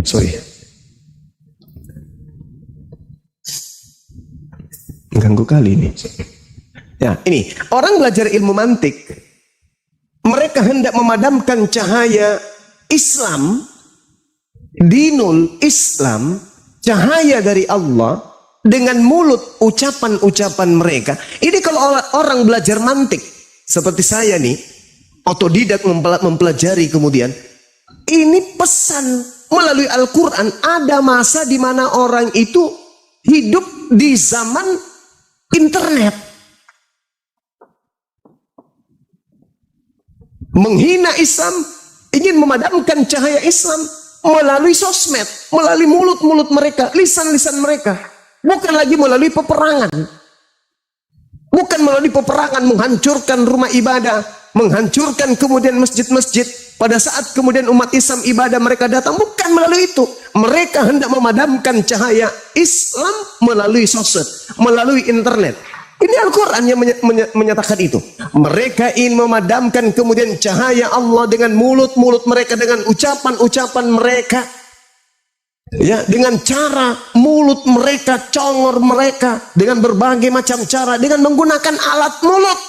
Sorry. Ganggu kali ini. Ya, ini orang belajar ilmu mantik. Mereka hendak memadamkan cahaya Islam, dinul Islam, cahaya dari Allah dengan mulut ucapan-ucapan mereka. Ini kalau orang belajar mantik seperti saya nih, otodidak mempelajari kemudian, ini pesan melalui Al-Quran. Ada masa di mana orang itu hidup di zaman internet, menghina Islam, ingin memadamkan cahaya Islam melalui sosmed, melalui mulut-mulut mereka, lisan-lisan mereka. Bukan lagi melalui peperangan. Bukan melalui peperangan menghancurkan rumah ibadah, menghancurkan kemudian masjid-masjid. Pada saat kemudian umat Islam ibadah mereka datang, bukan melalui itu. Mereka hendak memadamkan cahaya Islam melalui sosmed, melalui internet. Ini Al-Quran yang menyatakan itu. Mereka ingin memadamkan kemudian cahaya Allah dengan mulut-mulut mereka, dengan ucapan-ucapan mereka. Ya, dengan cara mulut mereka, congor mereka, dengan berbagai macam cara, dengan menggunakan alat mulut.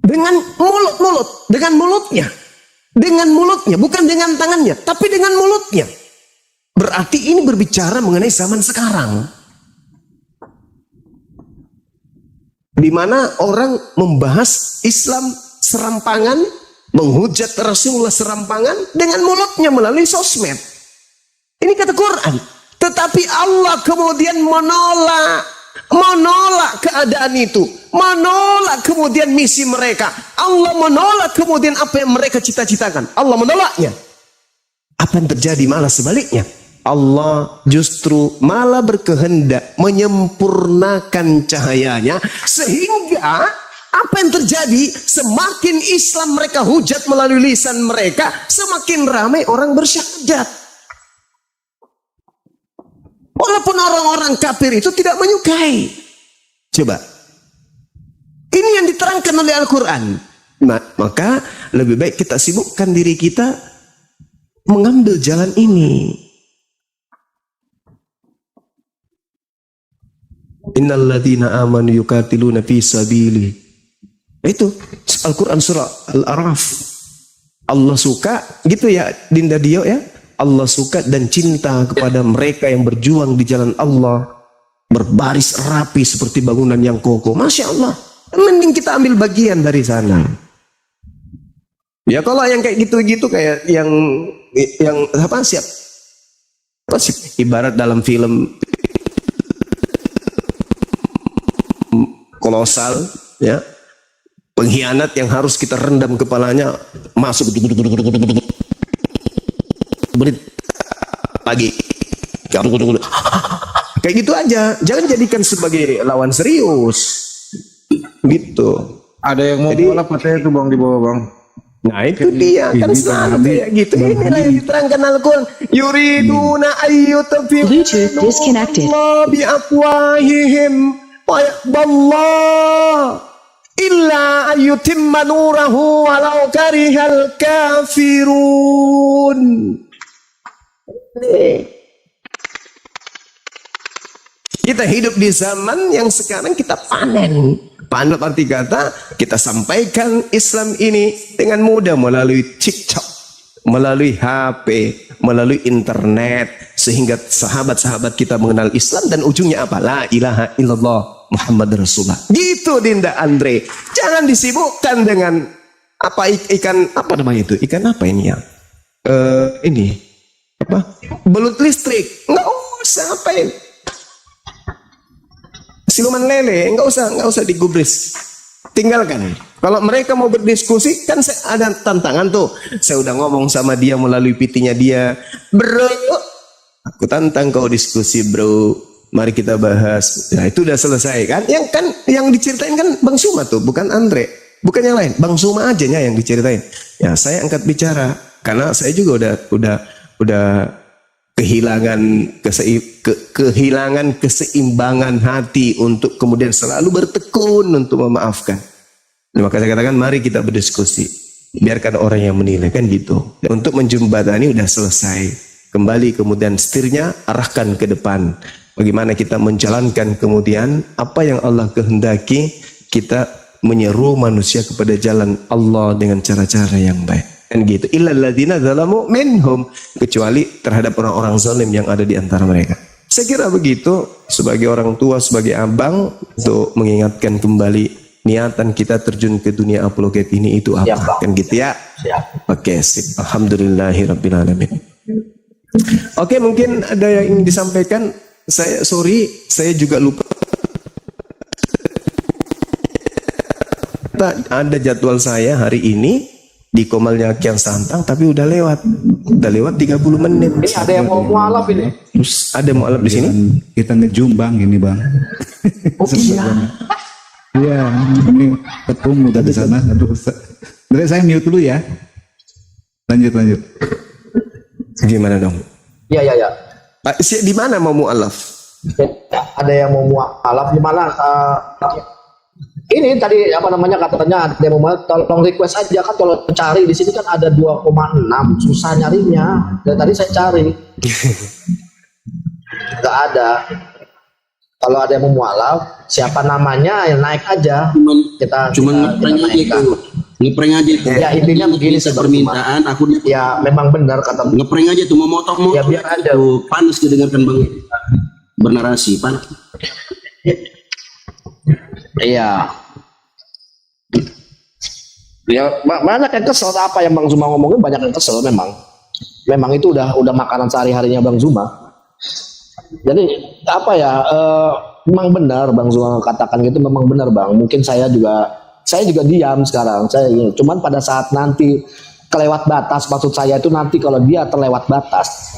Dengan mulut-mulut, dengan mulutnya, bukan dengan tangannya, tapi dengan mulutnya. Berarti ini berbicara mengenai zaman sekarang, di mana orang membahas Islam serampangan, menghujat Rasulullah serampangan dengan mulutnya melalui sosmed. Ini kata Quran. Tetapi Allah kemudian menolak keadaan itu, menolak kemudian misi mereka. Allah menolak kemudian apa yang mereka cita-citakan. Allah menolaknya. Apa yang terjadi malah sebaliknya. Allah justru malah berkehendak menyempurnakan cahayanya, sehingga apa yang terjadi, semakin Islam mereka hujat melalui lisan mereka, semakin ramai orang bersyahadat. Walaupun orang-orang kafir itu tidak menyukai. Coba, ini yang diterangkan oleh Al-Quran. Maka lebih baik kita sibukkan diri kita mengambil jalan ini. Innal ladzina amanu yuqatiluna fi sabili. Itu Al-Quran surah Al-A'raf. Allah suka gitu ya Dinda Dio ya. Allah suka dan cinta kepada mereka yang berjuang di jalan Allah, berbaris rapi seperti bangunan yang kokoh. Masya Allah. Mending kita ambil bagian dari sana. Ya kalau yang kayak gitu-gitu kayak yang apa siap? Ibarat dalam film kolosal ya, pengkhianat yang harus kita rendam kepalanya, masuk berit lagi kayak gitu aja. Jangan jadikan sebagai lawan serius gitu. Ada yang mau balap katanya tuh Bang di bawah Bang. Nah itu dia kan selalu kayak gitu. Inilah yang diterangkan Al-Quran. Yuriduna ayyutfi'u bi afwahihim wa ya'ballahu illa ayyutimma nurahu walau karihal kafirun. Kita hidup di zaman yang sekarang kita panen. Panen arti kata kita sampaikan Islam ini dengan mudah melalui TikTok, melalui HP, melalui internet, sehingga sahabat-sahabat kita mengenal Islam dan ujungnya apa? La ilaha illallah Muhammad Rasulullah. Gitu Dinda Andre. Jangan disibukkan dengan apa ikan apa namanya itu? Ikan apa ini ya? Ini apa? Belut listrik. Enggak Siapa ini? Siluman lele, nggak usah digubris. Tinggalkan. Kalau mereka mau berdiskusi, kan ada tantangan tuh. Saya udah ngomong sama dia melalui PT-nya dia. Bro, aku tantang kau diskusi bro. Mari kita bahas. Nah itu udah selesai kan? Yang diceritain kan Bang Suma tuh, bukan Andre. Bukan yang lain. Bang Suma aja yang diceritain. Ya saya angkat bicara. Karena saya juga udah kehilangan keseimbangan hati untuk kemudian selalu bertekun untuk memaafkan. Nah, maka saya katakan mari kita berdiskusi, biarkan orang yang menilai, kan gitu. Untuk menjembatani udah selesai, kembali kemudian setirnya arahkan ke depan. Bagaimana kita menjalankan kemudian apa yang Allah kehendaki, kita menyeru manusia kepada jalan Allah dengan cara-cara yang baik. Kan gitu. Illal ladzina zalamu minhum, kecuali terhadap orang-orang zalim yang ada di antara mereka. Saya kira begitu, sebagai orang tua, sebagai abang, untuk mengingatkan kembali niatan kita terjun ke dunia apologet ini itu apa? Siap, kan gitu ya? Siap. Oke, sip. Alhamdulillahirabbil alamin. Oke, mungkin ada yang ingin disampaikan. Saya juga lupa. Ada jadwal saya hari ini di Komalnya Kian Santang, tapi udah lewat 30 menit. Ini ada yang mau mualaf ini. Terus ada mualaf di sini? Kita nge-zoom bang ini bang. Oh iya. Iya, ini ketum udah di sana. Aduh, saya mute dulu ya. Lanjut. Gimana dong? Iya. Di mana mau mualaf? Ada yang mau mualaf di mana? Ini tadi apa namanya, katanya ada yang mau tolong request aja kan, kalau cari di sini kan ada 2,6, susah nyarinya. Dan tadi saya cari. Nggak ada. Kalau ada yang mau mualaf, siapa namanya yang naik aja. Cuman ngeprank aja itu. Ya intinya begini, permintaan aku. Ya memang benar kata. Ngeprank aja tuh, mau motong. Ya biar ada. Panas didengarkan bang. Bernarasi panas. Iya. Ya banyak yang kesel, apa yang Bang Zuma ngomongin banyak yang kesel memang. Memang itu udah makanan sehari-harinya Bang Zuma. Jadi apa ya, memang benar Bang Zuma katakan gitu, memang benar Bang. Mungkin saya juga diam sekarang. Cuman pada saat nanti kelewat batas, maksud saya itu nanti kalau dia terlewat batas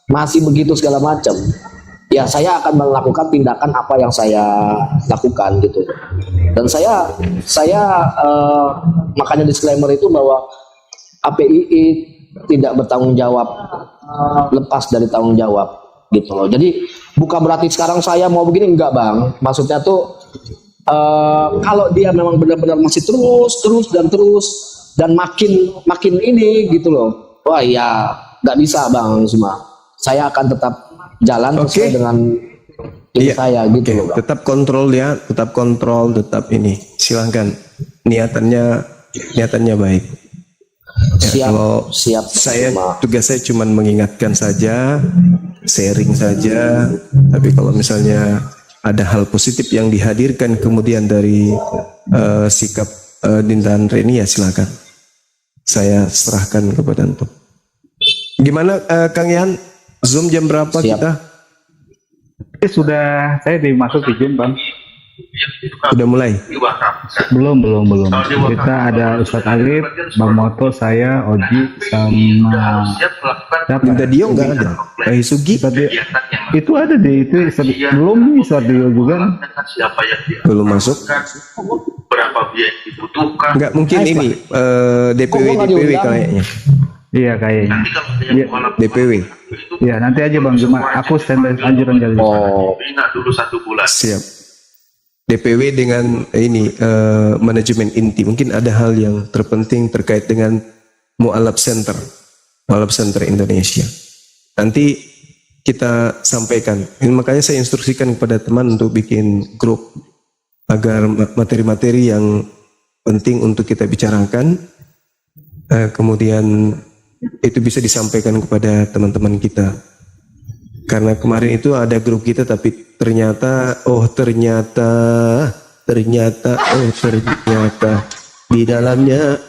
masih begitu segala macam, ya saya akan melakukan tindakan apa yang saya lakukan gitu. Dan saya makanya disclaimer itu bahwa APII tidak bertanggung jawab, lepas dari tanggung jawab gitu loh. Jadi bukan berarti sekarang saya mau begini, enggak Bang. Maksudnya tuh kalau dia memang benar-benar masih terus dan makin ini gitu loh. Wah ya nggak bisa Bang semua. Saya akan tetap jalan sesuai dengan saya gitu loh Bang. Tetap kontrol, tetap ini. Silahkan, niatannya baik. Ya, siap. Tugas saya cuma mengingatkan saja, sharing saja. Tapi kalau misalnya ada hal positif yang dihadirkan kemudian dari sikap Dindan Reni, ya silakan. Saya serahkan kepada antum. Gimana Kang Yan? Zoom jam berapa kita? Sudah, saya dimasuk di Zoom Bang. Udah mulai? Belum. Kita ada Ustadz Alif, Bang Moto, saya, Oji, sama Dinda Dio nggak ada? Sugi? Itu ada di itu belum bisa Dio juga. Belum masuk? Berapa biaya yang dibutuhkan? Nggak mungkin ini DPW kayaknya. Iya kayaknya. DPW. Iya nanti aja Bang, cuma aku standby anjuran kali. Bina dulu 1 bulan. Siap. DPW dengan ini manajemen inti, mungkin ada hal yang terpenting terkait dengan Mu'alaf Center Indonesia. Nanti kita sampaikan. Ini makanya saya instruksikan kepada teman untuk bikin grup agar materi-materi yang penting untuk kita bicarakan kemudian itu bisa disampaikan kepada teman-teman kita. Karena kemarin itu ada grup kita tapi ternyata di dalamnya